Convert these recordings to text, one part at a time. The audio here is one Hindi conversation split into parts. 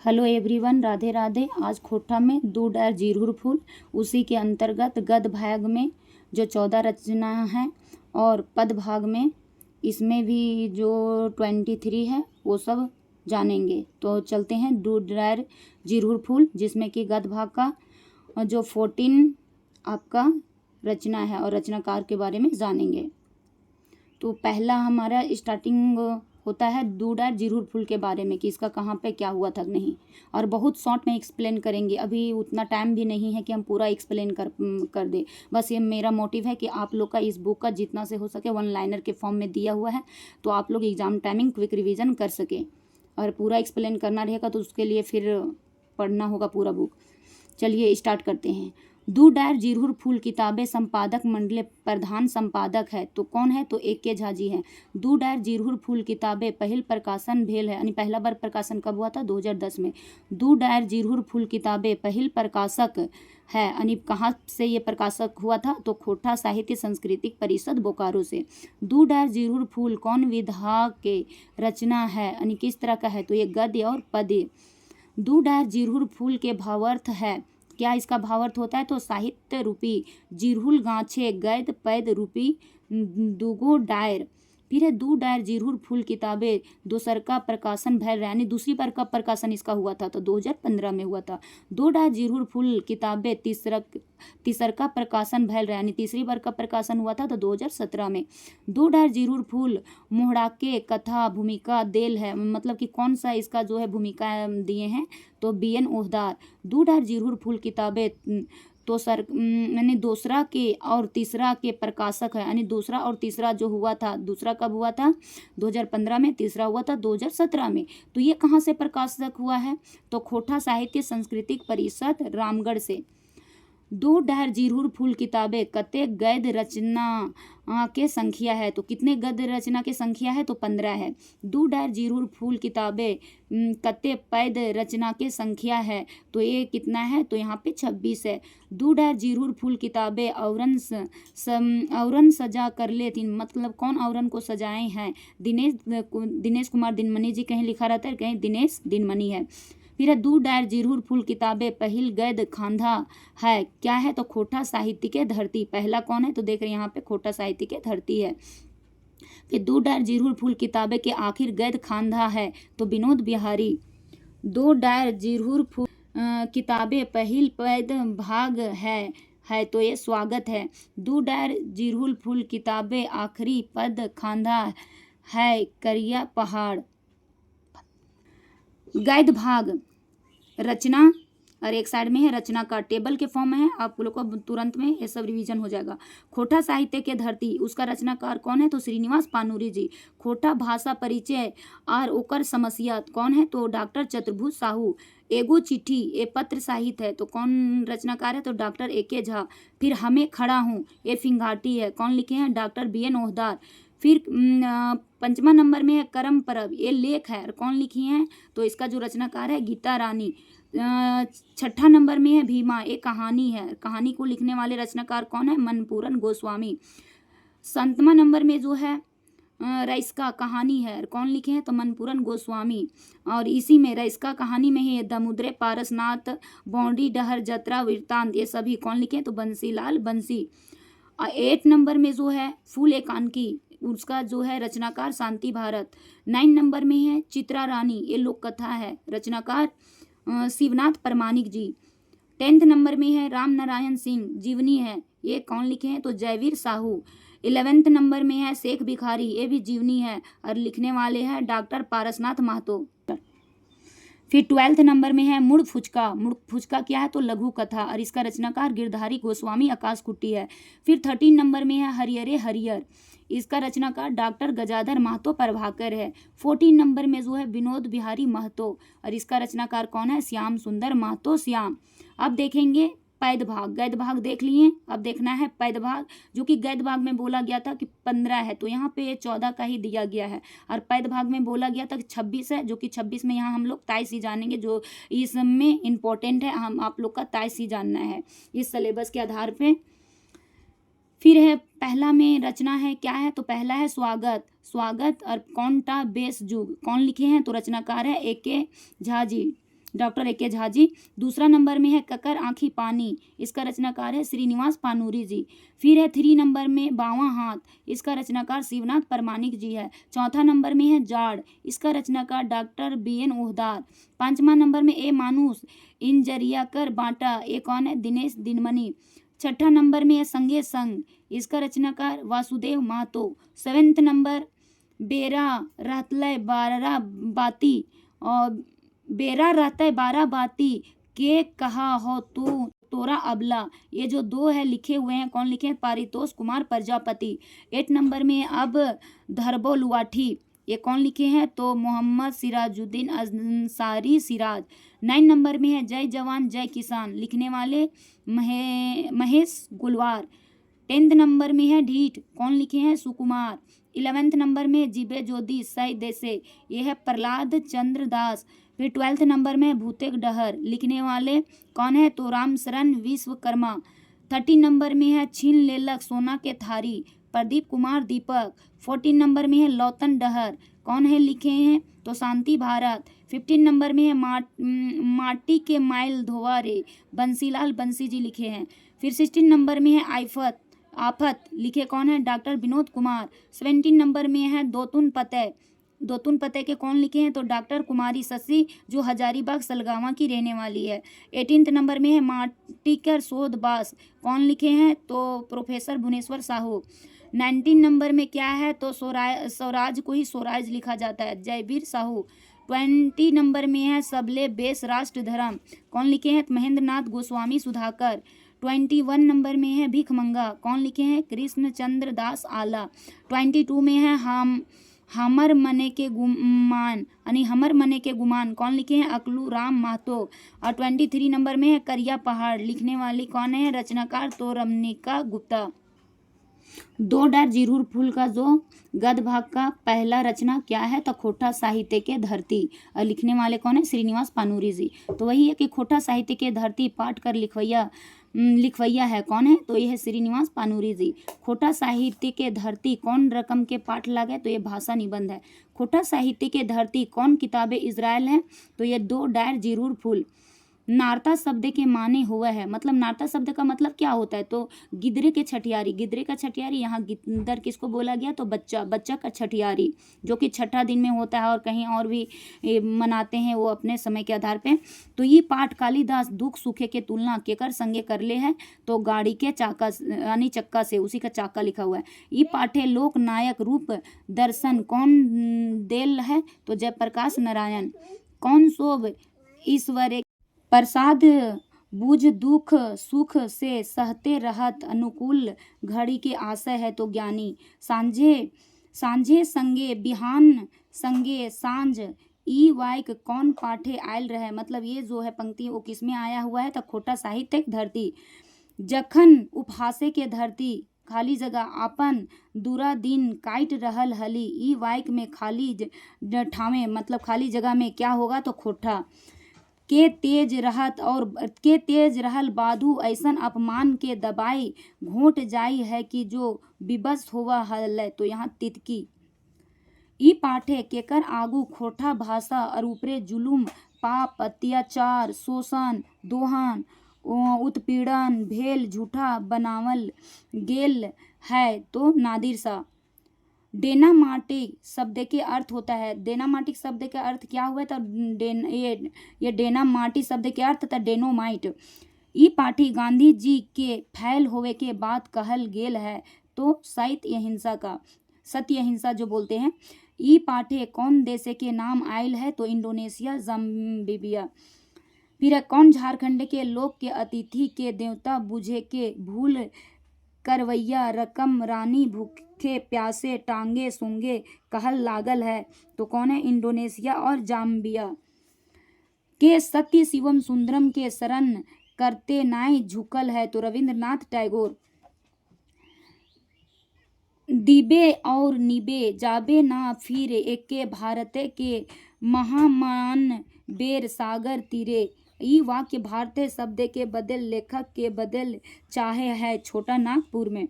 Hello everyone, Radhe Radhe. आज खोटा में दो डायर जीरहुर फूल, उसी के अंतर्गत गद भाग में जो 14 रचना है और पद भाग में इसमें भी जो 23 है वो सब जानेंगे। तो चलते हैं दो डायर जीरहुर फूल, जिसमें कि गद भाग का जो 14 आपका रचना है और रचनाकार के बारे में जानेंगे। तो पहला हमारा स्टार्टिंग होता है दो डायर जीरहुर फूल के बारे में कि इसका कहाँ पे क्या हुआ था नहीं, और बहुत शॉर्ट में एक्सप्लेन करेंगे। अभी उतना टाइम भी नहीं है कि हम पूरा एक्सप्लेन कर दे। बस ये मेरा मोटिव है कि आप लोग का इस बुक का जितना से हो सके वन लाइनर के फॉर्म में दिया हुआ है, तो आप लोग एग्जाम टाइमिंग क्विक रिविजन कर सके। और पूरा एक्सप्लेन करना रहेगा तो उसके लिए फिर पढ़ना होगा पूरा बुक। चलिए स्टार्ट करते हैं। दो डायर जीरहुर फूल किताबें संपादक मंडल प्रधान संपादक है तो कौन है? तो AK झा जी हैं। दो डायर जीरहुर फूल किताबें पहल प्रकाशन भेल है, यानी पहला बार प्रकाशन कब हुआ था? 2010 में। दो डायर जीरहुर फूल किताबें पहल प्रकाशक है, यानी कहाँ से ये प्रकाशक हुआ था? तो खोटा साहित्य सांस्कृतिक परिषद बोकारो से। दो डायर जीरहुर फूल कौन विधा के रचना है, यानी किस तरह का है? तो ये गद्य और पद्य। दो डायर जीरहुर फूल के भावार्थ है, क्या इसका भावार्थ होता है? तो साहित्य रूपी जीरहुल गाछे गैद पैद रूपी दुगो डायर। फिर है दो डायर जीरहुर फूल किताबें दोसरका प्रकाशन भैल, यानी दूसरी बार कब प्रकाशन इसका हुआ था? तो 2015 में हुआ था। दो डायर जीरहुर फूल किताबें तीसरका प्रकाशन भैल, यानी तीसरी बार कब प्रकाशन हुआ था? तो 2017 में। दो डायर जीरहुर फूल मोहड़ाके कथा भूमिका देल है, मतलब कि कौन सा इसका जो है भूमिका दिए हैं? तो BN ओहदार। दो डायर जीरहुर फूल किताबें तो यानी दूसरा के और तीसरा के प्रकाशक है, यानी दूसरा और तीसरा जो हुआ था, दूसरा कब हुआ था? 2015 में, तीसरा हुआ था 2017 में। तो ये कहाँ से प्रकाशक हुआ है? तो खोटा साहित्य सांस्कृतिक परिषद रामगढ़ से। दो डायर जीरहुर फूल किताबें कते गद्य रचना के संख्या है, तो कितने गद्य रचना के संख्या है? तो 15 है। दो डायर जीरहुर फूल किताबें कते पैद रचना के संख्या है, तो ये कितना है? तो यहाँ पे 26 है। दो डायर जीरहुर फूल किताबें औरन सजा कर लेती, मतलब कौन औरन को सजाए हैं? दिनेश कुमार दिनमणि जी, कहीं लिखा रहता है कहीं दिनेश दिनमणि है। फिर है दो डायर जीरहुर फूल किताबें पहिल गद्य खांधा है, क्या है? तो खोटा साहित्य के धरती। पहला कौन है? तो देख रहे हैं यहाँ पे खोटा साहित्य के धरती है। फिर दो डायर जीरहुर फूल किताबें के आखिर गद्य खांधा है, तो विनोद बिहारी। दो डायर जीरहुर फूल किताबें पहिल पैद भाग है तो ये स्वागत है। दो डायर जीरहुर फूल किताबें आखिरी पद खांधा है, करिया पहाड़। गद्य भाग रचना और एक साइड में है रचना का टेबल के फॉर्म में है, आप लोग को तुरंत में ये सब रिवीजन हो जाएगा। खोटा साहित्य के धरती, उसका रचनाकार कौन है? तो श्रीनिवास पानूरी जी। खोटा भाषा परिचय और ओकर समस्या कौन है? तो डॉक्टर चतुर्भुज साहू। एगो चिट्ठी ए पत्र साहित्य है, तो कौन रचनाकार है? तो डॉक्टर AK झा। फिर हमें खड़ा हूँ ये फिंगाटी है, कौन लिखे हैं? Doctor BN Ohdar. फिर 5वां नंबर में है करम परब, ये लेख है, कौन लिखी हैं? तो इसका जो रचनाकार है गीता रानी। 6ठा नंबर में है भीमा, एक कहानी है, कहानी को लिखने वाले रचनाकार कौन है? मनपूरन गोस्वामी। 7वां नंबर में जो है रईस्का कहानी है, कौन लिखे हैं? तो मनपूरन गोस्वामी। और इसी में रईस्का कहानी में ही दमुद्रे पारसनाथ बौंडी डहर जत्रा वृत्तांत, ये सभी कौन लिखे हैं? तो बंसीलाल बंसी। 8 नंबर में जो है फूल एकांकी, उसका जो है रचनाकार शांति भारत। 9 नंबर में है चित्रा रानी, ये लोक कथा है, रचनाकार शिवनाथ परमानिक जी। 10th नंबर में है राम नारायण सिंह, जीवनी है, ये कौन लिखे हैं? तो जयवीर साहू। 11th नंबर में है शेख भिखारी, ये भी जीवनी है और लिखने वाले हैं डॉक्टर पारसनाथ महतो। फिर 12th नंबर में है मुड़ फुचका। मुड़ फुचका क्या है? तो लघु कथा, और इसका रचनाकार गिरधारी गोस्वामी आकाश कुट्टी है। फिर 13 नंबर में है हरिहरे हरिहर, इसका रचनाकार डॉक्टर गजाधर महतो प्रभाकर है। 14 नंबर में जो है विनोद बिहारी महतो, और इसका रचनाकार कौन है? श्याम सुंदर महतो श्याम। अब देखेंगे पैद भाग, गद्य भाग देख लिए, अब देखना है पैद भाग, जो कि गद्य भाग में बोला गया था कि 15 है, तो यहाँ पे 14 का ही दिया गया है। और पैद भाग में बोला गया था कि 26 है, जो कि 26 में यहाँ हम लोग ताइसी जानेंगे, जो इसमें इम्पोर्टेंट है, हम आप लोग का ताइसी जानना है इस सिलेबस के आधार पे। फिर है पहला में रचना है, क्या है? तो पहला है स्वागत। स्वागत और कौनटा बेस जुग, कौन लिखे हैं? तो रचनाकार है AK Jha ji. Doctor A K Jha जी। दूसरा नंबर में है ककर आँखी पानी, इसका रचनाकार है श्रीनिवास पानूरी जी। फिर है 3 नंबर में बावां हाथ, इसका रचनाकार शिवनाथ परमानिक जी है। चौथा नंबर में है जाड़, इसका रचनाकार डॉक्टर BN ओहदार। 5वां नंबर में ए मानुस इन जरिया कर बांटा, ये कौन है? दिनेश दिनमणि। 6ठा नंबर में है संगे संग, इसका रचनाकार वासुदेव महतो। 7th नंबर बेरा रहतलय बारह बाती, और बेरा रहता है 12 बाती के कहा हो तू तोरा अबला, ये जो 2 है लिखे हुए हैं, कौन लिखे हैं? पारितोष कुमार प्रजापति। 8 नंबर में अब धरबो लुआठी, ये कौन लिखे हैं? तो मोहम्मद सिराजुद्दीन अंसारी सिराज। 9 नंबर में है जय जवान जय किसान, लिखने वाले महेश गुलवार। 10th नंबर में है ढीठ, कौन लिखे हैं? सुकुमार। 11th नंबर में जीबे जोदी सई देसे, ये है प्रहलाद चंद्र दास। फिर 12th नंबर में भूतेक डहर, लिखने वाले कौन है? तो रामशरण विश्वकर्मा। 13 नंबर में है छीन लेलक सोना के थारी, प्रदीप कुमार दीपक। 14 नंबर में है लौतन डहर, कौन है लिखे हैं? तो शांति भारत। 15 नंबर में है माटी के माइल धोवा रे, बंसीलाल बंसी जी लिखे हैं। फिर 16 नंबर में है आफत, लिखे कौन है? डॉक्टर विनोद कुमार। 17 नंबर में है दोतुन पते के कौन लिखे हैं? तो डॉक्टर कुमारी शशि, जो हजारीबाग सलगावा की रहने वाली है। 18th नंबर में है माटिकर शोध बास, कौन लिखे हैं? तो प्रोफेसर भुवनेश्वर साहू। 19 नंबर में क्या है? तो स्वराज को ही स्वराज लिखा जाता है, जयवीर साहू। 20 नंबर में है सबले बेस राष्ट्र धर्म, कौन लिखे हैं? महेंद्र नाथ गोस्वामी सुधाकर। 21 नंबर में है भिखमंगा, कौन लिखे हैं? कृष्ण चंद्र दास आला। 22 में है हमर मने के गुमान, कौन लिखे हैं? अकलू राम महतो। और 23 नंबर में है करिया पहाड़, लिखने वाली कौन है? रचनाकार तो रमनिका गुप्ता। 2 जीरूर फूल का जो गद्य भाग का पहला रचना क्या है? तो खोटा साहित्य के धरती, और लिखने वाले कौन है? श्रीनिवास पानूरी जी। तो वही है कि खोटा साहित्य के धरती पाठ कर लिखवैया है, कौन है? तो यह है श्रीनिवास पानूरी जी। खोटा साहित्य के धरती कौन रकम के पाठ लागे? तो ये भाषा निबंध है। खोटा साहित्य के धरती कौन किताबें इजराइल है? तो ये 2 जीरूर फूल। नारता शब्द के माने हुआ है, मतलब नारता शब्द का मतलब क्या होता है? तो गिदरे का छठियारी, यहाँ गिद्दर किसको बोला गया? तो बच्चा का छठियारी, जो कि छठा दिन में होता है और कहीं और भी मनाते हैं वो अपने समय के आधार पे। तो ये पाठ कालिदास दुख सुखे के तुलना केकर संगे कर ले है? तो गाड़ी के चाका यानी चक्का से, उसी का चाका लिखा हुआ है। ये पाठे लोक नायक रूप दर्शन कौन देल है? तो जयप्रकाश नारायण। कौन शोभ ईश्वर प्रसाद बुझ दुख सुख से सहते रहत, अनुकूल घड़ी के आशय है तो ज्ञानी। सांझे संगे बिहान संगे सांझ, ई वाइक कौन पाठे आयल रहे? मतलब ये जो है पंक्ति वो किस में आया हुआ है? तो खोटा साहित्य धरती। जखन उपहासे के धरती खाली जगह आपन दूरा दिन काट रहल हली, ई वाइक में खाली ठामे, मतलब खाली जगह में क्या होगा? तो खोटा। के तेज रहल बाधु ऐसन अपमान के दबाई, घोट जाई है कि जो विवश होवा हल, तो यहाँ तितकी। ई पाठे केकर आगू खोटा भाषा और ऊपरे जुलुम पाप अत्याचार शोषण दोहन उत्पीड़न भेल झूठा बनावल गेल है, तो नादिर सा। डेनामाटिक शब्द के अर्थ होता है, डेनामाटिक शब्द का अर्थ क्या हुआ? तो ये डेनामाटिक शब्द के अर्थ था डेनोमाइट। ई पाठी गांधी जी के फैल होवे के बाद कहल गेल है, तो सत्य अहिंसा जो बोलते हैं। ई पाठे कौन देश के नाम आयल है? तो इंडोनेशिया जाम्बिया। फिर कौन झारखंड के लोग के अतिथि के देवता बुझे के भूल करवैया रकम रानी भूखे प्यासे टांगे सूंगे कहल लागल है, तो कौन है? इंडोनेशिया और जाम्बिया। के सत्य शिवम सुंदरम के शरण करते नाई झुकल है, तो रविंद्रनाथ टैगोर। दिबे और निबे जाबे ना फिर एके भारते के महामान बेर सागर तीरे, ई वाक्य भारतीय शब्द के बदल लेखक के बदल चाहे है छोटा नागपुर में।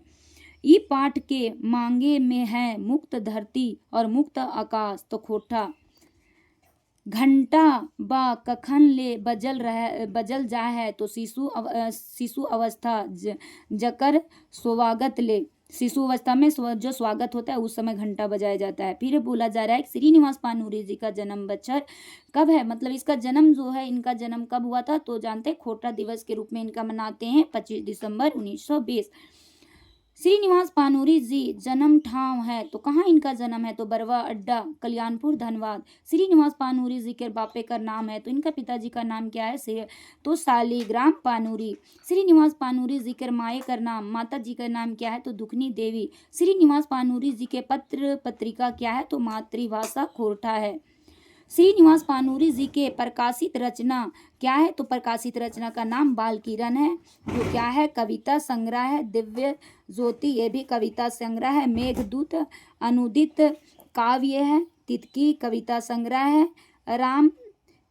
ई पाठ के मांगे में है मुक्त धरती और मुक्त आकाश, तो खोटा। घंटा बा कखन ले बजल जा है तो शिशु अवस्था जकर स्वागत ले। शिशु अवस्था में जो स्वागत होता है उस समय घंटा बजाया जाता है। फिर बोला जा रहा है कि श्रीनिवास पानूरी जी का जन्म बच्छर कब है, मतलब इसका जन्म जो है, इनका जन्म कब हुआ था, तो जानते हैं खोटा दिवस के रूप में इनका मनाते हैं 25 दिसंबर 1920। श्रीनिवास पानूरी जी जन्म ठाव है तो कहाँ इनका जन्म है, तो बरवा अड्डा कल्याणपुर धनबाद। श्रीनिवास पानूरी जी के बापे का नाम है तो इनका पिताजी का नाम क्या है, तो शालीग्राम पानूरी। श्रीनिवास पानूरी जी के माए का नाम, माता जी का नाम क्या है, तो दुखनी देवी। श्रीनिवास पानूरी जी के पत्र पत्रिका क्या है, तो मातृभाषा खोरठा है। श्रीनिवास पानूरी जी के प्रकाशित रचना क्या है, तो प्रकाशित रचना का नाम बाल किरण है, जो क्या है, कविता संग्रह है। दिव्य ज्योति, ये भी कविता संग्रह है। मेघदूत अनुदित काव्य है। तितकी कविता संग्रह है। राम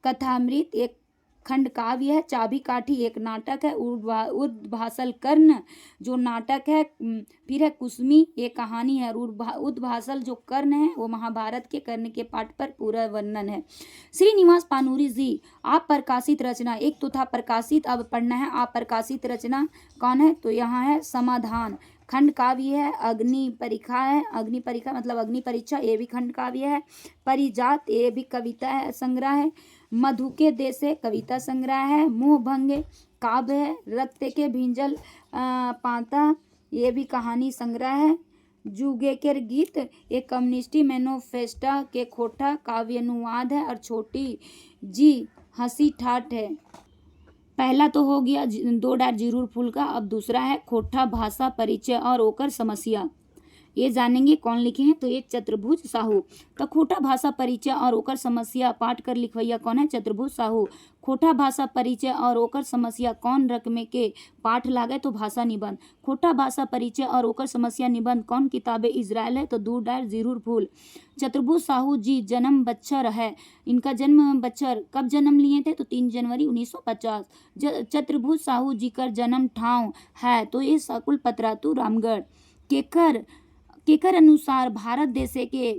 कथामृत एक खंड काव्य है। चाबी काठी एक नाटक है। उद्भासल कर्ण जो नाटक है। फिर है कुसुमी ये कहानी है। उद्भासल जो कर्ण है वो महाभारत के कर्ण के पाठ पर पूरा वर्णन है। श्रीनिवास पानूरी जी आप प्रकाशित रचना, एक तो था प्रकाशित, अब पढ़ना है आप प्रकाशित रचना कौन है, तो यहाँ है समाधान खंड काव्य है। अग्नि परीक्षा है, अग्नि परीक्षा मतलब अग्नि परीक्षा, ये भी खंड काव्य है। परिजात ये भी कविता है संग्रह है। मधु के देशे कविता संग्रह है। मोह भंग काव्य है। रक्त के भिंजल पाता ये भी कहानी संग्रह है। जुगे के गीत एक कम्युनिस्टी मैनिफेस्टो के खोटा काव्य अनुवाद है। और छोटी जी हंसी ठाठ है। पहला तो हो गया 2 जीरूर फूल का। अब दूसरा है खोटा भाषा परिचय और ओकर समस्या। ये जानेंगे कौन लिखे हैं, तो ये चतुर्भुज साहू। तो खोटा भाषा परिचय और ओकर समस्या पाठ कर लिखवैया कौन है, चतुर्भुज साहू। खोटा भाषा परिचय और ओकर समस्या कौन रकमे के पाठ लागे, तो भाषा निबंध। खोटा भाषा परिचय और ओकर समस्या निबंध कौन किताबे इजराइल है, तो 2 जीरूर फूल। चतुर्भुज साहू जी जन्म बच्छर है, इनका जन्म बच्छर कब जन्म लिए थे, तो 3 जनवरी 1950। चतुर्भुज साहू जी का जन्म ठाव है, तो ये सकुल पतरातू रामगढ़। केकर अनुसार भारत देश के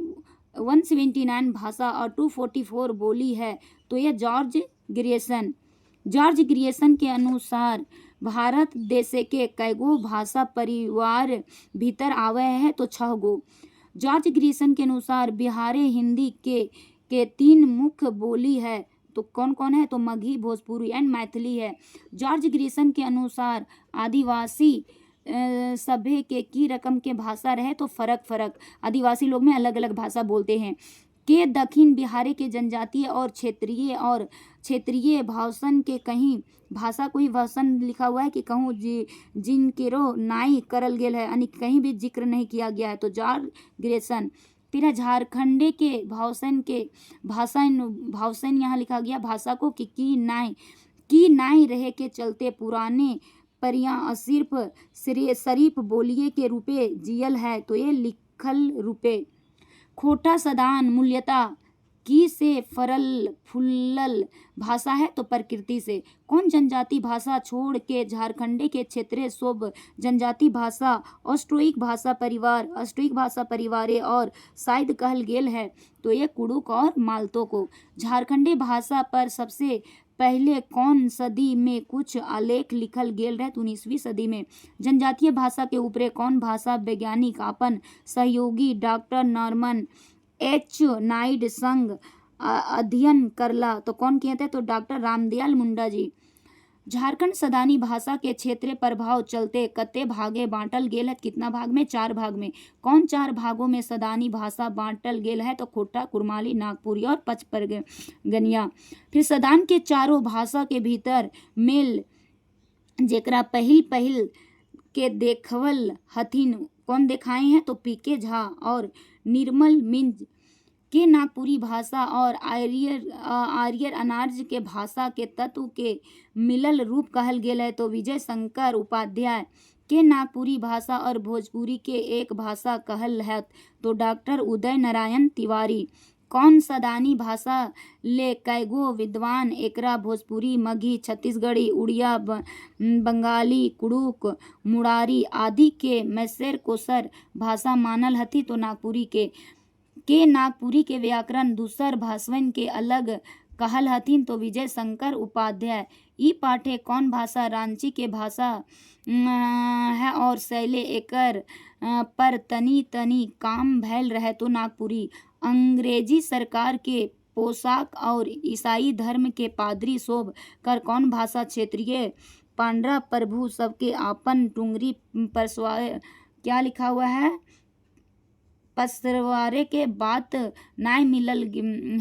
179 भाषा और 244 बोली है, तो यह जॉर्ज ग्रियर्सन के अनुसार भारत देश के कैगो भाषा परिवार भीतर आवे है, तो 6 गो। जॉर्ज ग्रियर्सन के अनुसार बिहारी हिंदी के 3 मुख्य बोली है, तो कौन कौन है, तो मगही भोजपुरी एंड मैथिली है। जॉर्ज ग्रियर्सन के अनुसार आदिवासी सभ्य के की रकम के भाषा रहे, तो फरक आदिवासी लोग में अलग अलग भाषा बोलते हैं। के दक्षिण बिहारी के जनजातीय और क्षेत्रीय भाषण के कहीं भाषा कोई भाषण लिखा हुआ है कि कहूँ जिनकेरो नाई करल गेल है, यानी कहीं भी जिक्र नहीं किया गया है, तो जॉर्ज ग्रियर्सन। फिर झारखंडे के भाषण यहाँ लिखा गया भाषा को की नाई रहे के चलते पुराने परियां सिर्फ शरीफ बोलिए के रूपे जियल है, तो ये लिखल रूपे। खोटा सदान मूल्यता की से फरल फुल्लल भाषा है, तो प्रकृति से। कौन जनजाति भाषा छोड़ के झारखंडे के क्षेत्रीय सोब जनजाति भाषा ऑस्ट्रोइक भाषा परिवारे और शायद कहल गेल है, तो ये कुड़ुक और मालतो को। झारखंडी भाषा पर सबसे पहले कौन सदी में कुछ आलेख लिखल गेल रहे, 19वीं सदी में। जनजातीय भाषा के ऊपरे कौन भाषा वैज्ञानिक अपन सहयोगी डॉक्टर नॉर्मन एच नाइड संग अध्ययन करला, तो कौन कहते हैं, तो डॉक्टर रामदयाल मुंडा जी। झारखंड सदानी भाषा के क्षेत्रीय प्रभाव चलते कते भागे बांटल गेल है, कितना भाग में, 4 भाग में। कौन 4 भागों में सदानी भाषा बांटल गेल है, तो खोटा, कुरमाली, नागपुरी और पचपरगनिया। फिर सदान के चारों भाषा के भीतर मेल जेकरा पहिल के देखवल हथिन, कौन देखाए हैं, तो पीके झा और निर्मल मिंज के नागपुरी भाषा और आर्यर अनार्य के भाषा के तत्व के मिलल रूप कहल गेल है, तो विजय शंकर उपाध्याय के नागपुरी भाषा और भोजपुरी के एक भाषा कहल है, तो डॉक्टर उदय नारायण तिवारी। कौन सदानी भाषा ले कैगो विद्वान एकरा भोजपुरी, मगही, छत्तीसगढ़ी, उड़िया, बंगाली, कुड़ुक, मुरारी आदि के मैसेर कोसर भाषा मानल हथी, तो नागपुरी के। के नागपुरी के व्याकरण दूसर भाषवन के अलग कहल हथिन तो विजय शंकर उपाध्याय। ई पाठे कौन भाषा रांची के भाषा है और शैले एकर पर तनी तनी काम भैल रहे तो नागपुरी। अंग्रेजी सरकार के पोशाक और ईसाई धर्म के पादरी शोभ कर कौन भाषा क्षेत्रीय पांड्रा प्रभु सबके आपन टुंगरी परसवा क्या लिखा हुआ है पसरवारे के बात नाय मिलल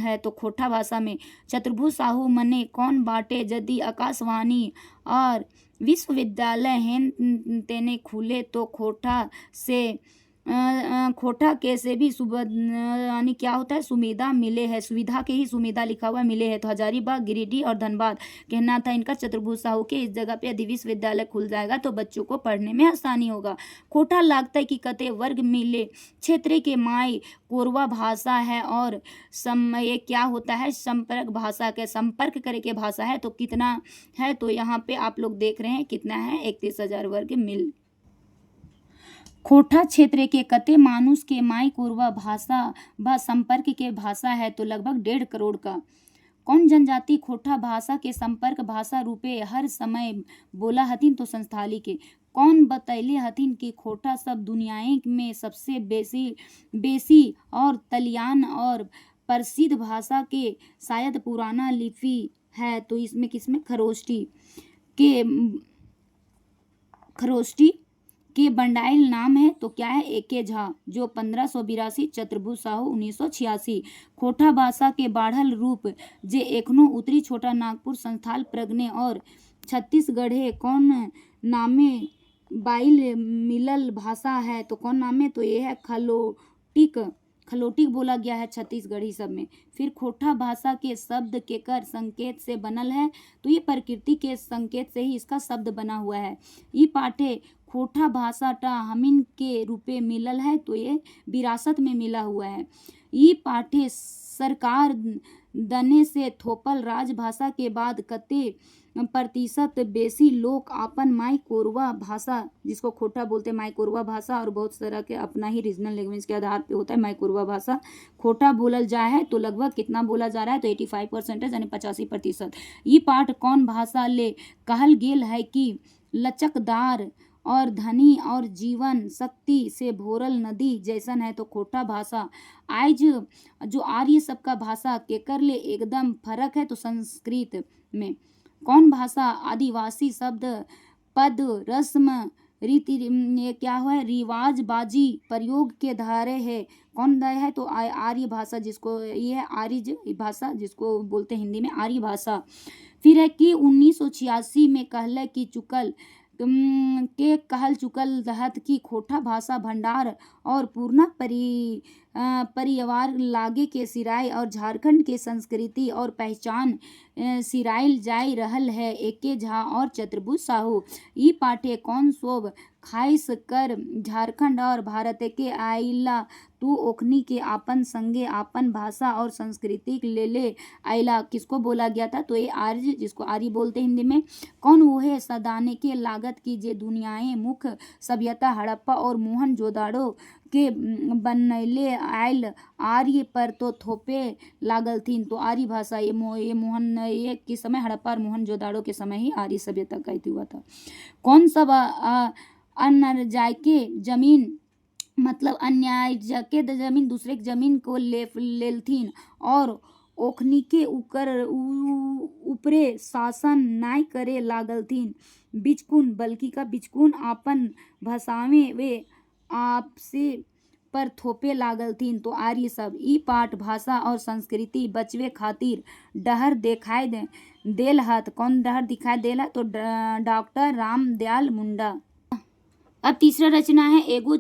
है तो खोटा भाषा में। चतुर्भुज साहू मने कौन बाटे जदि आकाशवाणी और विश्वविद्यालय हैं तेने खुले तो खोटा से खोटा के से भी यानी क्या होता है सुविधा मिले है, सुविधा के ही सुविधा लिखा हुआ मिले है। तो हजारीबाग गिरिडीह और धनबाद कहना था इनका। चतुर्भुज साहू के इस जगह पे यदि विश्वविद्यालय खुल जाएगा तो बच्चों को पढ़ने में आसानी होगा। खोटा लागता है कि कते वर्ग मिले क्षेत्र के माई कोरवा भाषा है और ये क्या होता है संपर्क भाषा के संपर्क करे के भाषा है। तो कितना है तो यहाँ पे आप लोग देख रहे हैं कितना है 31,000 वर्ग मिल। खोटा क्षेत्र के कते मानुष के माई कोरवा भाषा व संपर्क के भाषा है तो लगभग 1.5 करोड़ का। कौन जनजाति खोटा भाषा के संपर्क भाषा रूपे हर समय बोला हथिन तो संस्थाली के। कौन बतैले हथिन कि खोटा सब दुनियाए में सबसे बेसी और तलियान और प्रसिद्ध भाषा के शायद पुराना लिपि है तो इसमें किसमें खरोष्टी के बंडाइल नाम है तो क्या है एके झा जो 1582 चतुर्भुज साहू 1986। खोटा भाषा के बाढ़ल रूप जे एखनो उत्तरी छोटा नागपुर संथाल प्रगने और छत्तीसगढ़े कौन नामे बाइल मिलल भाषा है तो कौन नामे तो ये है खलोटिक बोला गया है छत्तीसगढ़ी सब में। फिर खोटा भाषा के शब्द के कर संकेत से बनल है तो ये प्रकृति के संकेत से ही इसका शब्द बना हुआ है। ये पाठे खोटा भाषा टा हमिन के रूपे मिलल है तो ये विरासत में मिला हुआ है। ये पाठे सरकार दने से थोपल राजभाषा के बाद कते प्रतिशत बेसी लोग आपन माई कोरवा भाषा जिसको खोटा बोलते हैं माई कोरवा भाषा और बहुत तरह के अपना ही रीजनल लैंग्वेज के आधार पे होता है माई कोरवा भाषा खोटा बोलल जाए है तो लगभग कितना बोला जा रहा है तो 85% यानी 85%। ये पाठ कौन भाषा ले कहल गेल है कि लचकदार और धनी और जीवन शक्ति से भोरल नदी जैसन है तो खोटा भाषा। आज जो आर्य सबका भाषा के कर ले एकदम फर्क है तो संस्कृत में। कौन भाषा आदिवासी शब्द पद रस्म रीति ये क्या हुआ है रिवाज बाजी प्रयोग के धारे है कौन धारे है तो आर्य भाषा जिसको ये है आर्य भाषा जिसको बोलते हैं हिंदी में आर्य भाषा। फिर है कि 1986 में कहले कि चुकल के कहल चुकल रहत की खोटा भाषा भंडार और पूर्ण परिवार लागे के सिराय और झारखंड के संस्कृति और पहचान सिराइल जाई रहल है एके झा और चतुर्भुज साहू। ई पाठे कौन शोभ खाइस कर झारखंड और भारत के आइला तू ओखनी के आपन संगे आपन भाषा और संस्कृति ले आइला किसको बोला गया था तो ये आर्य जिसको आर्य बोलते हिंदी में। कौन वो है सदाने के लागत की जे दुनियाएं मुख्य सभ्यता हड़प्पा और मोहनजोदाड़ो के बनैले आयल आर्य पर तो थोपे लागल थीन तो आर्य भाषा ये किस समय हड़प्पा और मोहनजोदाड़ो के समय ही आर्य सभ्यता का हुआ था। कौन सब अनजाय के जमीन मतलब अन्याय के जमीन दूसरे की जमीन को लेलथीन और ओखनी के ऊपरे शासन नाय करे लागलथीन बिचकुन बल्कि का बिचकुन आपन भाषावें वे आपसे पर थोपे लागलथीन तो आर्य सब। ई पाठ भाषा और संस्कृति बचवे खातिर डहर दिखाई देल हत कौन डहर दिखाई देला तो डॉक्टर रामदयाल मुंडा। अब तीसरा रचना है एगो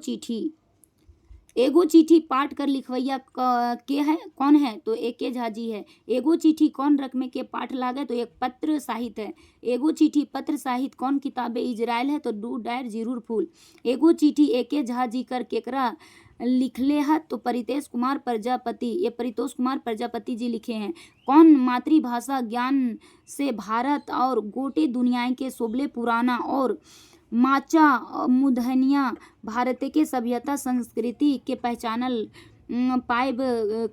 चिट्ठी पाठ कर लिखवैया के है कौन है तो एके झा जी है। एगो चिट्ठी कौन रकमे के पाठ लागे तो एक पत्र साहित्य है। एगो चिट्ठी पत्र साहित्य कौन किताबे इजराइल है तो 2 डायर जीरुर फूल। एगो चिट्ठी एके झा जी कर केकरा लिखले है तो परितोष कुमार प्रजापति ये परितोष कुमार प्रजापति जी लिखे हैं। कौन मातृभाषा ज्ञान से भारत और गोटे दुनिया के सोबले पुराना और माचा मुधनिया भारत के सभ्यता संस्कृति के पहचानल पाइब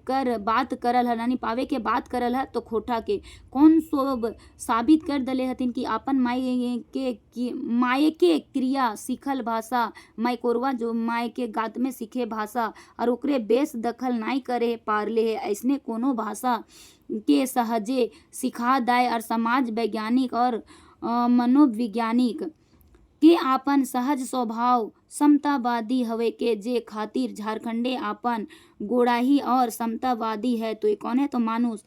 कर बात करल है, यानी पावे के बात करल है तो खोटा के कौन सोब साबित कर दले हथिन कि आपन माए के क्रिया सीखल भाषा माइकोरवा जो माए के गात में सीखे भाषा और ओकरे बेस दखल नहीं करे पारले है। ऐसने कोनो भाषा के सहजे सिखा दाय और समाज वैज्ञानिक और मनोवैज्ञानिक के आपन सहज स्वभाव समतावादी हवे के जे खातिर झारखंडे आपन गोड़ाही और समतावादी है। तो ये कौन है? तो मानुष।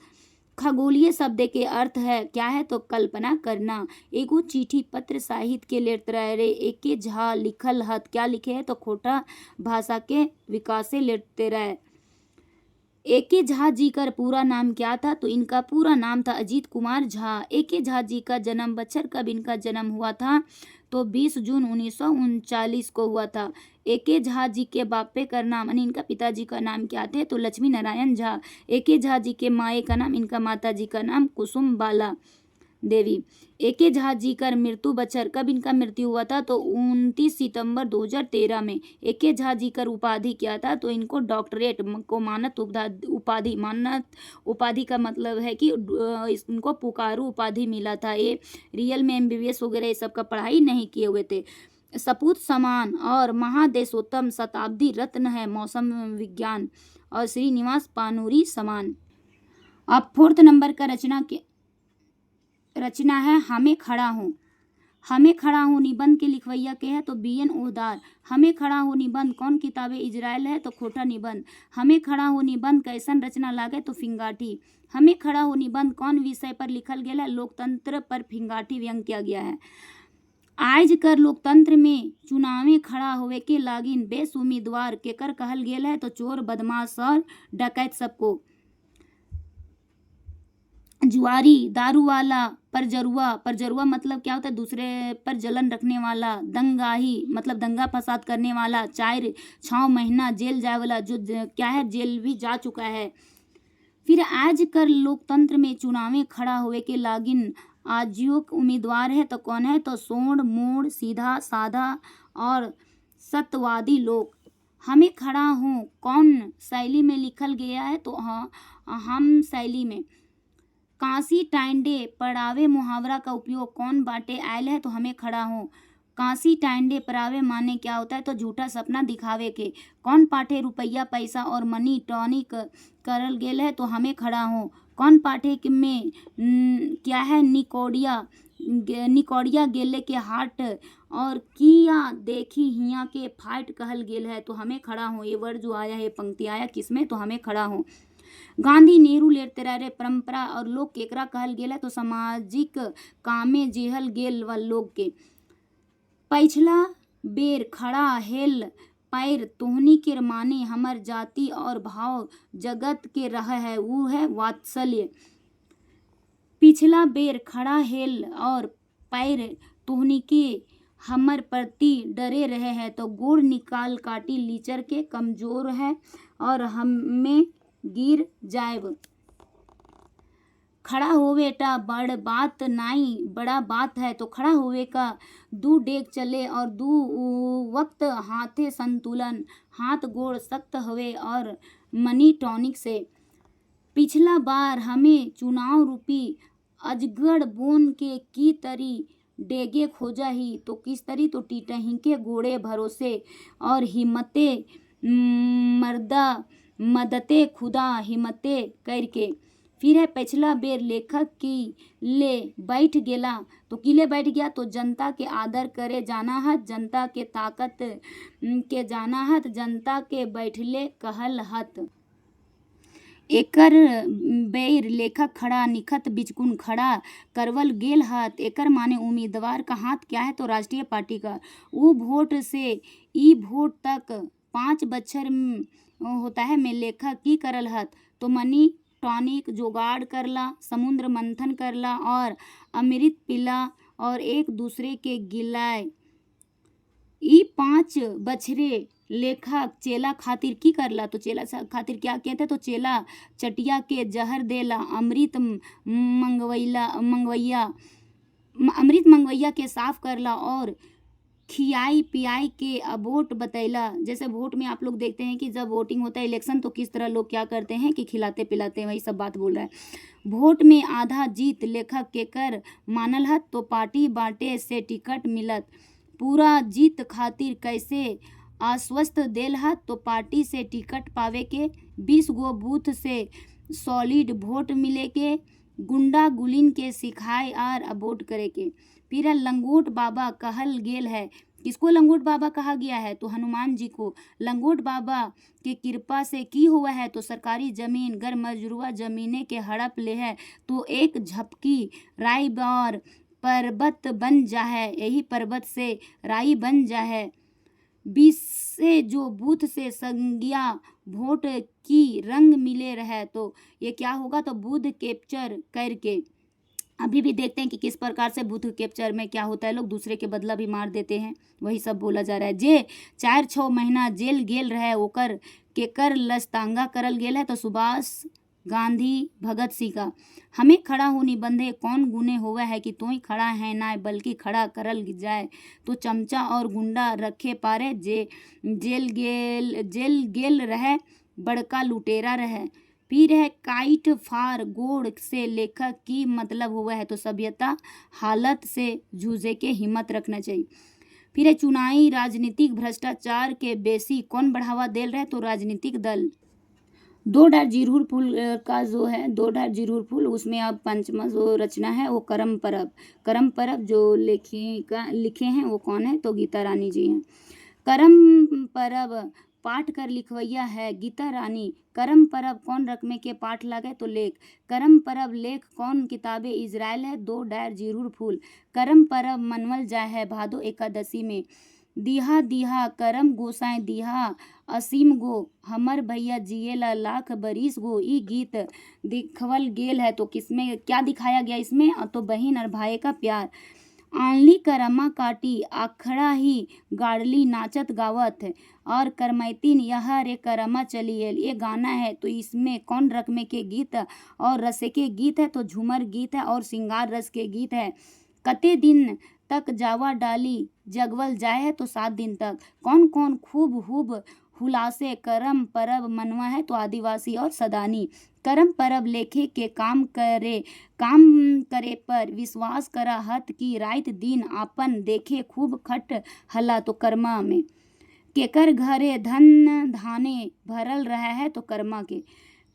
खगोलीय शब्द के अर्थ है क्या है? तो कल्पना करना। एगो चिट्ठी पत्र साहित्य के लेत रहे एके झा लिखल हत, क्या लिखे है? तो खोटा भाषा के विकास से लेते रहे। एके झा जी का पूरा नाम क्या था? तो इनका पूरा नाम था अजीत कुमार झा। एके झा जी का जन्म बच्चर कब इनका जन्म हुआ था? तो 20 जून 1939 को हुआ था। एके झा जी के बापे का नाम यानी इनका पिताजी का नाम क्या थे? तो लक्ष्मी नारायण झा। एके झा जी के माए का नाम, इनका माता जी का नाम कुसुम बाला देवी। एके झा जी का मृत्यु बच्चर कब इनका मृत्यु हुआ था? तो 29 सितंबर 2013 में। एके झा जी का उपाधि क्या था? तो इनको डॉक्टरेट को मानद उपाधि, मानद उपाधि का मतलब है कि इनको पुकारू उपाधि मिला था। ये रियल में MBBS वगैरह ये सब का पढ़ाई नहीं किए हुए थे। सपूत समान और महादेशोत्तम शताब्दी रत्न है मौसम विज्ञान और श्रीनिवास पानूरी समान। अब 4th नंबर का रचना है हमें खड़ा हूँ। हमें खड़ा हूँ निबंध के लिखवैया के है? तो BN ओहदार। हमें खड़ा हूँ निबंध कौन किताबे इजराइल है? तो खोटा निबंध। हमें खड़ा हूँ निबंध कैसन रचना लागे? तो फिंगाटी। हमें खड़ा हूँ निबंध कौन विषय पर लिखल गया है? लोकतंत्र पर फिंगाटी व्यंग किया गया है। आज कर लोकतंत्र में चुनावे खड़ा होवे के लागिन बेस उम्मीदवार केकर कहल गेल है? तो चोर बदमाश और डकैत सबको। जुआरी दारू वाला, परजरुआ मतलब क्या होता है? दूसरे पर जलन रखने वाला। दंगाही मतलब दंगा फसाद करने वाला। 4-6 महीना जेल जाए वाला, जो क्या है जेल भी जा चुका है। फिर आज कर लोकतंत्र में चुनावे खड़ा हुए के लागिन आजीविक उम्मीदवार है तो कौन है? तो सोंड मोड़ सीधा साधा और सत्यवादी लोग। हमें खड़ा हूँ कौन शैली में लिखल गया है? तो हाँ हम शैली में। कांसी टाइंडे पड़ावे मुहावरा का उपयोग कौन बाटे आयल है? तो हमें खड़ा हूँ। कांसी टाइंडे परावे माने क्या होता है? तो झूठा सपना दिखावे के। कौन पाठे रुपया पैसा और मनी टॉनिक करल गेल है? तो हमें खड़ा हूँ। कौन पाठे में क्या है? निकोड़िया गेले के हाट और किया देखी हिया के फाइट कहल गेल है। तो हमें खड़ा हूँ। ये वर्ड जो आया है पंक्ति आया किसमें? तो हमें खड़ा हूँ। गांधी नेहरू लेते रहे परंपरा और लोग केकरा कहल गेल है? तो सामाजिक कामे जेहल गेल व लोग के। पिछला बेर खड़ा हेल पैर तोहनी के माने हमर जाति और भाव जगत के रह है वो है वात्सल्य। पिछला बेर खड़ा हेल और पैर तोहनी के हमर प्रति डरे रहे हैं तो गोड़ निकाल काटी लीचर के कमजोर है और हमें गिर जाएब। खड़ा होवे टा बड़ बात नाई बड़ा बात है। तो खड़ा होवे का 2 डेग चले और 2 वक्त हाथे संतुलन, हाथ गोड़ सख्त हवे और मनी टॉनिक से। पिछला बार हमें चुनाव रूपी अजगड़ बोन के की तरी डेगे खोजा ही तो किस तरी? तो टीटही के घोड़े भरोसे और हिम्मते मर्दा मदते खुदा हिम्मते करके। फिर है पिछला बेर लेखक की ले बैठ गेला तो किले बैठ गया? तो जनता के आदर करे जाना हत, जनता के ताकत के जाना हत, जनता के बैठले कहल हत। एकर बेर लेखक खड़ा निखत बिचकुन खड़ा करवल गेल हत। एकर माने उम्मीदवार का हाथ क्या है? तो राष्ट्रीय पार्टी का। वो वोट से ई वोट तक 5 बच्छर होता है में लेखक की करल हत? तो मनी टॉनिक जोगाड़ करला, समुद्र मंथन करला और अमृत पिला और एक दूसरे के गिलाए। ई 5 बछरे लेखक चेला खातिर की करला? तो चेला खातिर क्या कहते? तो चेला चटिया के जहर देला, अमृत मंगवैया के साफ करला और खियाई पियाई के अबोट बतैला। जैसे वोट में आप लोग देखते हैं कि जब वोटिंग होता है इलेक्शन, तो किस तरह लोग क्या करते हैं कि खिलाते पिलाते हैं, वही सब बात बोल रहा है। वोट में आधा जीत लेखक के कर मानल हत, तो पार्टी बांटे से टिकट मिलत। पूरा जीत खातिर कैसे आश्वस्त देल हत, तो पार्टी से टिकट पावे के 20 गो बूथ से सॉलिड वोट मिले के, गुंडा गुलिन के सिखाए और अबोट करे के। फिर लंगोट बाबा कहल गेल है। किसको लंगोट बाबा कहा गया है, तो हनुमान जी को। लंगोट बाबा के कृपा से की हुआ है, तो सरकारी जमीन गर मजरूआ जमीने के हड़प ले है, तो एक झपकी राई और पर्वत बन जा है, यही पर्वत से राई बन जा है। 20 से जो बूथ से संज्ञा वोट की रंग मिले रहे, तो ये क्या होगा, तो बूथ कैप्चर करके। अभी भी देखते हैं कि किस प्रकार से बूथ कैप्चर में क्या होता है, लोग दूसरे के बदला भी मार देते हैं, वही सब बोला जा रहा है। जे 4-6 महीना जेल गेल रहे, ओकर केकर लस्तांगा करल गेल है, तो सुभाष गांधी भगत सिंह का। हमें खड़ा होनी बंधे कौन गुने होवे है, कि तोई खड़ा है ना बल्कि खड़ा करल जाए, तो चमचा और गुंडा रखे पारे। जेल गेल रहे, बड़का लुटेरा रहे। फिर है काइट फार गोड़ से लेखक की मतलब हुआ है, तो सभ्यता हालत से जूझे के हिम्मत रखना चाहिए। फिर है चुनावी राजनीतिक भ्रष्टाचार के बेसी कौन बढ़ावा दे रहे, तो राजनीतिक दल। 2 डार जिरहुर फूल का जो है 2 डार जिरहुर फूल, उसमें अब पंचमा जो रचना है वो करम परब जो लिखे हैं वो कौन है, तो गीता रानी जी हैं। करम परब पाठ कर लिखवैया है गीता रानी। करम परब कौन रकमे के पाठ लागे, तो लेख। करम परब लेख कौन किताबे इजराइल है, 2 डार जिरहुर फूल। करम परब मनवल जाए है भादो एकादशी में। दिहा दिहा करम गोसाई दिहा असीम गो, हमर भैया जिएला लाख बरिस गो। ई गीत दिखवल गेल है, तो किसमें क्या दिखाया गया इसमें, तो बहन और भाई का प्यार। आनली करमा काटी आखड़ा ही गाड़ली नाचत गावत, और करमैतीन यह रे करमा चलियल, ये गाना है। तो इसमें कौन रकमे के गीत और रस के गीत है, तो झूमर गीत है और श्रृंगार रस के गीत है। कते दिन तक जावा डाली जगवल जाए है, तो 7 दिन तक। कौन कौन खूब हुलासे करम परब मनवा है, तो आदिवासी और सदानी। करम परब लेखे के काम करे पर विश्वास करा हत, की रात दिन आपन देखे खूब खट हला, तो कर्मा में। केकर घरे धन धाने भरल रहा है, तो कर्मा के।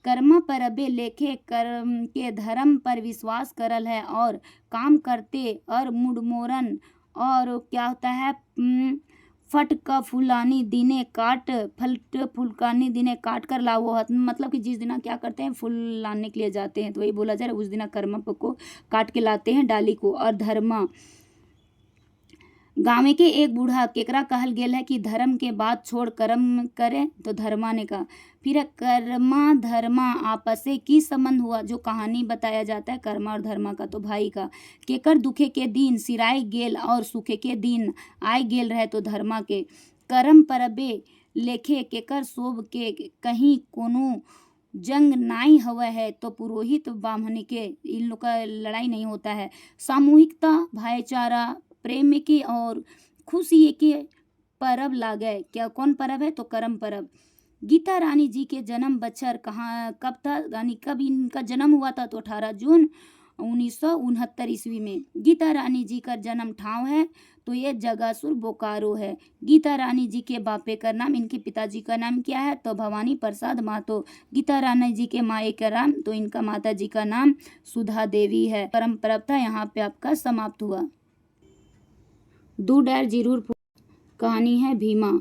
कर्मा परबे लेखे कर्म के धर्म पर विश्वास करल है, और काम करते और मुड़मोरन, और क्या होता है फट फुलानी दिने काट कर लाओ हत, मतलब कि जिस दिन क्या करते हैं फूल लाने के लिए जाते हैं, तो वही बोला जा रहा है, उस दिन कर्म को काट के लाते हैं डाली को। और धर्मा गाँव के एक बूढ़ा केकरा कहल गेल है, कि धर्म के बात छोड़ कर्म करे, तो धर्मा ने कहा। फिर कर्मा धर्मा आपसे की संबंध हुआ, जो कहानी बताया जाता है कर्मा और धर्मा का, तो भाई का। केकर दुखे के दिन सिराय गेल और सुखे के दिन आय गेल रहे, तो धर्मा के। करम परबे लेखे केकर शोभ के कहीं कोनो जंग नाई हवा है, तो पुरोहित ब्राह्मणी के, इन लोग का लड़ाई नहीं होता है। सामूहिकता भाईचारा प्रेम के और खुशी के परब लागे, क्या कौन परब है, तो करम परब। गीता रानी जी के जन्म बच्छर कहाँ कब था, यानी कब इनका जन्म हुआ था, तो 18 जून 1969 ईस्वी में। गीता रानी जी का जन्म ठाव है, तो ये जगासुर बोकारो है। गीता रानी जी के बापे का नाम, इनके पिताजी का नाम क्या है, तो भवानी प्रसाद महतो। गीता रानी जी के माए का नाम, तो इनका माता जी का नाम सुधा देवी है। परंपरा था यहाँ पे आपका समाप्त हुआ। 2 डार जिरहुर कहानी है भीमा।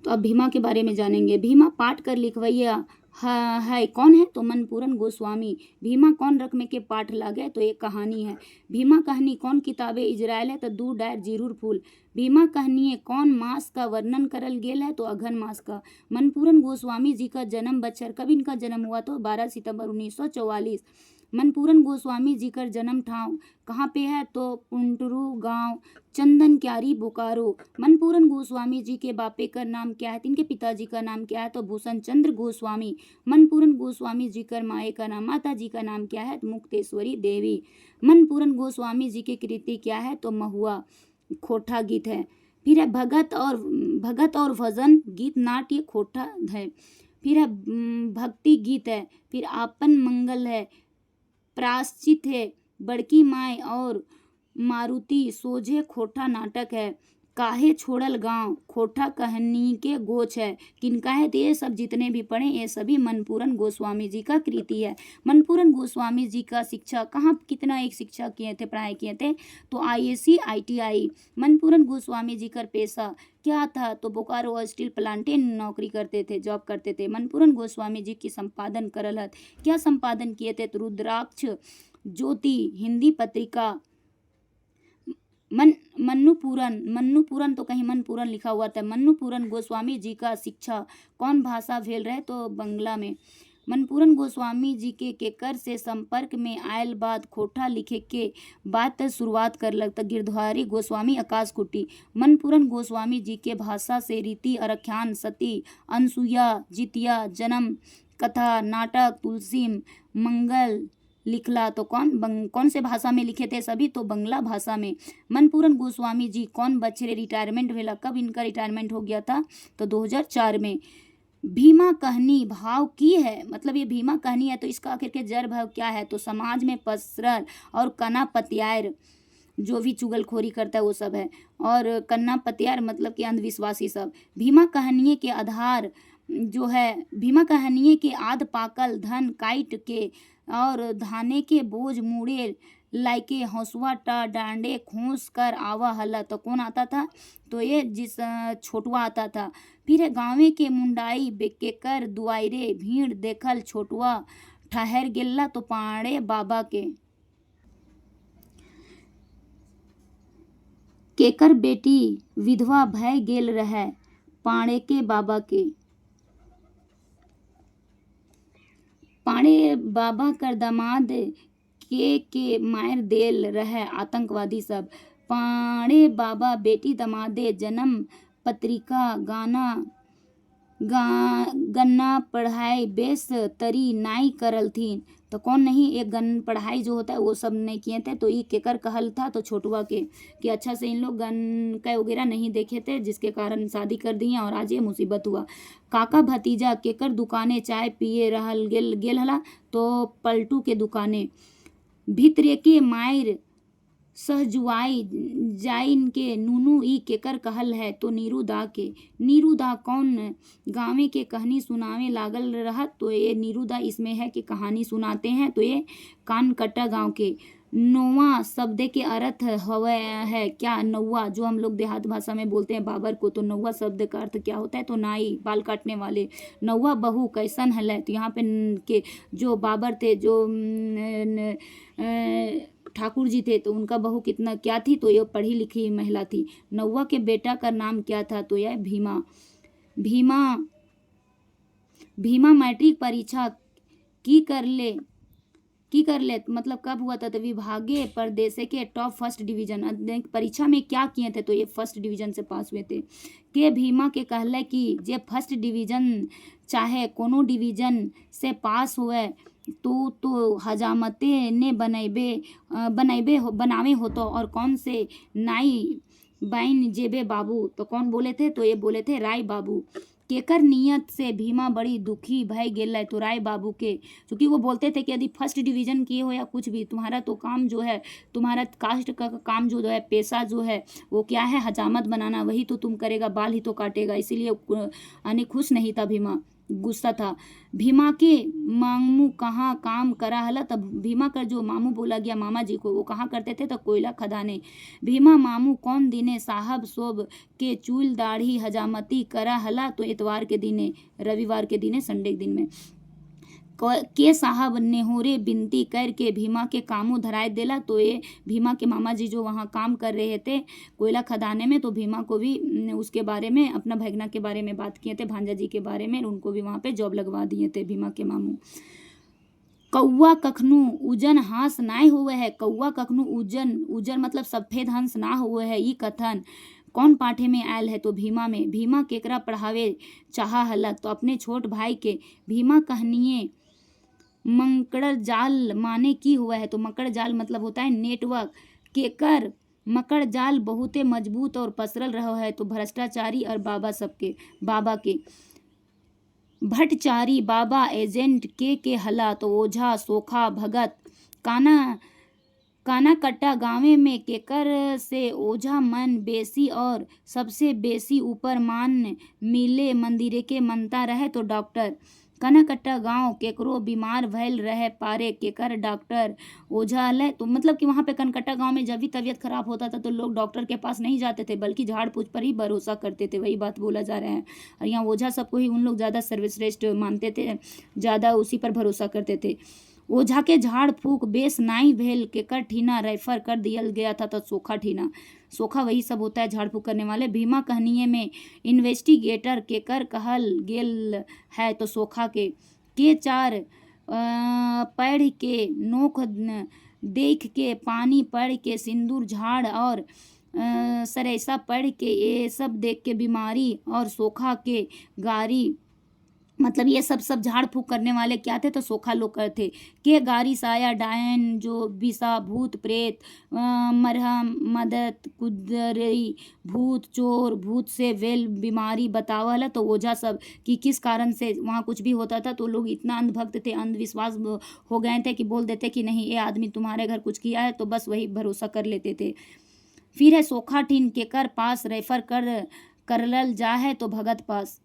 तो अब भीमा के बारे में जानेंगे। भीमा पाठ कर लिखवैया है कौन है, तो मनपूरन गोस्वामी। भीमा कौन रकमे के पाठ लागे, तो एक कहानी है। भीमा कहानी कौन किताबे इजराइल है, तो 2 डार जिरहुर फूल। भीमा कहानी कौन मास का वर्णन करल गेल है, तो अघन मास का। मनपूरन गोस्वामी जी का जन्म बच्छर कब इनका जन्म हुआ, तो 12 सितंबर 1944। मनपूरन गोस्वामी जी का जन्म ठाव कहाँ पे है, तो पुंटरू गांव चंदन क्यारी बोकारो। मनपूरन गोस्वामी जी के बापे का नाम क्या है, इनके पिताजी का नाम क्या है, तो भूषण चंद्र गोस्वामी। मनपूरन गोस्वामी जी का माए का नाम, माता जी का नाम क्या है, तो मुक्तेश्वरी देवी। मनपूरन गोस्वामी जी की कृति क्या है, तो महुआ खोठा गीत है। फिर है भगत और भजन गीत नाट्य खोटा है। फिर है भक्ति गीत है। फिर आपन मंगल है। प्रायश्चित है। बड़की माई और मारुति सोझे खोटा नाटक है। काहे छोड़ल गांव खोटा कहानी के गोच है। किनका है? तो ये सब जितने भी पढ़े ये सभी मनपूरन गोस्वामी जी का कृति है। मनपूरन गोस्वामी जी का शिक्षा कहाँ कितना एक शिक्षा किए थे, पढ़ाई किए थे? तो IAC ITI। मनपूरन गोस्वामी जी का पेशा क्या था? तो बोकारो स्टील प्लांटे नौकरी करते थे, जॉब करते थे। मनपूरन गोस्वामी जी की संपादन करल हत। क्या संपादन किए थे? तो रुद्राक्ष ज्योति हिंदी पत्रिका। मन्नूपुरन तो कहीं मनपूरन लिखा हुआ था। मन्नूपुरन गोस्वामी जी का शिक्षा कौन भाषा भेल रहे? तो बंगला में। मनपूरन गोस्वामी जी के केकर से संपर्क में आयल बाद खोटा लिखे के बात शुरुआत कर लगता गिरधारी गोस्वामी आकाश कुटी। मनपूरन गोस्वामी जी के भाषा से रीति आख्यान सती अनसुईया जितिया जन्म कथा नाटक तुलसी मंगल लिखला। तो कौन से भाषा में लिखे थे सभी? तो बंगला भाषा में। मनपूरन गोस्वामी जी कौन बछरे रिटायरमेंट भेला? कब इनका रिटायरमेंट हो गया था? तो 2004 में। भीमा कहनी भाव की है, मतलब ये भीमा कहनी है तो इसका आखिर के जड़ भाव क्या है? तो समाज में पसरल और कना पतियार जो भी चुगलखोरी करता है वो सब है। और कन्ना पतियार मतलब कि अंधविश्वासी सब। भीमा कहानिये के आधार जो है, भीमा कहानिये के आध पाकल धन काट के और धाने के बोझ मुड़े लाइके हंसुआ टा डांडे खोस कर आवा हला। तो कौन आता था? तो ये जिस छोटुआ आता था। फिर है गाँवे के मुंडाई बेकेकर दुआरे भीड़ देखल छोटुआ ठहर गेला। तो पाड़े बाबा के केकर बेटी विधवा भय गेल रहे पाड़े के बाबा के। पाड़े बाबा कर दामाद के मार देल रहे आतंकवादी सब। पाड़े बाबा बेटी दमादे जन्म पत्रिका गन्ना पढ़ाई बेस तरी नाई करल थी। तो कौन नहीं, एक गन पढ़ाई जो होता है वो सब नहीं किए थे। तो ये केकर कहल था? तो छोटुआ के, कि अच्छा से इन लोग गन का वगैरह नहीं देखे थे जिसके कारण शादी कर दिए और आज ये मुसीबत हुआ। काका भतीजा केकर दुकाने चाय पिए रहल गेल हला? तो पलटू के दुकाने। भितरे के मायर सहजुआई जाइन के नूनू ई केकर कहल है? तो नीरू दा के। नीरू दा कौन गाँवे के कहानी सुनावे लागल रहत? तो ये नीरू दा इसमें है कि कहानी सुनाते हैं। तो ये कानकट्टा गांव के। नौवा शब्द के अर्थ हवे है क्या? नौवा जो हम लोग देहात भाषा में बोलते हैं बाबर को, तो नौवा शब्द का अर्थ क्या होता है? तो नाई, बाल काटने वाले। नौवा बहू कैसन हल? तो यहाँ पे के जो बाबर थे, जो ठाकुर जी थे, तो उनका बहू कितना क्या थी? तो ये पढ़ी लिखी महिला थी। नौवा के बेटा का नाम क्या था? तो यह भीमा मैट्रिक परीक्षा की कर ले मतलब कब हुआ था? तो विभागे प्रदेश के टॉप फर्स्ट डिवीजन परीक्षा में क्या किए थे? तो ये फर्स्ट डिवीजन से पास हुए थे। के भीमा के कहले कि जे फर्स्ट डिवीजन चाहे कोनो डिवीजन से पास हुए तो हजामते ने बनावे होतो और कौन से नाई बाइन जेबे बाबू। तो कौन बोले थे? तो ये बोले थे राय बाबू। केकर नियत से भीमा बड़ी दुखी भय गेल है? तो राय बाबू के, क्योंकि वो बोलते थे कि यदि फर्स्ट डिवीजन किए हो या कुछ भी, तुम्हारा तो काम जो है, तुम्हारा कास्ट का काम जो है, पेशा जो है वो क्या है? हजामत बनाना, वही तो तुम करेगा, बाल ही तो काटेगा। इसीलिए यानी खुश नहीं था भीमा, गुस्सा था। भीमा के मामू कहाँ काम करा हला? तब भीमा का जो मामू बोला गया मामा जी को, वो कहाँ करते थे? तो कोयला खदाने। भीमा मामू कौन दिने साहब सोब के चूल दाढ़ी हजामती करा हला? तो इतवार के दिने, रविवार के दिने, संडे के दिन में। के साहब नेहोरे बिनती करके भीमा के कामों धराए देला। तो ये भीमा के मामा जी जो वहाँ काम कर रहे थे कोयला खदाने में, तो भीमा को भी उसके बारे में, अपना भगना के बारे में बात किए थे, भांजा जी के बारे में, उनको भी वहाँ पे जॉब लगवा दिए थे भीमा के मामू। कौआ कखनू उजन हंस नाय हुए है। कौआ कखनू उजन मतलब सफेद हंस ना हुए है। ई कथन कौन पाठे में आयल है? तो भीमा में। भीमा केकरा पढ़ावे चाहा हलक? तो अपने छोट भाई के। भीमा कहनिए मंकड़ जाल माने की हुआ है? तो मकड़ जाल मतलब होता है नेटवर्क। केकर मकर जाल बहुते मजबूत और पसरल रहो है। तो भ्रष्टाचारी और बाबा के भट्टाचारी बाबा एजेंट के हला। तो ओझा सोखा भगत काना कट्टा गाँवे में केकर से ओझा मन बेसी और सबसे बेसी ऊपर मान मिले मंदिरे के मनता रहे। तो डॉक्टर कनकट्टा गांव केकरो बीमार भैल रहे पारे केकर डॉक्टर ओझा ले। तो मतलब कि वहाँ पे कनकट्टा गांव में जब भी तबीयत खराब होता था तो लोग डॉक्टर के पास नहीं जाते थे बल्कि झाड़ फूक पर ही भरोसा करते थे। वही बात बोला जा रहा है। और यहाँ ओझा सबको ही उन लोग ज़्यादा सर्वश्रेष्ठ मानते थे, ज़्यादा उसी पर भरोसा करते थे। ओझा के झाड़ फूक बेस नाई भेल केकर ठीना रेफर कर दिया गया था। तो सोखा ठीना, सोखा वही सब होता है झाड़ फूक करने वाले। भीमा कहनिए में इन्वेस्टिगेटर केकर कहल गेल है। तो सोखा के चार पढ़ के नोख देख के पानी पढ़ के सिंदूर झाड़ और सरेसा पढ़ के ये सब देख के बीमारी और सोखा के गारी, मतलब ये सब झाड़ फूक करने वाले क्या थे। तो सोखा लोग थे के गारी साया डायन जो बिसा भूत प्रेत मरहम मदद कुदरई भूत चोर भूत से वेल बीमारी बतावल। तो ओझा सब कि किस कारण से वहाँ कुछ भी होता था तो लोग इतना अंधभक्त थे, अंधविश्वास हो गए थे कि बोल देते कि नहीं ये आदमी तुम्हारे घर कुछ किया है, तो बस वही भरोसा कर लेते थे। फिर है सोखा ठीन केकर पास रेफर करल जा है। तो भगत पास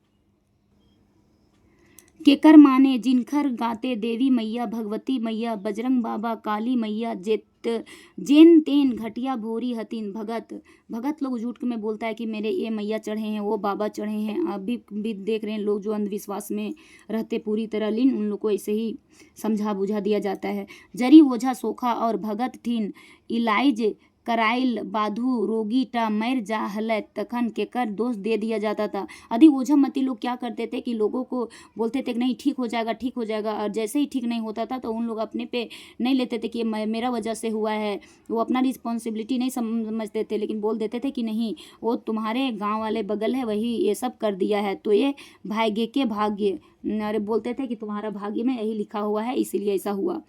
केकर माने जिनखर गाते देवी मैया भगवती मैया बजरंग बाबा काली मैया जेन तेन घटिया भोरी हतीन। भगत लोग झूठ में बोलता है कि मेरे ये मैया चढ़े हैं, वो बाबा चढ़े हैं। अभी भी देख रहे हैं लोग जो अंधविश्वास में रहते पूरी तरह लीन, उन लोग को ऐसे ही समझा बुझा दिया जाता है। जरी ओझा सोखा और भगत ठीन इलाज कराइल बाधु रोगी टा मर जा हलै तखन केकर दोष दे दिया जाता था। अधिक ओझा मती लोग क्या करते थे कि लोगों को बोलते थे कि नहीं ठीक हो जाएगा ठीक हो जाएगा, और जैसे ही ठीक नहीं होता था तो उन लोग अपने पे नहीं लेते थे कि मेरा वजह से हुआ है, वो अपना रिस्पॉन्सिबिलिटी नहीं समझते थे, लेकिन बोल देते थे कि नहीं वो तुम्हारे गाँव वाले बगल है वही ये सब कर दिया है, तो ये भाग्य के भाग्य, अरे बोलते थे कि तुम्हारा भाग्य में यही लिखा हुआ है इसीलिए ऐसा हुआ।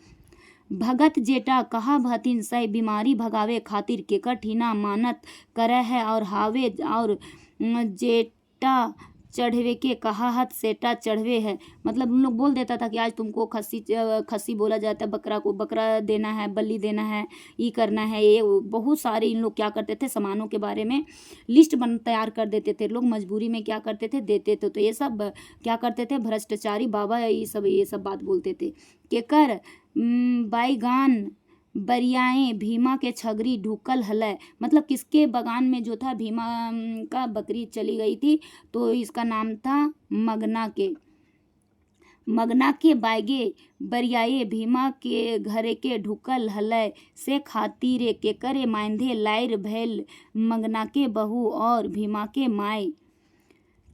भगत जेटा कहा भतिन सै बीमारी भगावे खातिर केकर ठीना मानत करे है और हावे और जेटा चढ़वे के कहा हत सेटा चढ़वे है। मतलब उन लोग बोल देता था कि आज तुमको खस्सी बोला जाता है, बकरा को बकरा देना है, बलि देना है, ये करना है, ये बहुत सारे इन लोग क्या करते थे सामानों के बारे में लिस्ट तैयार कर देते थे। लोग मजबूरी में क्या करते थे देते थे, तो ये सब क्या करते थे भ्रष्टाचारी बाबा ये सब बात बोलते थे। केकर बाईगान बरियाएं भीमा के छगरी ढुकल हलै, मतलब किसके बगान में जो था भीमा का बकरी चली गई थी, तो इसका नाम था मगना के बागे बरियाए भीमा के घरे के ढुकल हलै से खातिर केकरे मांधे लायर भैल मगना के बहू और भीमा के माय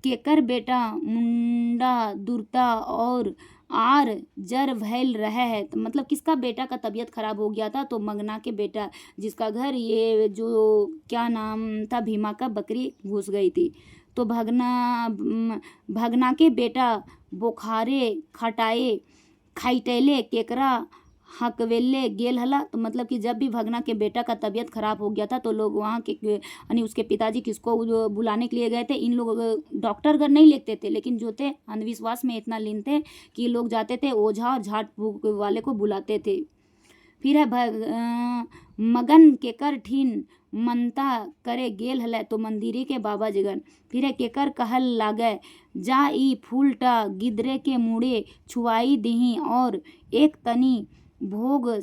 केकर बेटा मुंडा दुर्ता और आर जर भैल रहे है। तो मतलब किसका बेटा का तबीयत खराब हो गया था, तो मगना के बेटा जिसका घर ये जो क्या नाम था भीमा का बकरी घुस गई थी। तो भगना के बेटा बोखारे खटाए खाइटेले केकरा हकवेले गेल हला। तो मतलब कि जब भी भगना के बेटा का तबीयत खराब हो गया था तो लोग वहाँ के यानी उसके पिताजी किसको बुलाने के लिए गए थे। इन लोग डॉक्टर घर नहीं लेते थे, लेकिन जो थे अंधविश्वास में इतना लीन थे कि लोग जाते थे ओझा और झाड़ फूक वाले को बुलाते थे। फिर है मगन केकर ठीन मनता करे गेल हलै, तो मंदिरे के बाबा जगन। फिर है केकर कहल लागे जा ई फूलटा गिदरे के मुड़े छुआई दही और एक तनी भोग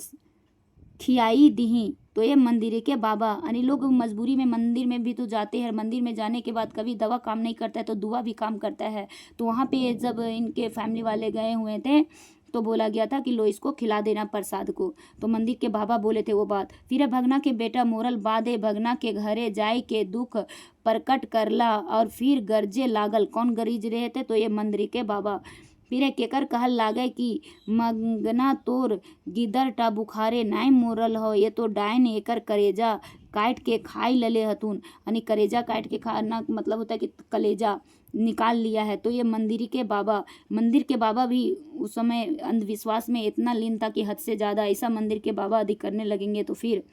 खियाई दही। तो ये मंदिर के बाबा यानी लोग मजबूरी में मंदिर में भी तो जाते हैं, मंदिर में जाने के बाद कभी दवा काम नहीं करता है तो दुआ भी काम करता है। तो वहाँ पे जब इनके फैमिली वाले गए हुए थे तो बोला गया था कि लो इसको खिला देना प्रसाद को, तो मंदिर के बाबा बोले थे वो बात। फिर भगना के बेटा मोरल बादे भगना के घरे जाए के दुख प्रकट करला और फिर गरजे लागल। कौन गरीज रहे थे, तो ये मंदिर के बाबा। फिर केकर कहल लागे कि मगना तोर गिदर टा बुखारे नाई मोरल हो, ये तो डायन एकर करेजा काट के खाई लले हतुन। यानी करेजा काट के खाना मतलब होता है कि कलेजा निकाल लिया है। तो ये मंदिर के बाबा भी उस समय अंधविश्वास में इतना लीन था कि हद से ज़्यादा। ऐसा मंदिर के बाबा अधिक करने लगेंगे तो फिर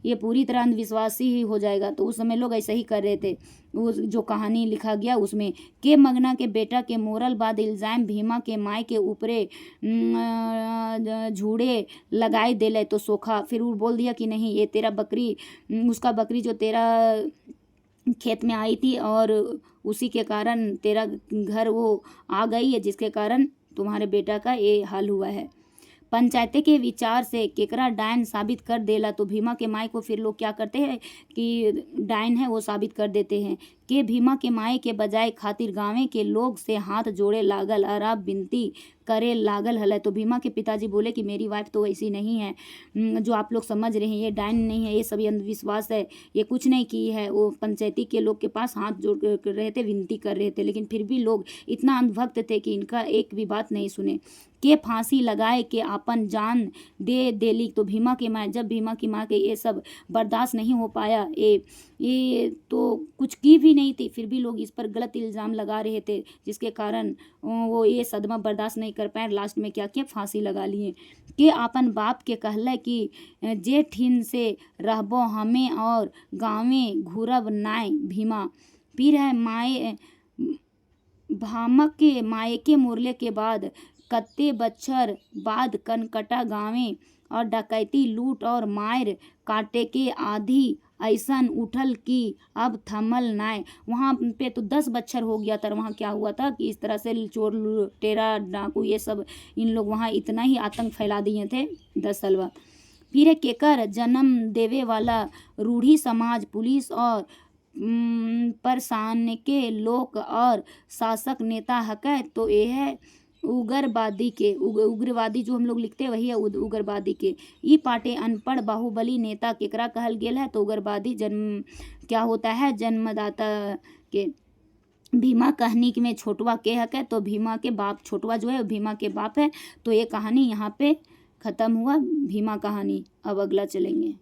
ये पूरी तरह अंधविश्वासी ही हो जाएगा। तो उस समय लोग ऐसा ही कर रहे थे। वो जो कहानी लिखा गया उसमें के मगना के बेटा के मोरल बाद इल्ज़ाम भीमा के माय के ऊपरे झूड़े लगाए देले तो सोखा। फिर वो बोल दिया कि नहीं, ये तेरा बकरी, उसका बकरी जो तेरा खेत में आई थी और उसी के कारण तेरा घर वो आ गई है, जिसके कारण तुम्हारे बेटा का ये हाल हुआ है। पंचायते के विचार से केकरा डायन साबित कर देला तो भीमा के माई को फिर लोग क्या करते हैं कि डायन है वो साबित कर देते हैं कि भीमा के माई के बजाय खातिर गाँव के लोग से हाथ जोड़े लागल और आप विनती करे लागल हल। तो भीमा के पिताजी बोले कि मेरी वाइफ तो ऐसी नहीं है जो आप लोग समझ रहे हैं, ये डायन नहीं है, ये सभी अंधविश्वास है, ये कुछ नहीं की है। वो पंचायती के लोग के पास हाथ जोड़ कर रहे थे, विनती कर रहे थे, लेकिन फिर भी लोग इतना अंधभक्त थे कि इनका एक भी बात नहीं सुने। के फांसी लगाए के अपन जान दे देली तो भीमा के माँ, जब भीमा की माँ के ये सब बर्दाश्त नहीं हो पाया, ये तो कुछ की भी नहीं थी, फिर भी लोग इस पर गलत इल्ज़ाम लगा रहे थे, जिसके कारण वो ये सदमा बर्दाश्त नहीं कर पाए। लास्ट में क्या किया, फांसी लगा लिए। के अपन बाप के कहले कि जे ठीन से रहबो हमें और गाँवे घूरब नाय भीमा। फिर है माए भामक के मायके मोरले के बाद कत्ते बच्छर बाद कनकटा गाँवे और डकैती लूट और मार काटे के आधी ऐसन उठल कि अब थमल नाय। वहाँ पे तो 10 बच्छर हो गया था। वहाँ क्या हुआ था कि इस तरह से चोर लुटेरा डाकू ये सब इन लोग वहाँ इतना ही आतंक फैला दिए थे 10 साल। फिर केकर जन्म देवे वाला रूढ़ी समाज पुलिस और परसान के लोक और शासक नेता हकै तो यह है उग्रवादी के। उग्रवादी जो हम लोग लिखते हैं वही है उग्रवादी के। ई पाटे अनपढ़ बाहुबली नेता केकरा कहल गेल है तो उग्रवादी जन्म क्या होता है, जन्मदाता के। भीमा कहानी में छोटवा के हक है तो भीमा के बाप, छोटवा जो है भीमा के बाप है। तो ये कहानी यहाँ पे खत्म हुआ, भीमा कहानी। अब अगला चलेंगे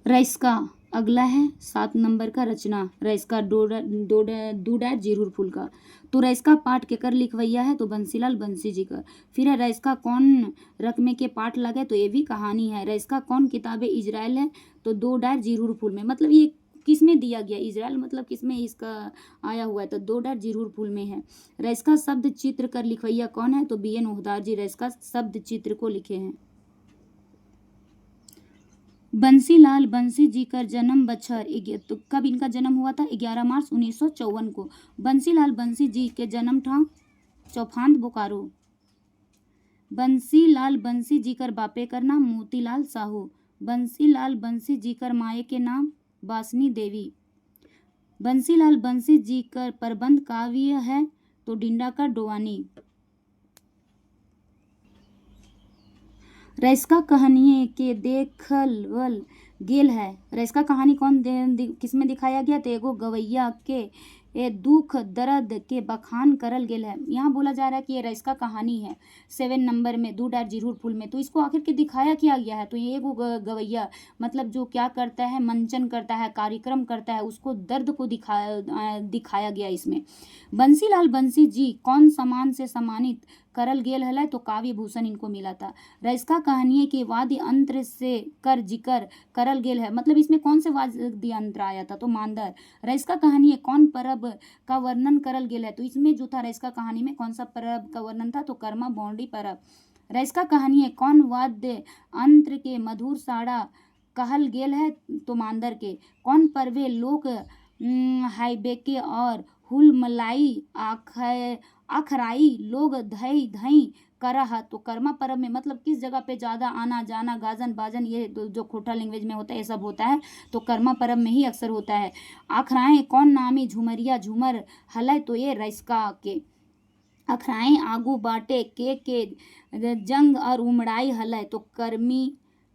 रईस्का। अगला है 7 नंबर का रचना रईस्का डूडैर जीरूर फूल का। तो रईस्का पाठ केकर लिखवैया है तो बंसीलाल बंसी जी का। फिर है रईस्का कौन रकमे के पाठ लगे तो ये भी कहानी है। रईस्का कौन किताबें इजराइल है तो 2 डायर जीरूर फूल में। मतलब ये किस में दिया गया, इजराइल मतलब किस में इसका आया हुआ है तो 2 डायर जीरूर फूल में है। रईस्का शब्द चित्र कर लिखवैया कौन है तो BN ओहदार जी रईस्का शब्द चित्र को लिखे हैं। बंसीलाल बंसी जी का जन्म बच्छर तो कब इनका जन्म हुआ था 11 मार्च 1954 को। बंसीलाल बंसी जी के जन्म ठाम चौफांद बोकारो। बंसीलाल बंसी जी कर बापे कर नाम मोतीलाल साहू। बंसीलाल बंसी जी कर माए के नाम बासनी देवी। बंसीलाल बंसी जी कर प्रबंध काव्य है तो डिंडा का डोवानी। रईस्का कहानी के देखल गेल है। रईस्का कहानी कौन किस में दिखाया गया तो एगो गवैया के दुख दर्द के बखान करल गेल है। यहाँ बोला जा रहा है कि ये रईस्का कहानी है 7 नंबर में 2 डायर जीरूर फूल में। तो इसको आखिर के दिखाया किया गया है तो ये एगो गवैया मतलब जो क्या करता है, मंचन करता है, कार्यक्रम करता है, उसको दर्द को दिखाया गया इसमें। बंसीलाल बंसी जी कौन सम्मान से सम्मानित करल गेल है तो काव्य भूषण इनको मिला था। रईस्का कहानी के वाद्य यंत्र से कर जिक्र करल गेल है। मतलब इसमें कौन से वाद्य यंत्र आया था तो मांदर। रईस्का कहानी कौन पर्व का वर्णन करल गेल है तो इसमें जो था रईस्का कहानी में कौन सा पर्व का वर्णन था तो कर्मा बौंडी पर्व। रईस्का कहानी कौन वाद्य यंत्र के मधुर साड़ा कहल गेल है तो मांदर के। कौन पर्वे लोक हाईबे के और हुल मलाई आखराई लोग धई धई करा है तो कर्मा पर्व में। मतलब किस जगह पे ज़्यादा आना जाना गाजन बाजन ये जो खोटा लैंग्वेज में होता है ये सब होता है तो कर्मा पर्व में ही अक्सर होता है। आखराएँ कौन नामी झुमरिया झूमर हलय तो ये रईस्का के। अखराएँ आगू बाटे के जंग और उमड़ाई हलय तो कर्मी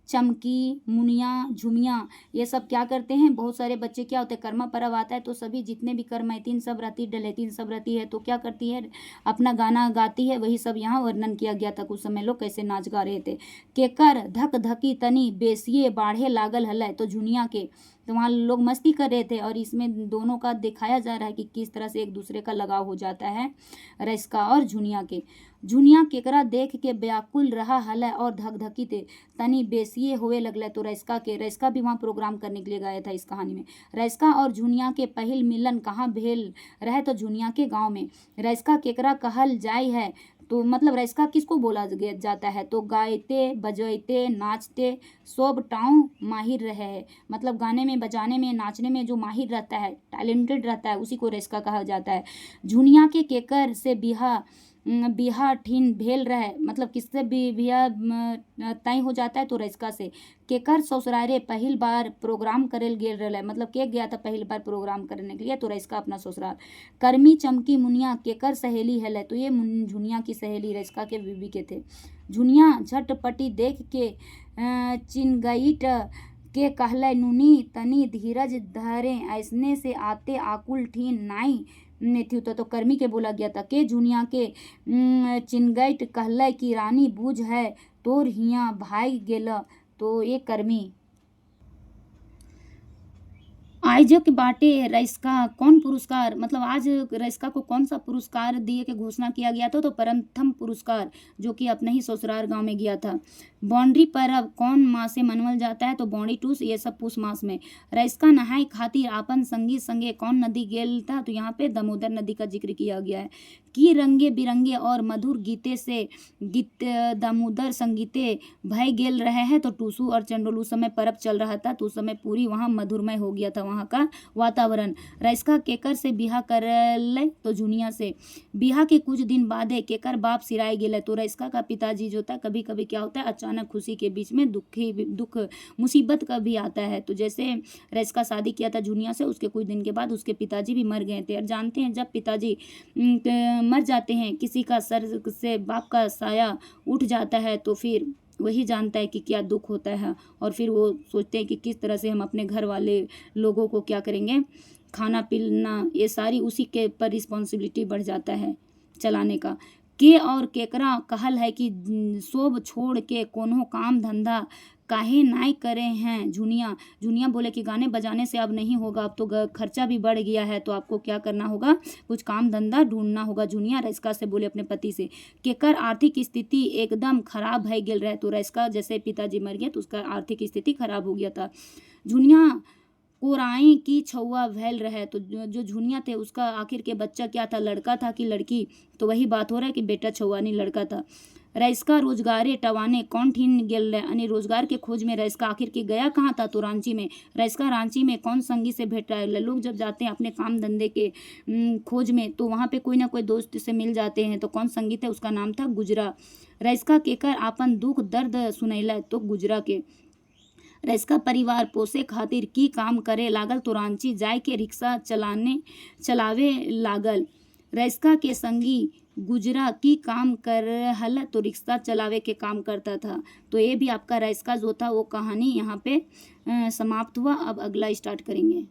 चमकी मुनिया झुमिया ये सब क्या करते हैं। बहुत सारे बच्चे क्या होते हैं, कर्मा पर्व आता है तो सभी जितने भी कर्मैतीन सब रहती, डलेतीन सब रहती है तो क्या करती है, अपना गाना गाती है। वही सब यहाँ वर्णन किया गया था। कुछ समय लोग कैसे नाच गा रहे थे। केकर धक धकी तनी बेसिए बाढ़े लागल हलय तो झुनिया के। तो वहाँ लोग मस्ती कर रहे थे और इसमें दोनों का दिखाया जा रहा है कि किस तरह से एक दूसरे का लगाव हो जाता है रईस्का और झुनिया के। झुनिया केकरा देख के व्याकुल रहा हलै और धकधकित तनी बेसिए होए लगल। तो रैस्का भी वहाँ प्रोग्राम करने के लिए गया था इस कहानी में। रैस्का और झुनिया के पहिल मिलन कहाँ भेल रहे? तो झुनिया के गाँव में। रैस्का केकरा कहल जाय है? तो मतलब रैस्का किसको बोला जाता है? तो गायते बजैते नाचते सब टाँव माहिर रहे है, मतलब गाने में बजाने में नाचने में जो माहिर रहता है, टैलेंटेड रहता है, उसी को रैस्का कहा जाता है। झुनिया के केकर से बिहा ठीन भेल रहे, मतलब किससे भी बिहा तय हो जाता है? तो रैस्का से। केकर ससुरारे पहिल बार प्रोग्राम करेल गेल रहे, मतलब के गया था पहली बार प्रोग्राम करने के लिए? तो रैस्का अपना ससुराल। कर्मी चमकी मुनिया केकर सहेली है? तो ये झुनिया की सहेली रैस्का के बीवी के थे। झुनिया झटपटी देख के चिनगईट के कहले, नुनी तनी धीरज धरे, ऐसने से आते आकुल ठीन नाई नेथ्यू। तो कर्मी के बोला गया था के झुनिया के चिनगैट कहले कि रानी बूझ है तोर हिया भाग गेल। तो ये कर्मी। आज के बाटे रैस्का कौन पुरस्कार, मतलब आज रैस्का को कौन सा पुरस्कार दिए के घोषणा किया गया था? तो प्रथम पुरस्कार, जो कि अपने ही ससुराल गांव में गया था। बौंडरी पर्व कौन मास से मनवल जाता है? तो बौंडरी टूस, ये सब पूस मास में। रैस्का नहाय खातिर आपन संगी संगे कौन नदी गेल था? तो यहाँ पे दामोदर नदी का जिक्र किया गया है। की रंगे बिरंगे और मधुर गीते से गीत दामोदर संगीते भय गेल रहे हैं। तो टूसू और चंडोल उस समय पर्व चल रहा था, तो उस समय पूरी वहाँ मधुरमय हो गया था वहाँ का वातावरण। रैस्का केकर से बिहा करले? तो झुनिया से। बिहा के कुछ दिन बाद केकर बाप सिराय गेले? तो रैस्का का पिताजी जो था, कभी कभी क्या होता है अचानक खुशी के बीच में दुख मुसीबत का भी आता है। तो जैसे रैस्का शादी किया था झुनिया से, उसके कुछ दिन के बाद उसके पिताजी भी मर गए थे। और जानते हैं जब पिताजी मर जाते हैं, किसी का सर से बाप का साया उठ जाता है, तो फिर वही जानता है कि क्या दुख होता है। और फिर वो सोचते हैं कि किस तरह से हम अपने घर वाले लोगों को क्या करेंगे, खाना पीना, ये सारी उसी के पर रिस्पॉन्सिबिलिटी बढ़ जाता है चलाने का। के और केकरा कहल है कि सोब छोड़ के कोनो काम धंधा काहे नाई करे हैं? झुनिया बोले कि गाने बजाने से अब नहीं होगा, अब तो खर्चा भी बढ़ गया है, तो आपको क्या करना होगा, कुछ काम धंधा ढूंढना होगा। झुनिया रैस्का से बोले अपने पति से। केकर आर्थिक स्थिति एकदम खराब है गेल रहे? तो रैस्का जैसे पिताजी मर गए तो उसका आर्थिक स्थिति खराब हो गया था। झुनिया कोराई की छुआ भैल रहे, तो जो झुनिया थे उसका आखिर के बच्चा क्या था, लड़का था कि लड़की? तो वही बात हो रहा है कि बेटा छुआ नहीं लड़का था। रैस्का रोजगारे टवाने कौन ठीन गेल रहे, यानी रोजगार के खोज में रैस्का आखिर के गया कहाँ था? तो रांची में। रैस्का रांची में कौन संगी से भेंट रहा है? लोग जब जाते हैं अपने काम धंधे के खोज में, तो वहाँ पे कोई ना कोई दोस्त से मिल जाते हैं। तो कौन संगी थे? उसका नाम था गुजरा। रैस्का केकर आपन दुख दर्द सुनैला? तो गुजरा के। रैस्का परिवार पोसे खातिर की काम करे लागल? तो रांची जाए के रिक्शा चलावे लागल। रैस्का के संगी गुजरा की काम कर हल? तो रिक्शा चलावे के काम करता था। तो ये भी आपका रैस्का जो था वो कहानी यहाँ पे समाप्त हुआ। अब अगला स्टार्ट करेंगे।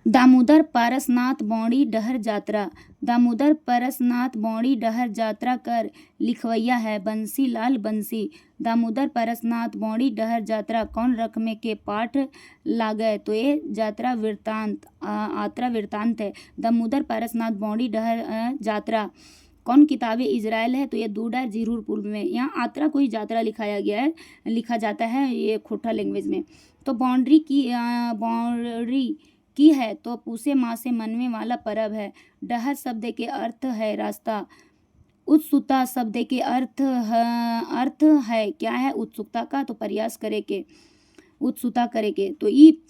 दामोदर पारसनाथ बौड़ी डहर यात्रा। दामोदर पारसनाथ बौड़ी डहर यात्रा कर लिखवैया है बंसी लाल बंसी। दामोदर पारसनाथ बौड़ी डहर यात्रा कौन रकमे के पाठ लागे? तो ये यात्रा वृत्तांत है। दामोदर पारसनाथ बौड़ी डहर यात्रा कौन किताबें इजराइल है? तो ये दूडा जीरूरपुर में। यहाँ यात्रा को ही यात्रा लिखा जाता है ये खोटा लैंग्वेज में। तो बाउंड्री की है तो पूसे माँ से मनने वाला पर्व है। डहर शब्द के अर्थ है रास्ता। उत्सुकता शब्द के अर्थ है क्या है? उत्सुकता का। तो प्रयास करे के, उत्सुकता करे के। तो ई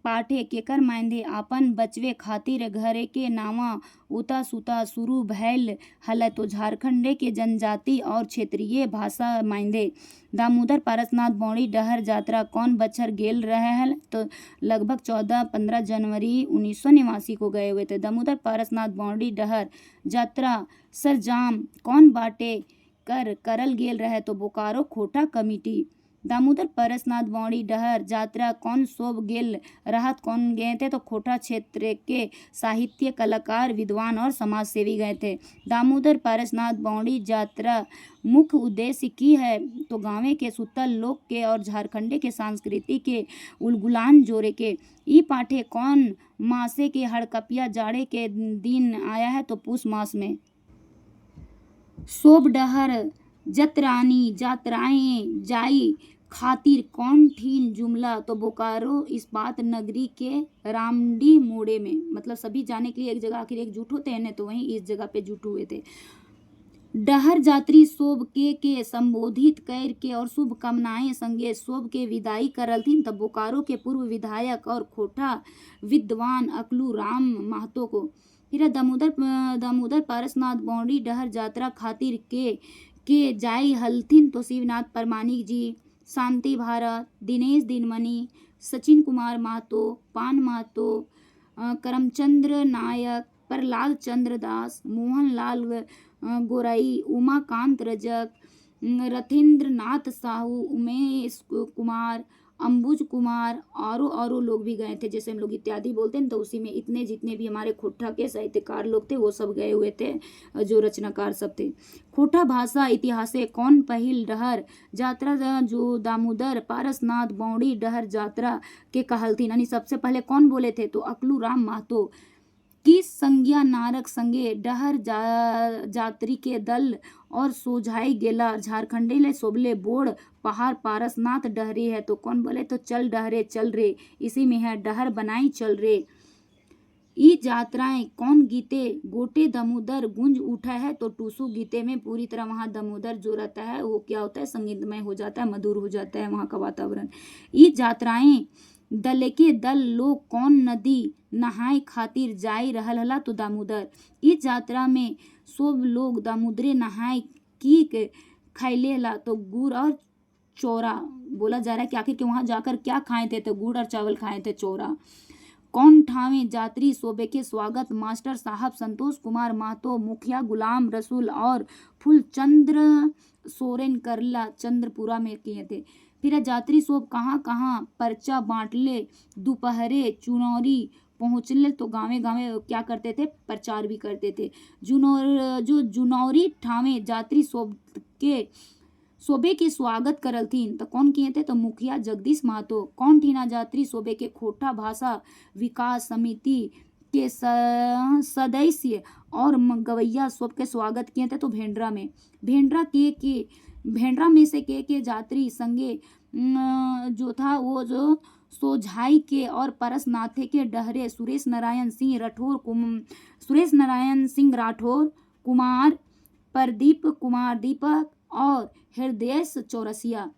पाठे केकर मायने आपन बचवे खातिर घरे के नावा उता सुता शुरू भैल हल? तो झारखंडे के जनजाति और क्षेत्रीय भाषा मायने। दामोदर पारसनाथ बौड़ी डहर यात्रा कौन बछर गेल रहे हल? तो लगभग 14-15 जनवरी 1989 को गए हुए थे। दामोदर पारसनाथ बौड़ी डहर यात्रा सरजाम कौन बाटे करल गेल रहे? तो बोकारो खोटा कमिटी। दामोदर पारसनाथ बौड़ी डहर यात्रा कौन सोब गेल रहत? कौन गए थे? तो खोटा क्षेत्र के साहित्य कलाकार, विद्वान और समाज सेवी गए थे। दामोदर पारसनाथ बौड़ी यात्रा मुख्य उद्देश्य की है? तो गाँवे के सुतल लोग के और झारखंडे के संस्कृति के उलगुलान जोड़े के। ई पाठे कौन मासे के हड़कपिया जाड़े के दिन आया है? तो पूस मास में। सोब डहर जतरानी जातराएं जाई खातिर कौन ठीन जुमला, तो बोकारो इस्पात नगरी के रामडी मोड़े में, मतलब सभी जाने के लिए एक जगह आखिर एकजुट होते हैं ना, तो वहीं इस जगह पे जुट हुए थे। डहर जात्री सोब के संबोधित कर के और शुभकामनाएं संगे सोब के विदाई करल थीन। तब बोकारो के पूर्व विधायक और खोटा विद्वान अकलू राम महतो को फिर दामोदर पारसनाथ बौड़ी डहर यात्रा खातिर के जाई हलथिन। तो शिवनाथ परमानिक जी, शांति भारत, दिनेश दिनमणि, सचिन कुमार महतो, पान महतो, करमचंद्र नायक, प्रहलाद चंद्र दास, मोहनलाल गोराई, उमाकांत रजक, रथेंद्र नाथ साहू, उमेश कुमार, अंबुज कुमार और लोग भी गए थे। जैसे हम लोग इत्यादि बोलते हैं, तो उसी में इतने जितने भी हमारे खोटा के साहित्यकार लोग थे वो सब गए हुए थे, जो रचनाकार सब थे। खोटा भाषा इतिहासे कौन पहिल डहर यात्रा जो दामोदर पारसनाथ बौड़ी डहर यात्रा के कहलथिन, यानी सबसे पहले कौन बोले थे, तो अकलू राम महतो की संज्ञा नारक संगे डहर जात्री के दल और सोझाई गेला झारखंडे ले सोबले बोड़ पहाड़ पारसनाथ डहरे है। तो कौन बोले, तो चल डहरे चल रे, इसी में है डहर बनाई चल रे। ई यात्राएं कौन गीते गोटे दामोदर गुंज उठा है, तो टूसू गीते में पूरी तरह वहाँ दामोदर जो रहता है वो क्या होता है, संगीतमय हो जाता है, मधुर हो जाता है वहाँ का वातावरण। ई यात्राएं दल के दल लोग कौन नदी नहाए खातिर जाई रहल हला, तो दामोदर। इस यात्रा में सब लोग दामोदरे नहाए की खैले हला, तो गुड़ और चौरा बोला जा रहा है कि आखिर के वहाँ जाकर क्या खाए थे, तो गुड़ और चावल खाए थे, चौरा। कौन ठावे यात्री सोबे के स्वागत मास्टर साहब संतोष कुमार महतो, मुखिया गुलाम रसूल और फूलचंद्र सोरेन करला चंद्रपुरा में किए थे। फिर यात्री सोब कहाँ कहाँ पर्चा बांटले, दोपहरे चुनौरी पहुँचले, तो गाँवे गाँवे क्या करते थे, प्रचार भी करते थे। जुनौरी ठावे यात्री सोबे के स्वागत करल थीन, तो कौन किए थे, तो मुखिया जगदीश महतो। कौन ठीना यात्री सोबे के खोटा भाषा विकास समिति के सदस्य और गवैया सब के स्वागत किए थे, तो भेंडरा में से के यात्री संगे जो था वो जो सोझाई के और परसनाथे के डहरे सुरेश नारायण सिंह राठौर, कुमार प्रदीप कुमार दीपक और हृदय चौरसिया।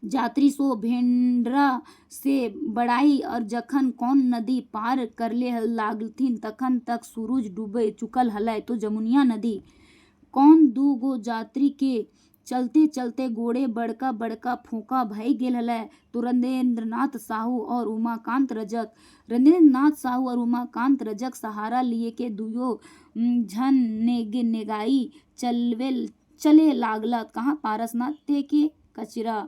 यात्री सो भेंडरा से बड़ाई और जखन कौन नदी पार करले लागलथिन तखन तक सूरज डूबे चुकल हलै, तो जमुनिया नदी। कौन दू गो यात्री के चलते चलते गोड़े बड़का बड़का फोका भई गेल हलै, तो रंदेन्द्रनाथ साहू और उमाकांत रजक सहारा लिए के दुयो झन नेगाई चले लागला। कहाँ, पारसनाथ थे के कचरा,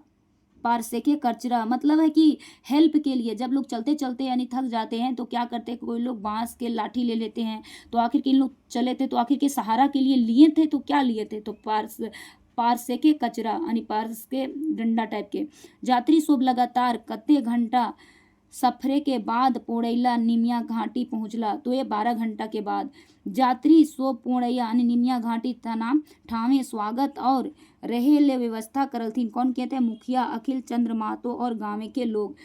पारसे के कचरा, मतलब है कि हेल्प के लिए जब लोग चलते चलते यानी थक जाते हैं तो क्या करते हैं, कोई लोग बांस के लाठी ले लेते हैं, तो आखिर के इन लोग चले थे तो आखिर के सहारा के लिए लिए थे, तो क्या लिए थे, तो पारसे के कचरा यानी पारस के डंडा टाइप के। यात्री सब लगातार कते घंटा सफरे के बाद पोड़ैला निमिया घाटी पहुँचला, तो ये 12 घंटा के बाद यात्री सो पोड़ैया यानी निमिया घाटी ठावे स्वागत और रहे ले व्यवस्था करलथिन। कौन कहते हैं, मुखिया अखिल चंद्र महतो और गाँव के लोग।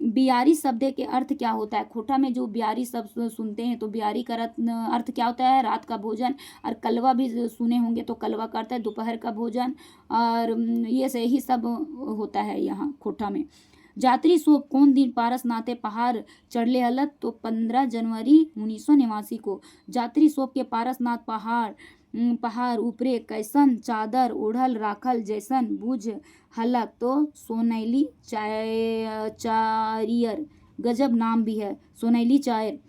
बियारी शब्द के अर्थ क्या होता है, खोटा में जो बियारी शब्द सुनते हैं तो बियारी का अर्थ क्या होता है, रात का भोजन, और कलवा भी सुने होंगे तो कलवा का अर्थ है दोपहर का भोजन, और ये से ही सब होता है यहाँ खोटा में। यात्री सोब कौन दिन पारसनाथे पहाड़ चढ़ले हलत, तो 15 जनवरी 1989 को। यात्री सोब के पारसनाथ पहाड़ ऊपरे कैसन चादर ओढ़ल राखल जैसन बुझ हलक, तो सोनैली चारियर, गजब नाम भी है सोनैली चायर।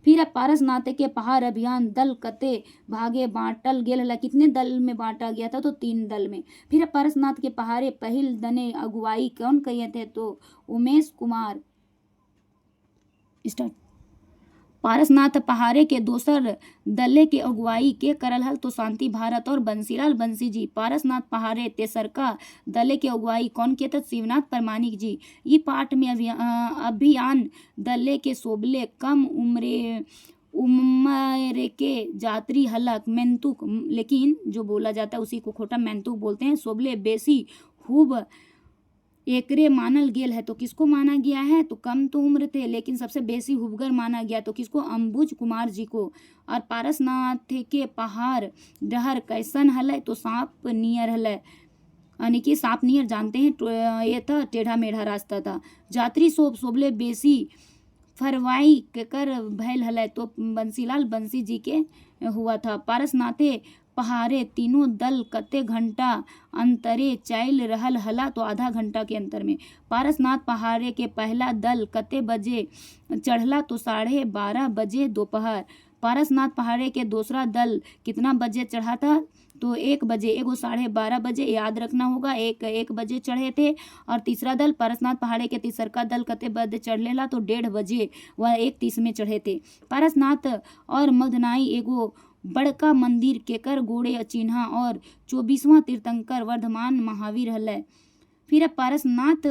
फिर पारसनाथ के पहाड़ अभियान दल कते भागे बांटल गेल हला, कितने दल में बांटा गया था, तो 3 दल में। फिर पारसनाथ के पहाड़े पहिल दने अगुवाई कौन किए थे, तो उमेश कुमार। स्टार्ट। पारसनाथ पहाड़े के दोसर दले के अगुवाई के करल हल, तो शांति भारत और बंसीलाल बंसी जी। पारसनाथ पहाड़े तेसरका दले के अगुवाई कौन किए थे, शिवनाथ परमानिक जी। ये पाठ में अभियान दले के सोबले कम उम्र के जात्री हलक मेंतुक, लेकिन जो बोला जाता है उसी को खोटा मेंतुक बोलते हैं। सोबले बेसी खूब एकरे मानल गेल है, तो किसको माना गया है? तो कम तो उम्र थे लेकिन सबसे बेसी हुबगर माना गया, तो किसको? अंबुज कुमार जी को। और पारसनाथ के पहाड़ डहर कैसन हलै? तो सांप नियर हलै, यानी कि सांप नियर जानते हैं, ये था टेढ़ा मेढ़ा रास्ता था। जात्री सोबले बेसी फरवाई केकर भैल हलै? तो बंसीलाल बंसी जी के हुआ था। पारसनाथे पहाड़े तीनों दल कते घंटा अंतरे चल रहल हला? तो आधा घंटा के अंतर में। पारसनाथ पहाड़े के पहला दल कते बजे चढ़ला? तो 12:30 बजे दोपहर। पारसनाथ पहाड़े के दूसरा दल कितना बजे चढ़ा था? तो 1 बजे। एगो 12:30 बजे, याद रखना होगा, 1 बजे चढ़े थे। और तीसरा दल पारसनाथ पहाड़े के तीसरका दल कते बजे चढ़ लेला? तो 1:30 बजे, वह 1:30 में चढ़े थे। पारसनाथ और मधनाई एगो बड़का मंदिर केकर गोड़े चिन्हा और 24वां तीर्थंकर वर्धमान महावीर हलै। फिर पारसनाथ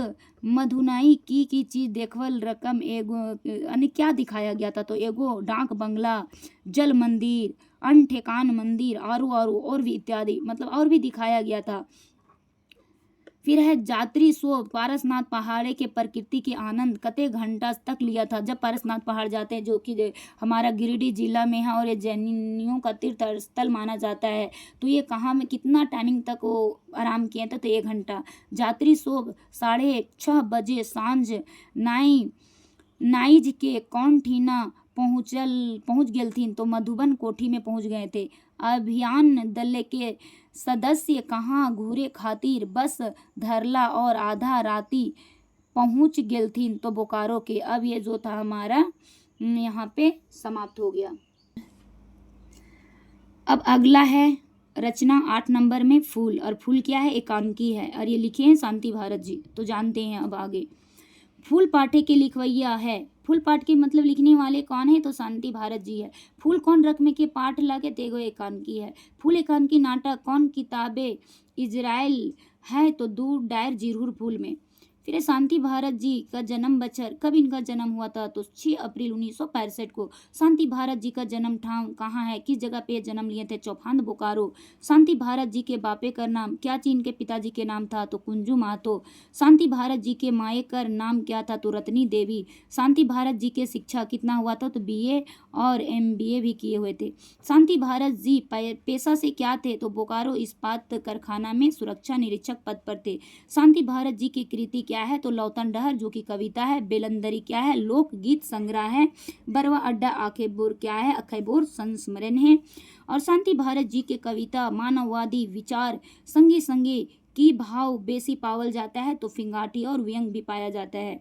मधुनाई की चीज देखवल रकम एगो यानी क्या दिखाया गया था? तो एगो डाक बंगला, जल मंदिर, अन ठेकान मंदिर और भी इत्यादि, मतलब और भी दिखाया गया था। फिर है जात्री सो पारसनाथ पहाड़े के प्रकृति के आनंद कते घंटा तक लिया था? जब पारसनाथ पहाड़ जाते हैं, जो कि हमारा गिरिडीह जिला में है और ये जैनियों का तीर्थ स्थल माना जाता है, तो ये कहाँ में कितना टाइमिंग तक वो आराम किए थे? तो 1 घंटा। जात्री सो 6:30 बजे सांझ नाइज के कौन ठीना पहुँच गेलथिन? तो मधुबन कोठी में पहुँच गए थे। अभियान दल के सदस्य कहाँ घूरे खातिर बस धरला और आधा राती पहुँच गेलथिन? तो बोकारो के। अब ये जो था हमारा यहाँ पे समाप्त हो गया। अब अगला है रचना 8 नंबर में फूल, और फूल क्या है? एकांकी है, और ये लिखे हैं शांति भारत जी। तो जानते हैं अब आगे। फूल पाठे के लिखवैया है। फूल पाठ के मतलब लिखने वाले कौन है? तो शांति भारत जी है। फूल कौन रकम के पाठ लागे? तेगो एकांकी है। फूल एकांकी नाटक कौन किताबे इजराइल है? तो 2 डायर जिरहुर फूल में। फिर शांति भारत जी का जन्म बछर, कब इनका जन्म हुआ था? तो 6 अप्रैल 1965 को। शांति भारत जी का जन्म ठाव कहाँ है? किस जगह पे जन्म लिए थे? चौफांद बोकारो। शांति भारत जी के बापे कर नाम क्या थी? इनके पिताजी के नाम था? तो कुंजू महतो। शांति भारत जी के माए कर नाम क्या था? तो रत्नी देवी। शांति भारत जी के शिक्षा कितना हुआ था? तो BA और MBA भी किए हुए थे। शांति भारत जी पेशा से क्या थे? तो बोकारो इस्पात कारखाना में सुरक्षा निरीक्षक पद पर थे। शांति भारत जी की कृति क्या है? तो लौतन डहर जो कि कविता है। बेलंदरी क्या है? लोकगीत संग्रह है। बरवा अड्डा आखेबोर क्या है? अखैबोर संस्मरण है। और शांति भारत जी के कविता मानववादी विचार संगे संगे की भाव बेसी पावल जाता है, तो फिंगाटी और व्यंग भी पाया जाता है।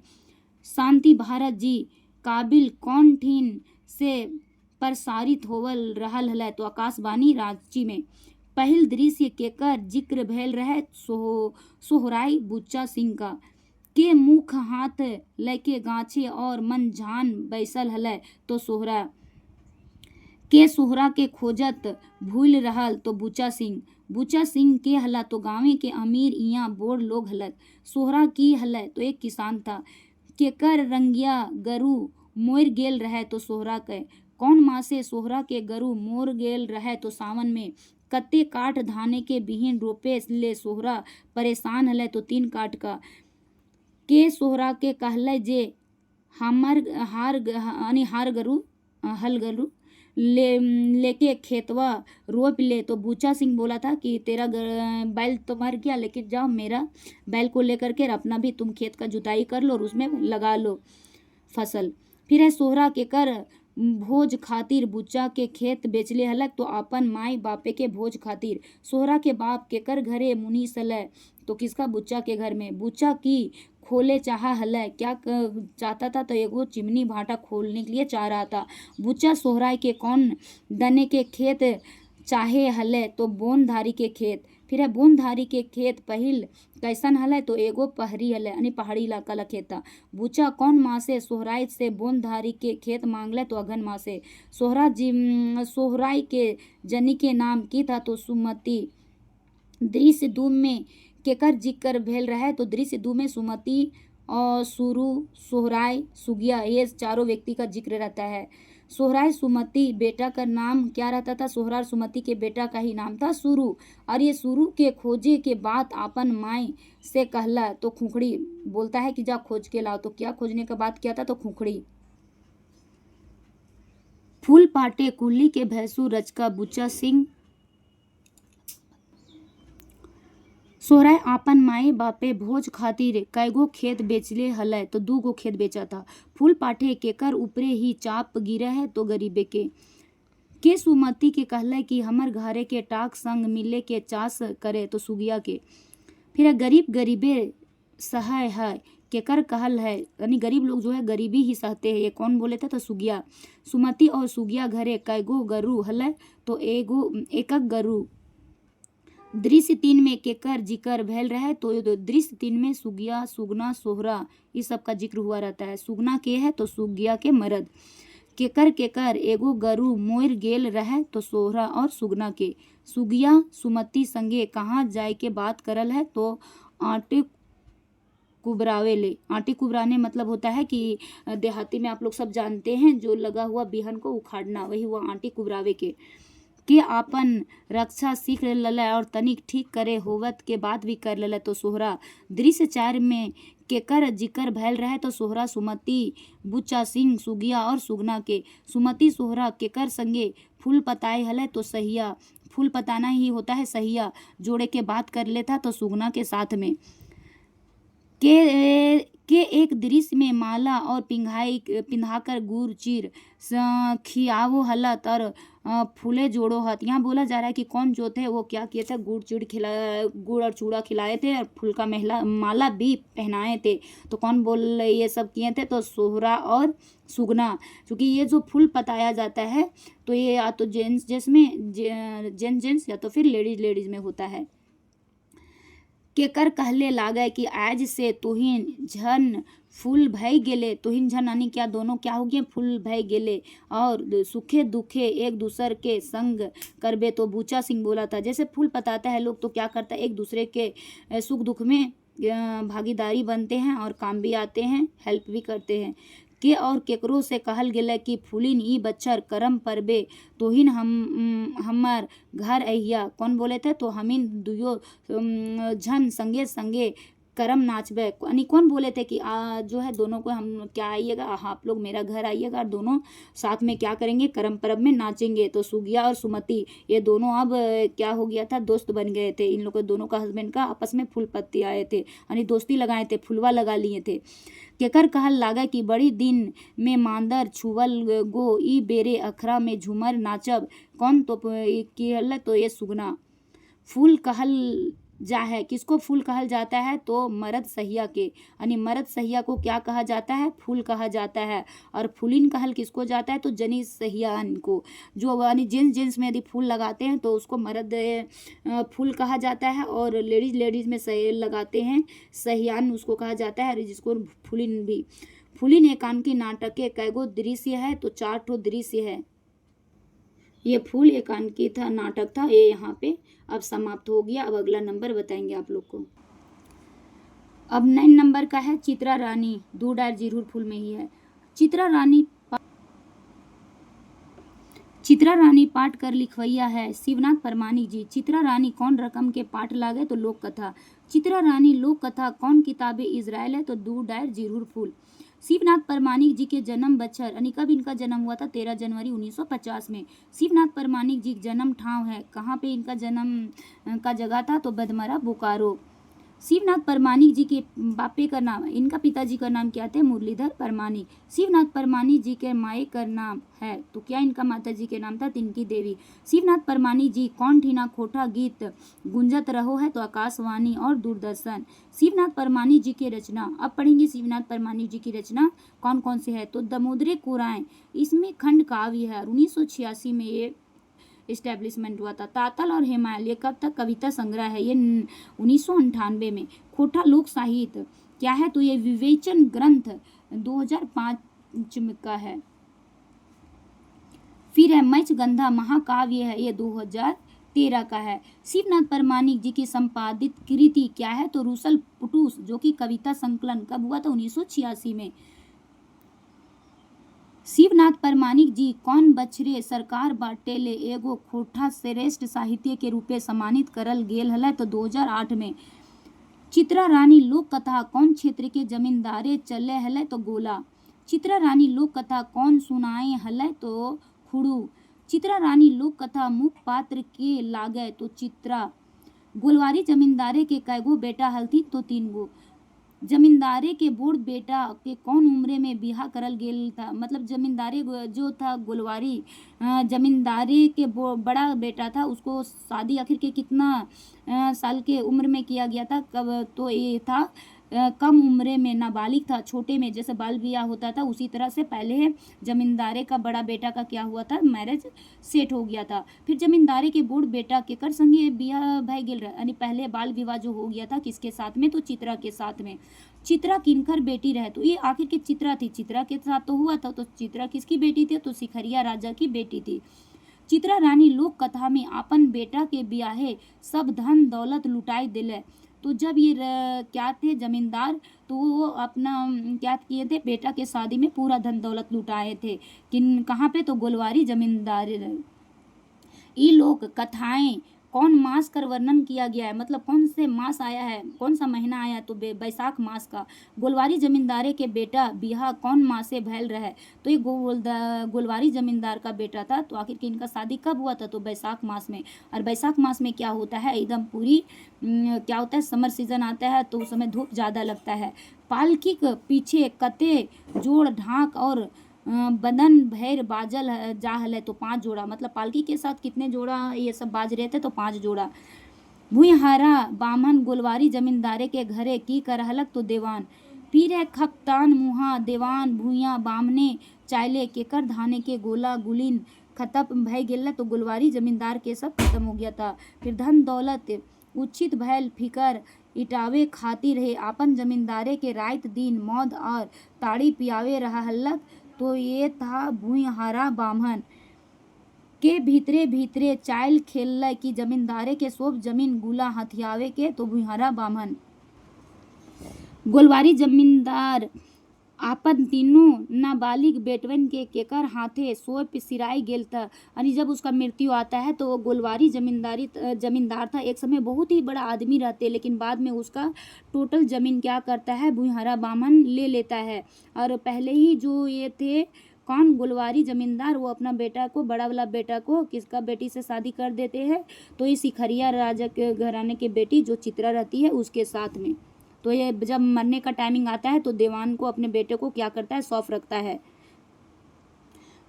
शांति भारत जी काबिल कौन ठीन से प्रसारित होवल रहल हलै? तो आकाशवाणी रांची में। पहिल दृश्य केकर जिक्र भेल रहे? सोहराई बुच्चा सिंह का। के मुख हाथ लेके गाछे और मन जान बैसल हलै? तो सोहरा। के सोहरा के खोजत भूल रहल? तो बुच्चा सिंह। बुच्चा सिंह के हला? तो गाँव के अमीर इहाँ बोर लोग हलक। सोहरा की हलै? तो एक किसान था। केकर रंगिया गरु मोर गेल रहे? तो सोहरा के। कौन मासे सोहरा के गरु मोर गेल रहे? तो सावन में। कते काठ धाने के बिहीन रोपे ले सोहरा परेशान हलै? तो 3 काठ का। के सोहरा के कहले जे हमर हार गरु हल गरु लेके खेतवा रोप ले? तो बुच्चा सिंह बोला था कि तेरा बैल तो मर गया, लेकिन जाओ मेरा बैल को लेकर के अपना भी तुम खेत का जुताई कर लो और उसमें लगा लो फसल। फिर है सोहरा के कर भोज खातिर बुच्चा के खेत बेचले हलक? तो अपन माई बापे के भोज खातिर। सोहरा के बाप के कर घरे मुनीस हलै? तो किसका? बुच्चा के घर में। बुच्चा की खोले चाहा हलै? क्या चाहता था? तो एगो चिमनी भाटा खोलने के लिए चाह रहा था। बुच्चा सोहराय के कौन दने के खेत चाहे हलै? तो बोनधारी के खेत। फिर है बोनधारी के खेत पहिल कैसन हलै? तो एगो पहरी हलै, यानी पहाड़ी इलाका ला खेत था। बुच्चा कौन माँ से सोहराय से बोनधारी के खेत मांगले? तो अगन माँ से। सोहराय के जनी के नाम की था? तो सुमति। दृश्य 2 में केकर जिक्र भेल रहे? तो दृश्य 2 में सुमति और सुरु, सोहराय, सुगिया, ये चारों व्यक्ति का जिक्र रहता है। सोहराय सुमति बेटा का नाम क्या रहता था? सोहराय सुमति के बेटा का ही नाम था सुरु। और ये सुरु के खोजे के बाद आपन माई से कहला तो खुखड़ी बोलता है कि जा खोज के लाओ। तो क्या खोजने का बात किया था? तो खुखड़ी। फूल पाटे कुल्ली के भैंसु रचका बुच्चा सिंह। सोहराय आपन माए बापे भोज खातिर कईगो खेत बेचले हलय तो 2 गो खेत बेचा था। फूल पाठे केकर ऊपरे ही चाप गिरे है तो गरीबे के सुमति के कहले कि हमर घरे के टाक संग मिले के चास करे तो सुगिया के। फिर गरीब गरीबे सहाय है केकर कहल है, यानी गरीब लोग जो है गरीबी ही सहते हैं। ये कौन बोले थे? तो सुगिया। सुमति और सुगिया घरे कईगो गरु हलय तो एकक गरु। दृश्य 3 में केकर जिक्र भैल रहे तो दृश्य 3 में सुगिया सुगना सोहरा इस सब का जिक्र हुआ रहता है। सुगना के है तो सुगिया के मर्द। केकर केकर एगो गरु मोर गेल रहे तो सोहरा और सुगना के। सुगिया सुमति संगे कहाँ जाए के बात करल है तो आटे कुबरावे ले। आटे कुबराने मतलब होता है कि देहाती में आप लोग सब जानते हैं जो लगा हुआ बिहन को उखाड़ना, वही हुआ आटे कुबरावे के आपन रक्षा सीख लला और तनिक ठीक करे होवत के बाद भी कर लला तो सोहरा। दृश्य 4 में केकर जिक्र भैल रहे तो सोहरा सुमति बुच्चा सिंह सुगिया और सुगना के। सुमति सोहरा केकर संगे फूल पताए हले तो सहिया। फूल पताना ही होता है सहिया जोड़े के बात कर लेता तो सुगना के साथ में। के एक दृश्य में माला और पिंधाकर गुड़ चीर खियावो हलत और फूले जोड़ो हत। यहाँ बोला जा रहा है कि कौन जो थे वो क्या किए थे? गुड़ और चूड़ा खिलाए थे और फूल का माला भी पहनाए थे। तो कौन बोल ये सब किए थे? तो सोहरा और सुगना। क्योंकि ये जो फूल पताया जाता है तो ये या तो जेंट्स या तो फिर लेडीज में होता है। केकर कहले लागे कि आज से तुहिन झन फूल भई गेले। तुहिन झन यानी क्या दोनों क्या हो गए? फूल भई गेले और सुखे दुखे एक दूसर के संग करबे। तो बूचा सिंह बोला था जैसे फूल पताता है लोग तो क्या करता है एक दूसरे के सुख दुख में भागीदारी बनते हैं और काम भी आते हैं, हेल्प भी करते हैं। के और केकरो से कहल गेले कि फूलिन ई बच्चर करम परबे तोहिन हमर घर अहिया। कौन बोले थे? तो हमिन दुयो झन संगे संगे करम नाचबे। यानी कौन बोले थे कि जो है दोनों को हम क्या आइएगा, आप लोग मेरा घर आइएगा और दोनों साथ में क्या करेंगे? करम परब में नाचेंगे। तो सुगिया और सुमति ये दोनों अब क्या हो गया था? दोस्त बन गए थे। इन लोगों दोनों का हस्बैंड का आपस में फूल पत्ती आए थे, यानी दोस्ती लगाए थे, फुलवा लगा लिए थे। केकर कहल लागा कि बड़ी दिन में मांदर छुवल गो ई बेरे अखरा में झूमर नाचब। कौन तो कहल? तो ये सुगना। फूल कहल जा है किसको? फूल कहल जाता है तो मर्द सहिया के, यानी मर्द सहिया को क्या कहा जाता है? फूल कहा जाता है। और फूलिन कहल किसको जाता है? तो जनी सहियान को, जो यानी जेंट्स में यदि फूल लगाते हैं तो उसको मर्द फूल कहा जाता है और लेडीज में सही लगाते हैं सहियान उसको कहा जाता है, जिसको फूलिन भी। फूलिन एकांकी नाटक के कैगो दृश्य है? तो 4 ठो दृश्य है। ये फूल एकांकी था, नाटक था, ये यहाँ पे अब समाप्त हो गया। अब अगला नंबर बताएंगे आप लोग को। अब 9 नंबर का है चित्रा रानी। 2 डायर जीरुर फूल में ही है। चित्रा रानी पाठ कर लिखवैया है शिवनाथ परमानिक जी। चित्रा रानी कौन रकम के पाठ लागे? तो लोक कथा। चित्रा रानी लोक कथा कौन किताबे इजराइल है? तो 2 डायर जीरुर फूल। शिवनाथ परमानिक जी के जन्म बच्छर यानी कब इनका जन्म हुआ था? 13 जनवरी 1950 में। शिवनाथ परमानिक जी जन्म ठाव है कहाँ पे इनका जन्म का जगह था? तो बदमरा बोकारो। शिवनाथ परमानिक जी के बापे का नाम, इनका पिताजी का नाम क्या थे? मुरलीधर परमानिक। शिवनाथ परमानिक जी के माए का नाम है तो क्या इनका माता जी के नाम था? तिनकी देवी। शिवनाथ परमानिक जी कौन ठीना खोटा गीत गुंजत रहो है? तो आकाशवाणी और दूरदर्शन। शिवनाथ परमानिक जी की रचना, अब पढ़ेंगे शिवनाथ परमानिक जी की रचना कौन कौन से है? तो दमोदरे कुराएं इसमें खंड काव्य है। 1986 में ये इस्टेब्लिशमेंट हुआ था। तातल और हेमायल ये कब तक? कविता संग्रह है ये 1998 में। खोटा लोक साहित्य क्या है? तो ये विवेचन ग्रंथ 2005 का है। फिर है मत्स्यगंधा महाकाव्य है, ये 2013 का है। शिवनाथ परमानिक जी की संपादित कृति क्या है? तो रूसल पुटूस जो कि कविता संकलन कब हुआ था? 1986 में। शिवनाथ परमानिक जी कौन बछरे सरकार बाटेले एगो खोटा श्रेष्ठ साहित्य के रूपे सम्मानित करल गेल हलै। तो 2008 में चित्रा रानी लोक कथा कौन क्षेत्र के जमींदारे चले हलै। तो गोला। चित्रा रानी लोक कथा कौन सुनाए हलै। तो खुड़ू। चित्रा रानी लोक कथा मुख्य पात्र के लागे। तो चित्रा। गोलवारी जमींदारे के कैगो बेटा हलथी। तो 3 गो। जमींदारे के बूढ़ बेटा के कौन उम्र में बिहा करल गेल था। मतलब जमींदारे जो था गोलवारी जमींदारे के बड़ा बेटा था, उसको शादी आखिर के कितना साल के उम्र में किया गया था। कब तो ये था कम उम्र में, नाबालिग था, छोटे में, जैसे बाल बियाह होता था उसी तरह से पहले जमींदारे का बड़ा बेटा का क्या हुआ था, मैरिज सेट हो गया था। फिर जमींदारे के बूढ़ बेटा केकर संगे बियाह भय गेल रहा, यानी पहले बाल विवाह जो हो गया था किसके साथ में, तो चित्रा के साथ में। चित्रा किनकर बेटी रहे, तो ये आखिर के चित्रा थी, चित्रा के साथ तो हुआ था। तो चित्रा किसकी बेटी थी, तो सिखरिया राजा की बेटी थी। चित्रा रानी लोक कथा में अपन बेटा के ब्याहे सब धन दौलत लुटाई दिले। तो जब ये क्या थे जमींदार, तो वो अपना क्या किए थे, बेटा के शादी में पूरा धन दौलत लुटाए थे। किन कहाँ पे, तो गोलवारी जमींदार। ये लोक कथाएं कौन मास का वर्णन किया गया है, मतलब कौन से मास आया है, कौन सा महीना आया, तो बैसाख मास का। गोलवारी जमींदारे के बेटा बिहा कौन मास से भैल रहे, तो ये गोलवारी जमींदार का बेटा था। तो आखिर इनका शादी कब हुआ था, तो बैसाख मास में। और बैसाख मास में क्या होता है, एकदम पूरी क्या होता है, समर सीजन आता है, तो उस समय धूप ज़्यादा लगता है। पालकी के पीछे कते जोड़ ढाक और बदन भैर बाजल जा हलै। तो 5 जोड़ा, मतलब पालकी के साथ कितने जोड़ा ये सब बाज रहे थे, तो 5 जोड़ा। भुइहारा बामन गोलवारी जमींदारे के घरे की करहलक, तो देवान। पीरे खपतान मुहा देवान भुइया बामने चायले केकर धाने के गोला गुलिन खत्म भय गेल। तो गोलवारी जमींदार के सब खत्म हो गया था। फिर धन दौलत उचित भैल फिकर इटावे खातिर रहे आपन जमींदारे के रात दिन मौत और ताड़ी पियावे रहलक। तो ये था भुइहारा बामन के भीतरे भीतरे चाइल खेल की जमींदारे के सोब जमीन गुला हथियावे के। तो भुइहारा बामन गोलवारी जमींदार आपन तीनों नाबालिग बेटवन के केकर हाथे सोप सिराई गेल था। यानी जब उसका मृत्यु आता है तो वो गोलवारी जमींदार था, एक समय बहुत ही बड़ा आदमी रहते, लेकिन बाद में उसका टोटल जमीन क्या करता है, भुइहारा बामन ले लेता है। और पहले ही जो ये थे कौन, गोलवारी जमींदार, वो अपना बेटा को, बड़ा वाला बेटा को किसका बेटी से शादी कर देते हैं, तो ये सिखरिया राजा के घराने के बेटी जो चित्रा रहती है उसके साथ में। तो ये जब मरने का टाइमिंग आता है तो देवान को अपने बेटे को क्या करता है, सौंप रखता है।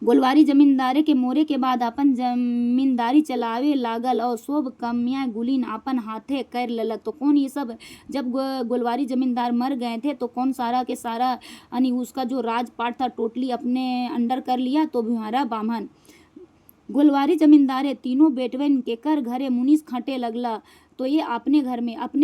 गोलवारी जमींदारे के मोरे के बाद अपन जमींदारी चलावे लागल और सोब कमियां गुलीन अपन हाथे कर ललक। तो कौन ये सब, जब गोलवारी जमींदार मर गए थे तो कौन सारा के सारा यानी उसका जो राजपाट था टोटली अपने अंडर कर लिया, तो भुइहारा बामन। गोलवारी जमींदारे तीनों बेटवन के कर घरे मुनीस खटे लगला। तो ये अपने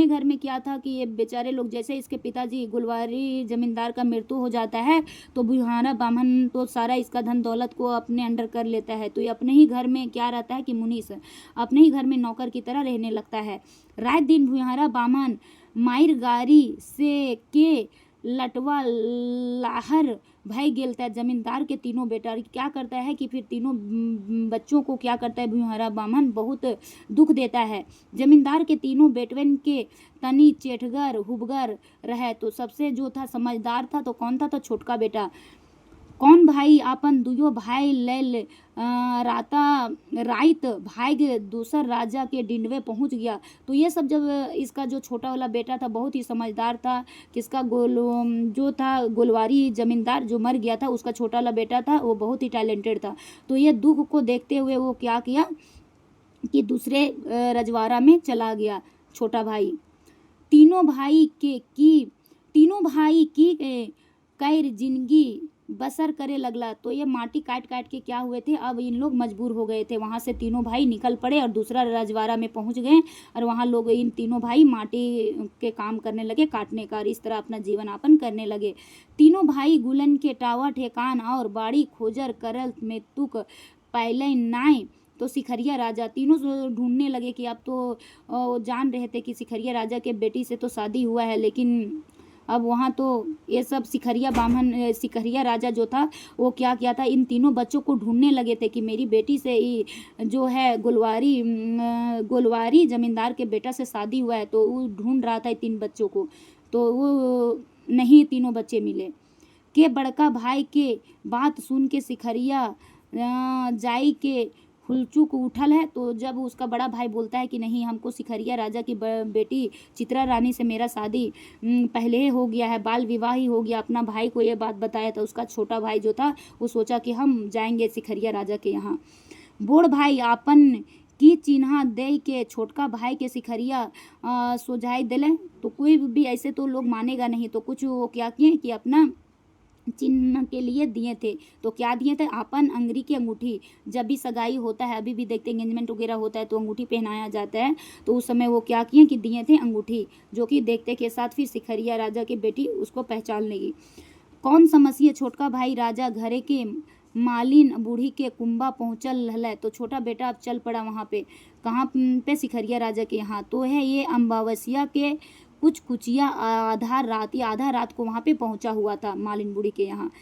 घर में क्या था कि ये बेचारे लोग, जैसे इसके पिताजी गोलवारी जमींदार का मृत्यु हो जाता है तो भुइहारा बामन तो सारा इसका धन दौलत को अपने अंडर कर लेता है। तो ये अपने ही घर में क्या रहता है कि मुनीस अपने ही घर में नौकर की तरह रहने लगता है। रात दिन भुइहारा बामन मायर गारी से के लटवा लाहर भय गेल था। जमींदार के तीनों बेटा क्या करता है कि फिर तीनों बच्चों को क्या करता है, भुइहारा बामन बहुत दुख देता है। जमींदार के तीनों बेटवन के तनी चेठगर हुबगर रहे। तो सबसे जो था समझदार था तो कौन था, तो छोटका बेटा। कौन भाई आपन दुयो भाई लेल रात भाग दूसर राजा के डिंडवे पहुंच गया। तो ये सब जब इसका जो छोटा वाला बेटा था बहुत ही समझदार था, किसका जो था गोलवारी जमींदार जो मर गया था उसका छोटा वाला बेटा था, वो बहुत ही टैलेंटेड था। तो ये दुख को देखते हुए वो क्या किया कि दूसरे रजवाड़ा में चला गया छोटा भाई। तीनों भाई की कैर जिंदगी बसर करे लगला। तो ये माटी काट काट के क्या हुए थे, अब इन लोग मजबूर हो गए थे, वहाँ से तीनों भाई निकल पड़े और दूसरा रजवाड़ा में पहुँच गए और वहाँ लोग इन तीनों भाई माटी के काम करने लगे, काटने का, और इस तरह अपना जीवन यापन करने लगे। तीनों भाई गुलन के टावा ठेकान और बाड़ी खोजर करल में तुक पहले नाय। तो सिखरिया राजा तीनों ढूंढने लगे कि अब तो जान रहे थे कि सिखरिया राजा के बेटी से तो शादी हुआ है, लेकिन अब वहाँ तो ये सब सिखरिया राजा जो था वो क्या किया था, इन तीनों बच्चों को ढूंढने लगे थे कि मेरी बेटी से ही जो है गोलवारी जमींदार के बेटा से शादी हुआ है। तो वो ढूंढ रहा था तीन बच्चों को, तो वो नहीं तीनों बच्चे मिले। के बड़का भाई के बात सुन के सिखरिया जाई के हुलचुक उठल है। तो जब उसका बड़ा भाई बोलता है कि नहीं, हमको सिखरिया राजा की बेटी चित्रा रानी से मेरा शादी पहले ही हो गया है, बाल विवाह ही हो गया, अपना भाई को ये बात बताया। तो उसका छोटा भाई जो था वो सोचा कि हम जाएंगे सिखरिया राजा के यहाँ। बूढ़ भाई आपन की चिन्हा दे के छोटका भाई के सिखरिया सोझाई दिले। तो कोई भी ऐसे तो लोग मानेगा नहीं, तो कुछ वो क्या किए कि अपना चिन्ह के लिए दिए थे। तो क्या दिए थे, आपन अंगूरी की अंगूठी। जब भी सगाई होता है, अभी भी देखते एंगेजमेंट वगैरह होता है तो अंगूठी पहनाया जाता है, तो उस समय वो क्या किए कि दिए थे अंगूठी, जो कि देखते के साथ फिर सिखरिया राजा की बेटी उसको पहचान लेगी। कौन समझिए छोटका भाई राजा घरे के मालिन बूढ़ी के कुंबा पहुँचल हल। तो छोटा बेटा अब चल पड़ा वहाँ पे, कहाँ पे, सिखरिया राजा के यहाँ। तो है ये अमावस्या के कुचिया आधा रात को वहाँ पे पहुँचा हुआ था मालिन बूढ़ी के यहाँ।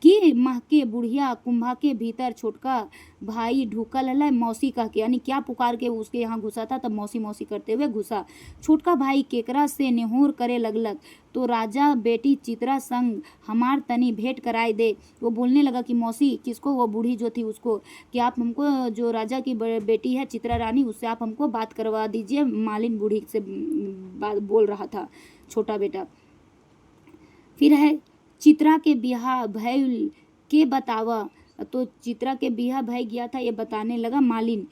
कि माह के बुढ़िया कुंभा के भीतर छोटका भाई ढुकल है मौसी कह के, यानी क्या पुकार के उसके यहाँ घुसा था, तब मौसी मौसी करते हुए घुसा। छोटका भाई केकरा से नेहोर करे लगलक। तो राजा बेटी चित्रा संग हमार तनी भेंट कराए दे। वो बोलने लगा कि मौसी, किसको, वो बूढ़ी जो थी उसको, कि आप हमको, जो राजा की बेटी है चित्रा रानी, उससे आप हमको बात करवा दीजिए। मालिन बूढ़ी से बात बोल रहा था छोटा बेटा। फिर है चित्रा के बिहा भैल के बतावा। तो चित्रा के बिहा भय गया था, ये बताने लगा मालिन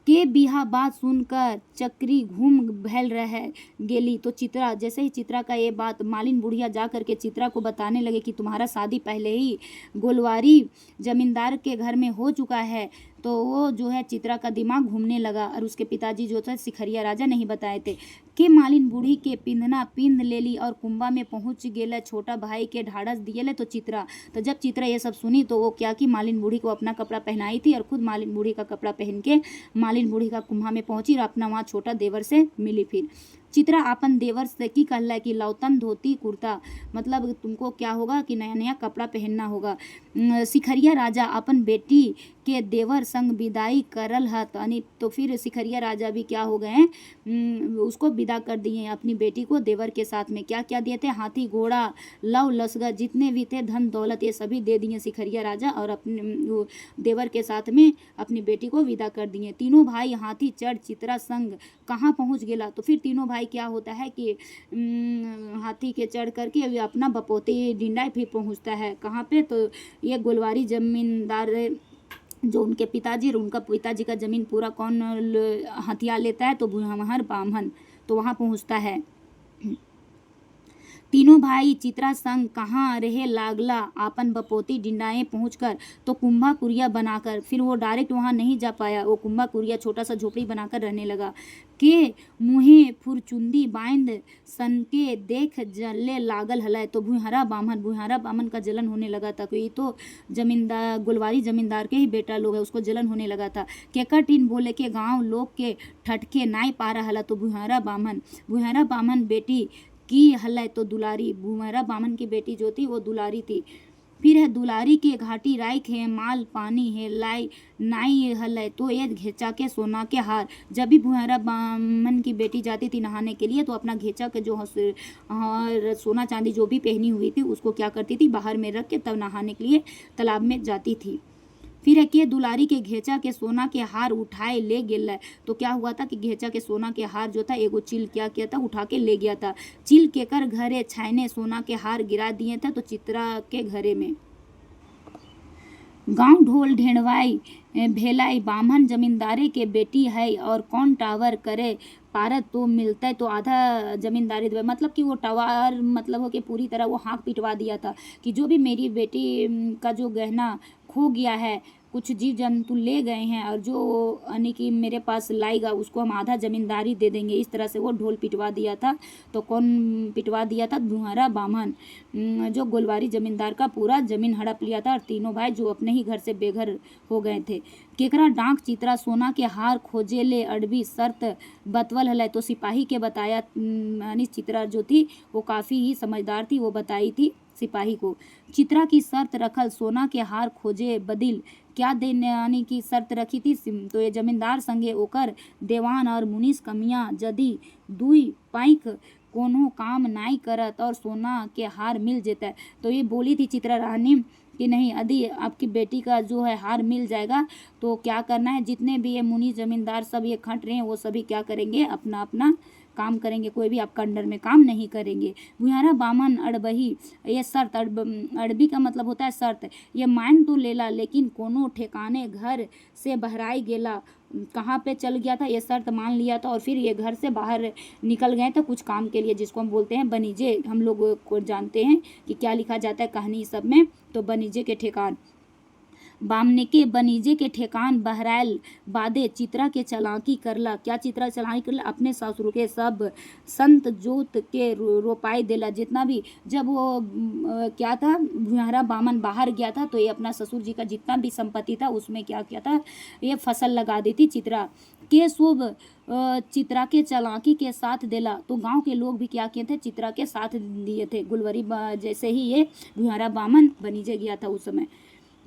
के बिहा बात सुनकर चक्री घूम भैल रह गेली। तो चित्रा, जैसे ही चित्रा का ये बात मालिन बुढ़िया जा करके चित्रा को बताने लगे कि तुम्हारा शादी पहले ही गोलवारी जमींदार के घर में हो चुका है, तो वो जो है चित्रा का दिमाग घूमने लगा। और उसके पिताजी जो थे सिखरिया राजा नहीं बताए थे कि मालिन बूढ़ी के पिंधना पिंध ले ली और कुंभा में पहुंच गेले। छोटा भाई के ढाढ़स दिए तो चित्रा, तो जब चित्रा ये सब सुनी तो वो क्या कि मालिन बूढ़ी को अपना कपड़ा पहनाई थी और खुद मालिन बूढ़ी का कपड़ा पहन के मालिन बूढ़ी का कुंभा में पहुंची और अपना वहाँ छोटा देवर से मिली। फिर चित्रा अपन देवर से की कहला कि लौतन धोती कुर्ता, मतलब तुमको क्या होगा कि नया नया कपड़ा पहनना होगा। सिखरिया राजा अपन बेटी के देवर संग विदाई करल हत। तो फिर सिखरिया राजा भी क्या हो गए हैं, उसको विदा कर दिए अपनी बेटी को देवर के साथ में। क्या क्या दिए थे, हाथी घोड़ा लव लसगा जितने भी थे धन दौलत, ये सभी दे दिए सिखरिया राजा और अपने देवर के साथ में अपनी बेटी को विदा कर दिए। तीनों भाई हाथी चढ़ चित्रा संग कहाँ पहुँच गेला। तो फिर तीनों भाई क्या होता है कि हाथी के चढ़ करके अपना बपोती डिंडा फिर पहुँचता है कहाँ पे, तो ये गोलवारी जमींदार जो उनके पिताजी और उनका पिताजी का जमीन पूरा कौन हथिया लेता है, तो भुहर बामन, तो वहाँ पहुँचता है। तीनों भाई चित्रा संग कहाँ रहे लागला आपन बपोती डिंडाए पहुंचकर। तो कुंभा कुरिया बनाकर, फिर वो डायरेक्ट वहाँ नहीं जा पाया, वो कुंभा कुरिया छोटा सा झोपड़ी बनाकर रहने लगा। के मुँहे फुरचुंदी बांध सन के देख जले लागल हलै। तो भुहरा बामन का जलन होने लगा था, क्योंकि तो जमींदार गोलवारी जमींदार के ही बेटा लोग है, उसको जलन होने लगा था। केकर टीन बोले के गाँव लोग के ठटके नाई पा रहा हला। तो भुहरा बामन बेटी की हलै तो दुलारी, भुमरा बामन की बेटी जो थी वो दुलारी थी। फिर है दुलारी के घाटी राइख है माल पानी है लाई नाई हलै तो ये घेचा के सोना के हार। जब भी भुहरा बामन की बेटी जाती थी नहाने के लिए तो अपना घेचा के जो सोना चांदी जो भी पहनी हुई थी उसको क्या करती थी, बाहर में रख के तब नहाने के लिए तालाब में जाती थी। फिर है कि दुलारी के घेचा के सोना के हार उठाए ले गेल। तो क्या हुआ था कि घेचा के सोना के हार जो था एगो चिल क्या किया था, उठा के ले गया था। चिल केकर घरे छायने सोना के हार गिरा दिए थे, तो चित्रा के घरे में। गांव ढोल ढेंडवाई भेलाई बामन जमींदारे के बेटी है और कौन टावर करे पारत तो मिलता है। तो आधा जमींदारी दे, मतलब कि वो टावर मतलब हो कि पूरी तरह वो हाँक पिटवा दिया था कि जो भी मेरी बेटी का जो गहना खो गया है, कुछ जीव जंतु ले गए हैं और जो यानी कि मेरे पास लाएगा उसको हम आधा जमींदारी दे देंगे। इस तरह से वो ढोल पिटवा दिया था। तो कौन पिटवा दिया था? भुआरा बामन, जो गोलवारी जमींदार का पूरा जमीन हड़प लिया था और तीनों भाई जो अपने ही घर से बेघर हो गए थे। केकरा डांक चित्रा सोना के हार खोजे ले अडबी शर्त बतवल हलै। तो सिपाही के बताया, यानी चित्रा जो थी वो काफ़ी ही समझदार थी, वो बताई थी सिपाही को। चित्रा की शर्त रखल सोना के हार खोजे बदिल क्या देने यानी कि शर्त रखी थी। तो ये जमींदार संगे ओकर देवान और मुनीस कमियाँ यदि दुई पैंक कोनो काम नाई करत और सोना के हार मिल जेता। तो ये बोली थी चित्रा रानी कि नहीं, यदि आपकी बेटी का जो है हार मिल जाएगा तो क्या करना है, जितने भी ये मुनीस जमींदार सब ये खट रहे हैं वो सभी क्या करेंगे, अपना अपना काम करेंगे, कोई भी आपका अंडर में काम नहीं करेंगे। भुयारा बामन अड़बही, ये शर्त अड़बी का मतलब होता है शर्त। ये मान तो लेला लेकिन कोनो ठेकाने घर से बहराई गेला, कहाँ पे चल गया था, ये शर्त मान लिया था और फिर ये घर से बाहर निकल गए थे कुछ काम के लिए, जिसको हम बोलते हैं बनीजे। हम लोग को जानते हैं कि क्या लिखा जाता है कहानी सब में, तो बनीजे के ठेकान। बामने के बनीजे के ठेकान बहराइल बादे चित्रा के चलाकी करला। क्या चित्रा चलाकी करला? अपने ससुर के सब संत जोत के रोपाई देला। जितना भी जब वो क्या था, भुयारा बामन बाहर गया था तो ये अपना ससुर जी का जितना भी संपत्ति था उसमें क्या किया था, ये फसल लगा दी थी चित्रा के शुभ चित्रा के चलाकी के साथ देला। तो गांव के लोग भी क्या किए थे, चित्रा के साथ दिए थे। गुलवरी जैसे ही ये भुयारा बामन बनीजे गया था उस समय।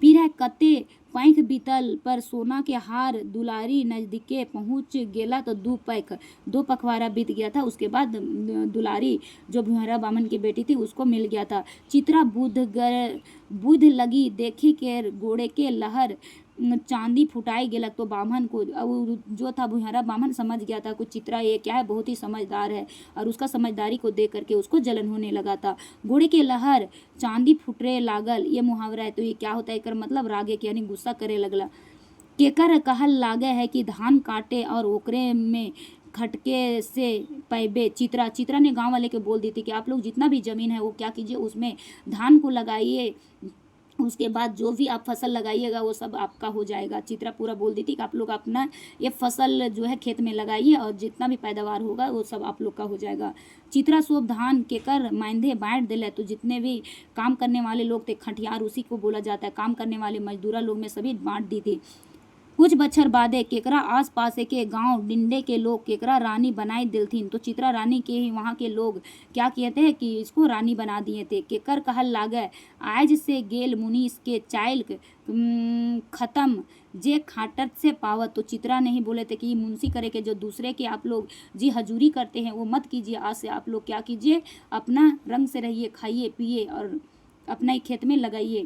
फिर है कते पैंख बीतल पर सोना के हार दुलारी नजदीके पहुंच गेला। तो दो पखवाड़ा बीत गया था, उसके बाद दुलारी जो भुयारा बामन की बेटी थी उसको मिल गया था। चित्रा बुध लगी देखी के गोड़े के लहर चांदी फुटाई गेला। तो बामन को जो था भुयारा बामन समझ गया था कुछ चित्रा ये क्या है, बहुत ही समझदार है, और उसका समझदारी को देख करके उसको जलन होने लगा था। घोड़े के लहर चांदी फुटरे लागल, ये मुहावरा है। तो ये क्या होता है, कर मतलब रागे के यानी गुस्सा करे लगला। केकर कहल लागे है कि धान काटे और ओकरे में खटके से पैबे। चित्रा ने गांव वाले के बोल दी थी कि आप लोग जितना भी जमीन है वो क्या कीजिए, उसमें धान को लगाइए, उसके बाद जो भी आप फसल लगाइएगा वो सब आपका हो जाएगा। चित्रा पूरा बोल दी थी कि आप लोग अपना ये फसल जो है खेत में लगाइए और जितना भी पैदावार होगा वो सब आप लोग का हो जाएगा। चित्रा सोब धान के कर माइंधे बांट दिले। तो जितने भी काम करने वाले लोग थे, खटियार उसी को बोला जाता है, काम करने वाले मजदूरा लोग में सभी बांट दी थी। कुछ बच्छर बादे केकरा आस पास के गांव डिंडे के लोग केकरा रानी बनाई दिलथिन। तो चित्रा रानी के ही वहाँ के लोग क्या किए थे कि इसको रानी बना दिए थे। केकर कहल लागे आज से गेल मुनीस के चाइल खत्म जे खाटत से पावत। तो चित्रा ने ही बोले थे कि मुंशी करे के जो दूसरे के आप लोग जी हजूरी करते हैं वो मत कीजिए, आज से आप लोग क्या कीजिए, अपना रंग से रहिए, खाइए पिए और अपना ही खेत में लगाइए।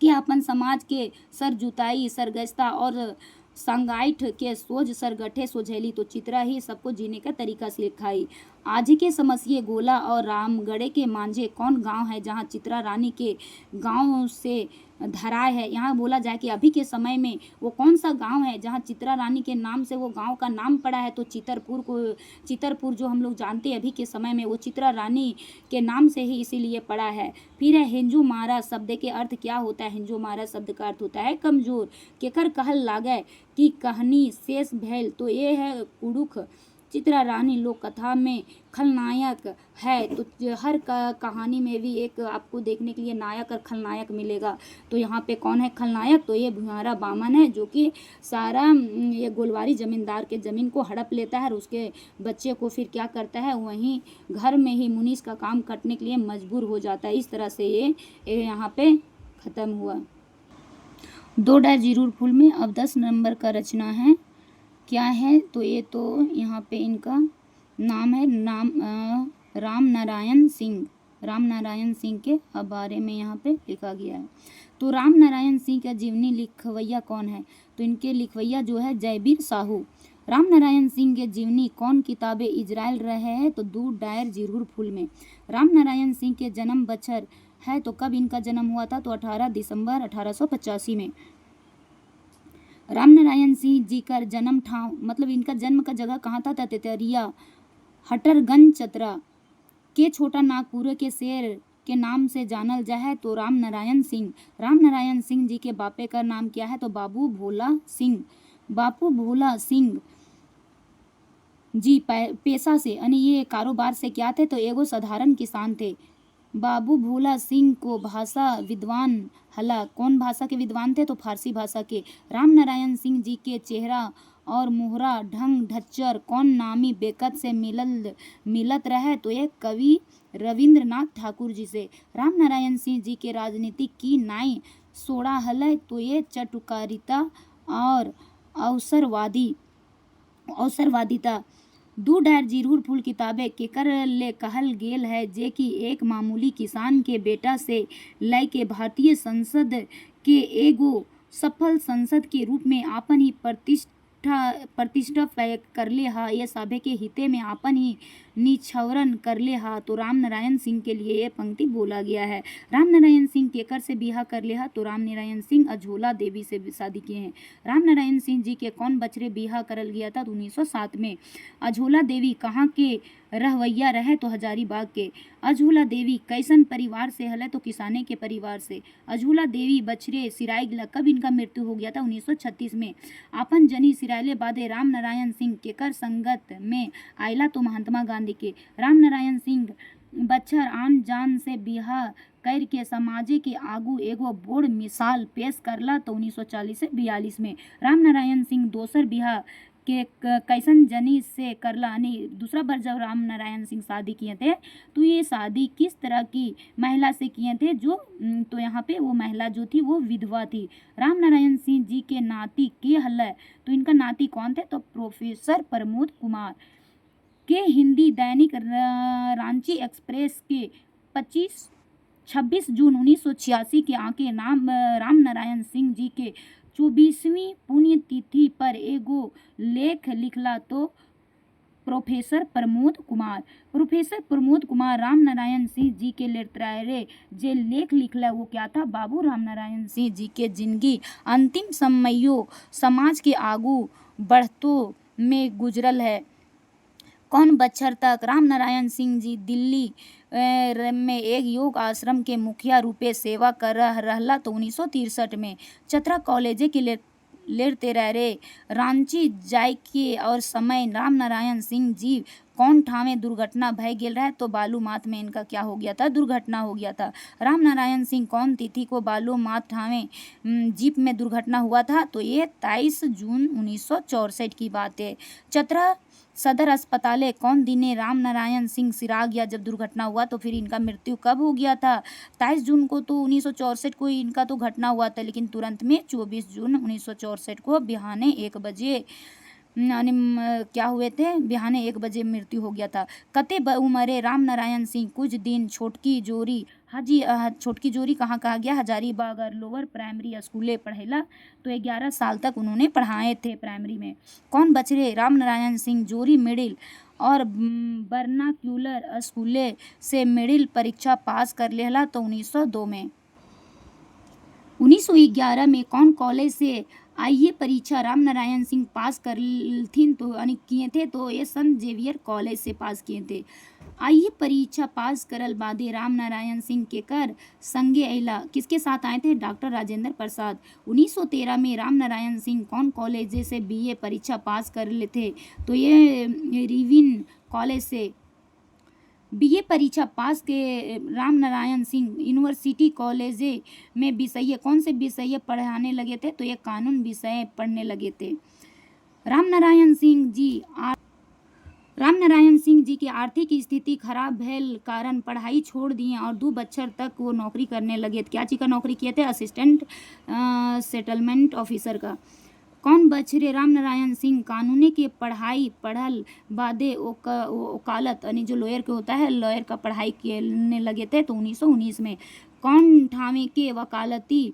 कि अपन समाज के सर जुताई सरगस्ता और संगाइठ के सोझ सरगठे सोझैली। तो चित्रा ही सबको जीने का तरीका सिखाई। आज के समस्ये गोला और रामगढ़े के मांझे कौन गांव है जहां चित्रा रानी के गांव से धराए है। यहाँ बोला जाए कि अभी के समय में वो कौन सा गांव है जहां चित्रा रानी के नाम से वो गांव का नाम पड़ा है। तो चितरपुर जो हम लोग जानते हैं अभी के समय में वो चित्रा रानी के नाम से ही इसीलिए पड़ा है। फिर है हिंजू मारा शब्द के अर्थ क्या होता है। हिंजू मारा शब्द का अर्थ होता है कमजोर। केकर कहल लागे कि कहानी शेष भैल। तो ये है कुड़ुख। चित्रा रानी लोक कथा में खलनायक है। तो हर कहानी में भी एक आपको देखने के लिए नायक और खलनायक मिलेगा। तो यहाँ पे कौन है खलनायक, तो ये भुयारा बामन है जो कि सारा ये गोलवारी जमींदार के ज़मीन को हड़प लेता है और उसके बच्चे को फिर क्या करता है, वहीं घर में ही मुनीस का काम करने के लिए मजबूर हो जाता है। इस तरह से ये यहाँ पे ख़त्म हुआ। 2 डायर जीरूर फूल में अब 10 नंबर का रचना है। क्या है, तो ये तो यहाँ पे इनका नाम है राम नारायण सिंह के बारे में यहाँ पे लिखा गया है। तो राम नारायण सिंह का जीवनी लिखवैया कौन है, तो इनके लिखवैया जो है जयवीर साहू। राम नारायण सिंह के जीवनी कौन किताबें इजराइल रहे हैं, तो 2 डायर जीरूर फूल में। राम नारायण सिंह के जन्म बछर है, तो कब इनका जन्म हुआ था, तो 18 दिसंबर 1885 में। राम नारायण सिंह जी का जन्म ठाव मतलब इनका जन्म का जगह कहाँ था, तेतरिया हटरगंज चतरा के छोटा नागपुर के शेर के नाम से जानल जाए तो राम नारायण सिंह। राम नारायण सिंह जी के बापे का नाम क्या है तो बाबू भोला सिंह। बापू भोला सिंह जी पेशा से यानी ये कारोबार से क्या थे तो एगो साधारण किसान थे। बाबू भोला सिंह को भाषा विद्वान हला। कौन भाषा के विद्वान थे तो फारसी भाषा के। राम नारायण सिंह जी के चेहरा और मोहरा ढंग ढच्चर कौन नामी बेकत से मिलत रहे तो ये कवि रविंद्रनाथ ठाकुर जी से। राम नारायण सिंह जी के राजनीति की नाई सोड़ा हल तो ये चटुकारिता और अवसरवादिता। दू डार जीरहुर फूल किताबे केकर ले कहल गेल है जे कि एक मामूली किसान के बेटा से लय के भारतीय संसद के एगो सफल संसद के रूप में आपन ही प्रतिष्ठा करले हा। ये सभे के हिते में आपन ही निछावरन करले हा तो राम नारायण सिंह के लिए ये पंक्ति बोला गया है। राम नारायण सिंह केकर से बिहा करले हा तो राम नारायण सिंह अझोला देवी से शादी किए हैं। राम नारायण सिंह जी के कौन बछरे बिहा करल गया था तो 1907 में। अझोला देवी कहाँ के रहवैया रहे तो हजारीबाग के। अझोला देवी कैसन परिवार से हले तो किसाने के परिवार से। अझोला देवी बछरे सिराय गिला। कब इनका मृत्यु हो गया था 1936 में। आपन जनी सिरायले बादे राम नारायण सिंह केकर संगत में आयला तो महात्मा गांधी के। राम नारायण सिंह बच्चर आन जान से बिहा कर के समाजे के आगू एगो बोड़ मिसाल पेश करला तो 1940 से 42 में। राम नारायण सिंह दोसर बिहा के कैसन जनी से करला यानी दूसरा बार जब राम नारायण सिंह शादी किए थे तो ये शादी किस तरह की महिला से किए थे जो तो यहाँ पे वो महिला जो थी वो विधवा थी। राम नारायण सिंह जी के नाती के हल तो इनका नाती कौन थे तो प्रोफेसर प्रमोद कुमार के हिंदी दैनिक रांची एक्सप्रेस के 26 जून 1986 के आके नाम राम नारायण सिंह जी के 24वीं पुण्यतिथि पर एगो लेख लिखला तो प्रोफेसर प्रमोद कुमार राम नारायण सिंह जी के लेटरारे जे लेख लिखला वो क्या था बाबू राम नारायण सिंह जी के जिंदगी अंतिम समयों समाज के आगू बढ़तो में गुजरल है। कौन बच्चर तक राम नारायण सिंह जी दिल्ली में एक योग आश्रम के मुखिया रूपे सेवा कर रहला तो 1963 में। चतरा कॉलेज के लेते रहे रांची जाय के और समय राम नारायण सिंह जी कौन ठावे दुर्घटना भय गेल रहे तो बालू माथ में इनका क्या हो गया था दुर्घटना हो गया था। राम नारायण सिंह कौन तिथि को बालू माथ ठावे जीप में दुर्घटना हुआ था तो ये 23 जून 1964 की बात है। चतरा सदर अस्पताल कौन दिने राम नारायण सिंह सिरा गया जब दुर्घटना हुआ तो फिर इनका मृत्यु कब हो गया था 23 जून को तो 1964 को इनका तो घटना हुआ था लेकिन तुरंत में 24 जून 1964 को बिहाने 1 बजे यानी क्या हुए थे बिहाने 1 बजे मृत्यु हो गया था। कते उमरे राम नारायण सिंह कुछ दिन छोटकी जोरी कहाँ कहा गया हजारीबाग लोअर प्राइमरी स्कूले पढ़ेला तो 11 साल तक उन्होंने पढ़ाए थे प्राइमरी में। कौन बचरे राम नारायण सिंह जोरी मिडिल और बर्नाक्यूलर स्कूले से मिडिल परीक्षा पास कर लेला तो 1902 में। 1911 में कौन कॉलेज से आइए परीक्षा राम नारायण सिंह पास कर थीन तो यानी किए थे तो ये संत जेवियर कॉलेज से पास किए थे। आइए परीक्षा पास करल बादे राम नारायण सिंह के कर संगे अला किसके साथ आए थे डॉक्टर राजेंद्र प्रसाद। 1913 में राम नारायण सिंह कौन कॉलेज से बीए परीक्षा पास कर लेते तो ये रिविन कॉलेज से। बीए परीक्षा पास के राम नारायण सिंह यूनिवर्सिटी कॉलेज में विषय कौन से विषय पढ़ाने लगे थे तो ये कानून विषय पढ़ने लगे थे। राम नारायण सिंह जी की आर्थिक स्थिति खराब भेल कारण पढ़ाई छोड़ दिए और 2 बच्चर तक वो नौकरी करने लगे। क्या चीज़ का नौकरी किए थे असिस्टेंट सेटलमेंट ऑफिसर का। कौन बछरे राम नारायण सिंह कानूनी के पढ़ाई पढ़ल बादे वकालत यानी जो लॉयर के होता है लॉयर का पढ़ाई करने लगे थे तो 1919 में। कौन ठावे के वकालती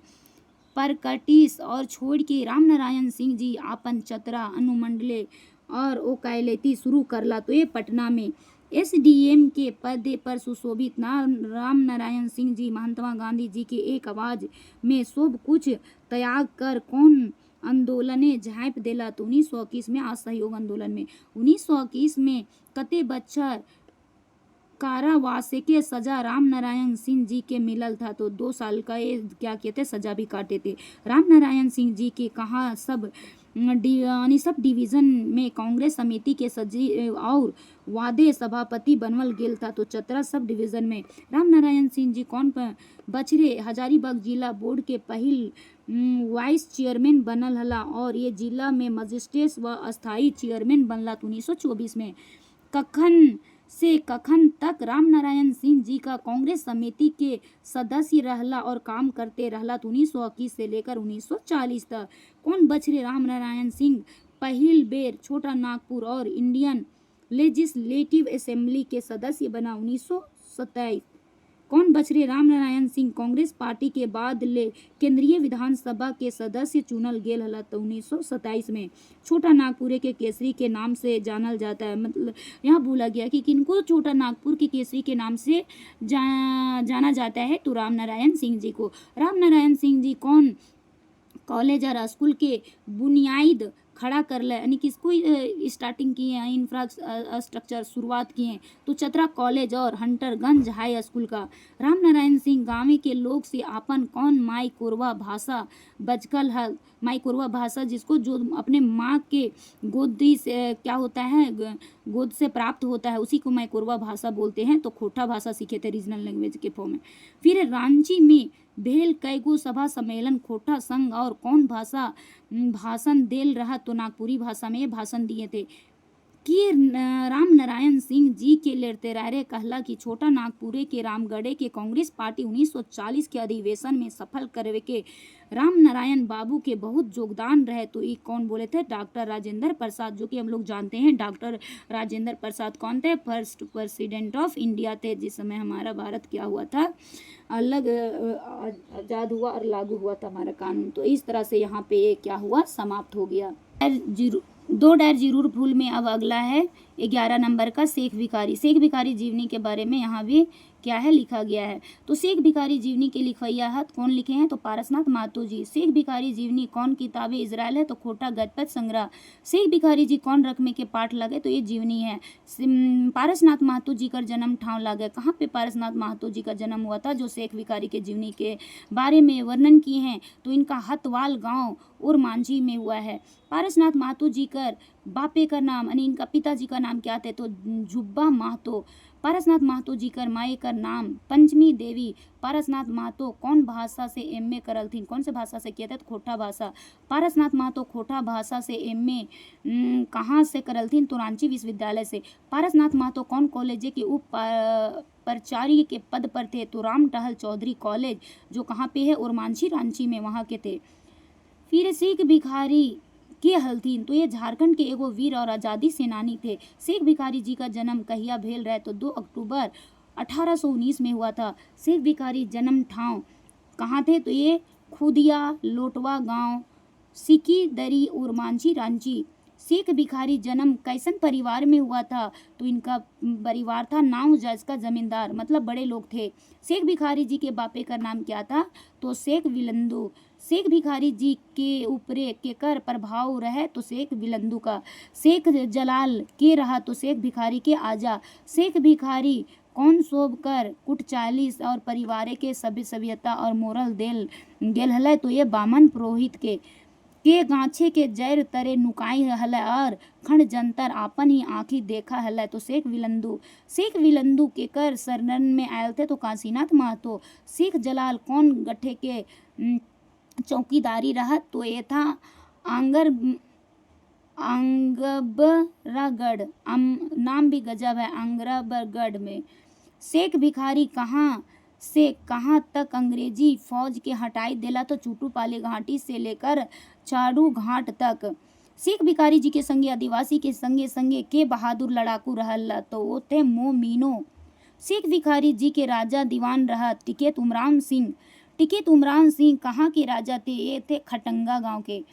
प्रैक्टिस और छोड़ के राम नारायण सिंह जी आपन चतरा अनुमंडले और वकालती शुरू करला तो ये पटना में। एसडीएम के पद पर सुशोभित राम नारायण सिंह जी महात्मा गांधी जी के एक आवाज में सब कुछ त्याग कर कौन आंदोलने झाँप देला तो 1921 में असहयोग आंदोलन में। 1921 में कते बच्चर कारावास के सजा राम नारायण सिंह जी के मिलल था, तो 2 साल का ये क्या कहते सजा भी काटे थे। राम नारायण सिंह जी के कहा सब डिवीजन में कांग्रेस समिति के सचिव और वादे सभापति बनवल गेल था, तो चतरा सब डिवीजन में राम नारायण सिंह जी कौन बछरे हजारीबाग जिला बोर्ड के पहिल वाइस चेयरमैन बनल हला और ये जिला में मजिस्ट्रेट व अस्थाई चेयरमैन बनला 1924 में। कखन से कखन तक राम नारायण सिंह जी का कांग्रेस समिति के सदस्य रहला और काम करते रहला, 1921 से लेकर 1940 तक। कौन बछरे राम नारायण सिंह पहिल बेर छोटा नागपुर और इंडियन लेजिस्लेटिव असेंबली के सदस्य बना 1927। कौन बछरे राम नारायण सिंह कांग्रेस पार्टी के बाद ले केंद्रीय विधानसभा के सदस्य चुनल गेल हला, तो 1927 में। छोटा नागपुर के केसरी के नाम से जानल जाता है, मतलब यहाँ बोला गया कि किनको छोटा नागपुर के केसरी के नाम से जाना जाता है, तो राम नारायण सिंह जी को। राम नारायण सिंह जी कौन कॉलेज और स्कूल के बुनियाद खड़ा कर ले, यानी किसको स्टार्टिंग किए हैं, इंफ्रास्ट्रक्चर शुरुआत किए हैं, तो चतरा कॉलेज और हंटरगंज हाई स्कूल का। राम नारायण सिंह गाँव के लोग से आपन कौन माई कोरवा भाषा बचकल है, माई कोरवा भाषा जिसको जो अपने माँ के गोदी से क्या होता है, गोद से प्राप्त होता है, उसी को माई कोरवा भाषा बोलते हैं, तो खोटा भाषा सीखे थे रीजनल लैंग्वेज के फॉर्म में। फिर रांची में भेल कैगो सभा सम्मेलन खोटा संघ और कौन भाषा भाषण देल रहा, तो नागपुरी भाषा में भाषण दिए थे। कि राम नारायण सिंह जी के लेते रहे कहला कि छोटा नागपुरे के रामगढ़े के कांग्रेस पार्टी 1940 के अधिवेशन में सफल करवे के राम नारायण बाबू के बहुत योगदान रहे, तो ये कौन बोले थे, डॉक्टर राजेंद्र प्रसाद, जो कि हम लोग जानते हैं डॉक्टर राजेंद्र प्रसाद कौन थे, फर्स्ट प्रेसिडेंट ऑफ इंडिया थे, जिस समय हमारा भारत क्या हुआ था, अलग आज़ाद हुआ और लागू हुआ था हमारा कानून। तो इस तरह से यहाँ पे ये क्या हुआ, समाप्त हो गया। 2 फूल में अब अगला है 11 नंबर का शेख भिखारी। शेख भिखारी जीवनी के बारे में यहाँ भी क्या है लिखा गया है, तो शेख भिखारी जीवनी के लिखवैया हाथ कौन लिखे हैं, तो पारसनाथ महतो जी। शेख भिखारी जीवनी कौन किताबे इजराइल है, तो खोटा गजपत संग्रह। शेख भिखारी जी कौन रकमे के पाठ लगे, तो ये जीवनी है। पारसनाथ महतो जी का जन्म ठाव लगे, कहाँ पे पारसनाथ महतो जी का जन्म हुआ था, जो शेख भिखारी के जीवनी के बारे में वर्णन किए हैं, तो इनका हतवाल गाँव और मांझी में हुआ है। पारसनाथ महतो जी कर बापे का नाम, यानी इनका पिताजी का नाम क्या थे, तो झुब्बा महतो। पारसनाथ महतो जी कर माए का नाम पंचमी देवी। पारसनाथ महतो कौन भाषा से एमए करल थी, कौन से भाषा से किया था, तो खोटा भाषा। पारसनाथ महतो खोटा भाषा से एमए कहाँ से करल थी, तो रांची विश्वविद्यालय से। पारसनाथ महतो कौन कॉलेज के उप प्राचार्य के पद पर थे, तो राम टहल चौधरी कॉलेज, जो कहाँ पे है, और मांझी रांची में वहाँ के थे। फिर शेख भिखारी के हलथीन, तो ये झारखंड के एगो वीर और आज़ादी सेनानी थे। शेख भिखारी जी का जन्म कहिया भेल रहे, तो 2 अक्टूबर 1819 में हुआ था। शेख भिखारी जन्म ठाव कहाँ थे, तो ये खुदिया लोटवा गांव, सिकी दरी और मांझी रांची। शेख भिखारी जन्म कैसन परिवार में हुआ था, तो इनका परिवार था नाव जज का जमींदार, मतलब बड़े लोग थे। शेख भिखारी जी के बापे का नाम क्या था, तो शेख विलंदू। शेख भिखारी जी के ऊपरे केकर प्रभाव रहे, तो शेख विलंदू का। शेख जलाल के रहा, तो शेख भिखारी के आजा। शेख भिखारी कौन सोब कर कुट 40 और परिवार के सभ्यता और मोरल देल गेल हलै, तो ये बामन पुरोहित के गाछे के जैर तरे नुकाई हलै और खंड जंतर आपन ही आँखी देखा हलै, तो शेख विलंदू। शेख विलंदू के कर शरण में आयल थे, तो काशीनाथ महतो। शेख जलाल कौन गठे के चौकीदारी रहा, तो ये था आंगबरागढ़, नाम भी गजब है, आंगबरागढ़ में। शेख भिखारी कहाँ से कहाँ तक अंग्रेजी फौज के हटाई देला, तो चूटूपाली घाटी से लेकर चाड़ू घाट तक। शेख भिखारी जी के संगे आदिवासी के संगे संगे के बहादुर लड़ाकू रहल, तो वो थे मोमीनो। शेख भिखारी जी के राजा दीवान रहा टिकैत उमरान सिंह। टिकैत उमरान सिंह कहाँ के राजा थे, ये थे खटंगा गांव के,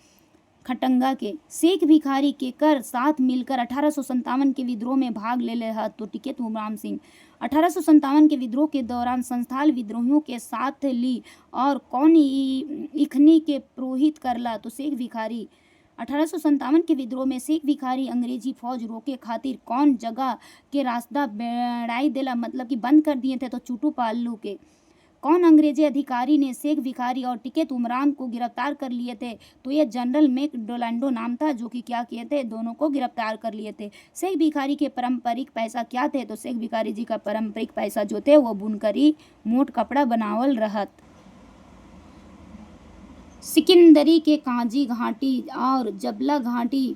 खटंगा के। शेख भिखारी के कर साथ मिलकर 1857 के विद्रोह में भाग ले रहा, तो टिकैत उमरान सिंह। 1857 के विद्रोह के दौरान संस्थाल विद्रोहियों के साथ ली और कौन इखनी के पुरोहित करला, तो शेख भिखारी। 1857 के विद्रोह में शेख भिखारी अंग्रेजी फौज रोके खातिर कौन जगह के रास्ता बेड़ाई देला, मतलब कि बंद कर दिए थे, तो चूटू पालू के। कौन अंग्रेजी अधिकारी ने शेख भिखारी और टिकैत उमरान को गिरफ्तार कर लिए थे, तो ये जनरल मैकडोनाल्ड नाम था, जो कि क्या किए थे, दोनों को गिरफ्तार कर लिए थे। शेख भिखारी के पारंपरिक पैसा क्या थे, तो शेख भिखारी जी का पारंपरिक पैसा जो थे वो बुनकरी मोट कपड़ा बनावल रहत। सिकंदरी के काजी घाटी और जबला घाटी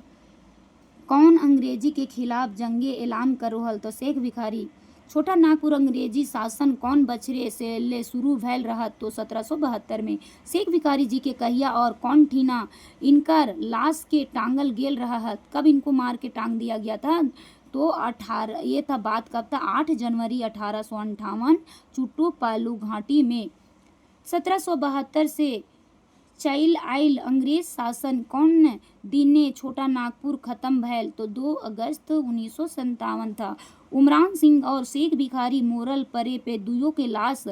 कौन अंग्रेजी के खिलाफ जंगे ऐलान करोहल, तो शेख भिखारी। छोटा नागपुर अंग्रेजी शासन कौन बछरे से ले शुरू भैल रहत, तो 1772 में। शेख भिखारी जी के कहिया और कौन ठीना इनकर लाश के टांगल गेल रहत, कब इनको मार के टांग दिया गया था, तो 18 ये था बात कब था, 8 जनवरी 1858 चुट्टू पालू घाटी में। 1772 से चल आइल अंग्रेज शासन कौन दिने छोटा नागपुर खत्म भैल, तो 2 अगस्त 1957 था। उमरान सिंह और शेख भिखारी मोरल परे पे दुयो के लाश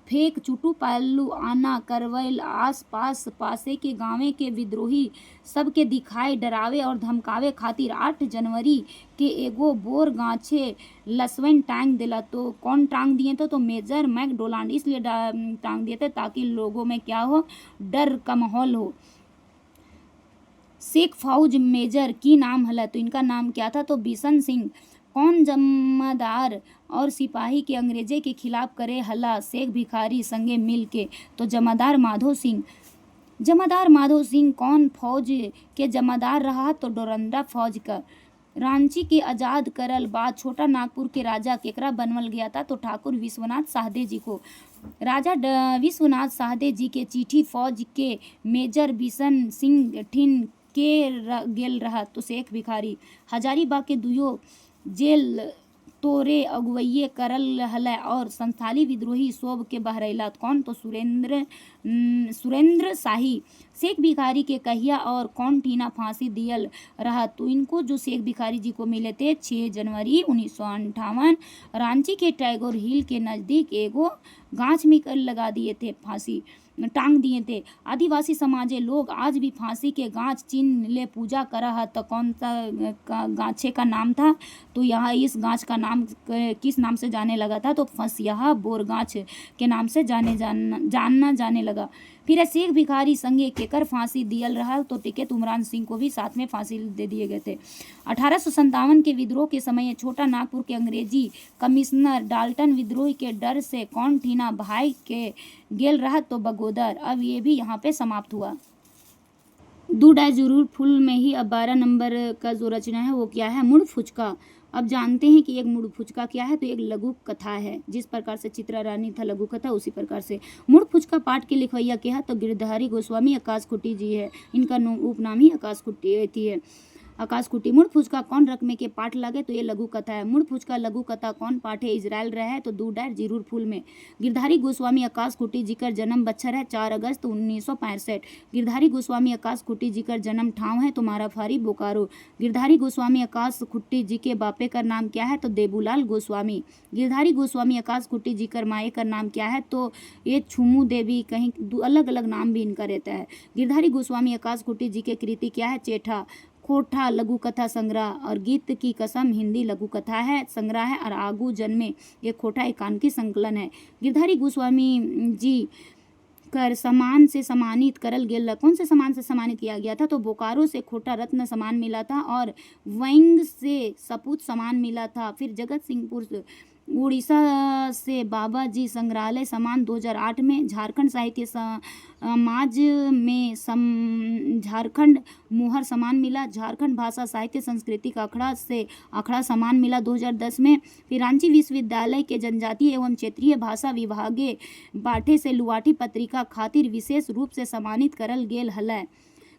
फेंक चुटू पालू आना करवैल आस पास पासे के गांवे के विद्रोही सबके दिखाए डरावे और धमकावे खातिर 8 जनवरी के एगो बोर गाछे लसवन टांग दिला, तो कौन टांग दिए थे, तो मेजर मैकडोनाल्ड इसलिए टांग दिए थे ताकि लोगों में क्या हो, डर का माहौल हो। शेख फौज मेजर की नाम हला, तो इनका नाम क्या था, तो बिशन सिंह। कौन जमादार और सिपाही के अंग्रेजे के खिलाफ करे हला शेख भिखारी संगे मिल के, तो जमादार माधो सिंह। जमादार माधो सिंह कौन फौज के जमादार रहा, तो डोरंडा फौज का। रांची के आजाद करल बाद छोटा नागपुर के राजा केकरा बनवल गया था, तो ठाकुर विश्वनाथ साहदे जी को। राजा विश्वनाथ साहदे जी के चिट्ठी फौज के मेजर बिशन सिंह ठिन के गेल रहा, तो शेख भिखारी। हजारीबाग के दुयो जेल तोरे अगुवैये करल हलै और संथाली विद्रोही सोब के बहरैला, कौन, तो सुरेंद्र शाही। शेख भिखारी के कहिया और कौन ठीना फांसी दियल रहा, तो इनको जो शेख भिखारी जी को मिले थे 6 जनवरी 1958 रांची के टैगोर हिल के नज़दीक एगो गाछ में लगा दिए थे, फांसी टांग दिए थे। आदिवासी समाजे लोग आज भी फांसी के गाछ चिन्ह ले पूजा करा है, तो कौन सा गाछे का नाम था, तो यहाँ इस गाछ का नाम किस नाम से जाने लगा था, तो फंसिया बोर गाछ के नाम से जानना जाने लगा। फिर शेख भिखारी संगे केकर फांसी दियल रहा, तो टिकैत उमरान सिंह को भी साथ में फांसी दे दिए गए थे। 1857 के विद्रोह के समय छोटा नागपुर के अंग्रेजी कमिश्नर डाल्टन विद्रोह के डर से कौन ठीना भाई के गेल रहा, तो बगोदर। अब ये भी यहाँ पे समाप्त हुआ। दो डाय जरूर फुल में ही अब 12 नंबर का जो रचना है वो क्या है, मुड़ फुचका। अब जानते हैं कि एक मुड़ फुचका क्या है, तो एक लघु कथा है। जिस प्रकार से चित्रा रानी था लघु कथा, उसी प्रकार से मुड़ फुचका पाठ के लिखवैया क्या है, तो गिरधारी गोस्वामी आकाश खुट्टी जी है। इनका उपनाम ही आकाश खुट्टी है। आकाश खुट्टी। मुड़ फुचका कौन रकमे के पाठ लगे, तो ये लघु कथा है। मुड़ फुचका लघु कथा कौन पाठे इजराइल रहे, तो 2 डायर जरूर फूल में। गिरधारी गोस्वामी आकाश खुट्टी जी कर जन्म बच्छर है 4 अगस्त 1965। गिरधारी गोस्वामी आकाश खुट्टी जी कर जन्म ठाव है तो माराफारी बोकारो। गिरधारी गोस्वामी आकाश खुट्टी जी के बापे का नाम क्या है, तो देबूलाल गोस्वामी। गिरधारी गोस्वामी आकाश खुट्टी जी कर माए का नाम क्या है, तो ये छुमू देवी, कहीं अलग अलग नाम भी इनका रहता है। गिरधारी गोस्वामी आकाश खुट्टी जी के कृति क्या है, चेठा खोठा लघु कथा संग्रह और गीत की कसम हिंदी लघु कथा है संग्रह है, और आगू जन्मे ये खोठा एकांकी संकलन है। गिरधारी गोस्वामी जी कर सम्मान से सम्मानित करल गेल। कौन से सम्मान से सम्मानित किया गया था, तो बोकारो से खोटा रत्न सम्मान मिला था और वैंग से सपूत सम्मान मिला था। फिर जगत सिंहपुर उड़ीसा से बाबा जी संग्रहालय सम्मान 2008 में। झारखंड साहित्य समाज में झारखंड मोहर सम्मान मिला। झारखंड भाषा साहित्य संस्कृति का अखड़ा से अखड़ा सम्मान मिला 2010 में। फिर रांची विश्वविद्यालय के जनजातीय एवं क्षेत्रीय भाषा विभागे बाटे से लुवाटी पत्रिका खातिर विशेष रूप से सम्मानित करल गेल हलै।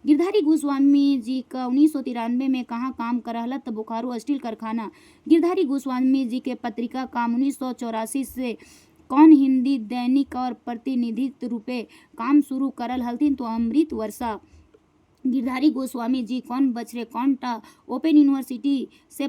गिरधारी गोस्वामी जी का 1993 में कहाँ काम करहला, तो बोकारो स्टील कारखाना। गिरधारी गोस्वामी जी के पत्रिका काम 1984 से कौन हिंदी दैनिक और प्रतिनिधित्व रूपे काम शुरू करल हलथिन, तो अमृत वर्षा। गिरधारी गोस्वामी जी कौन बछरे कौन टा ओपन यूनिवर्सिटी से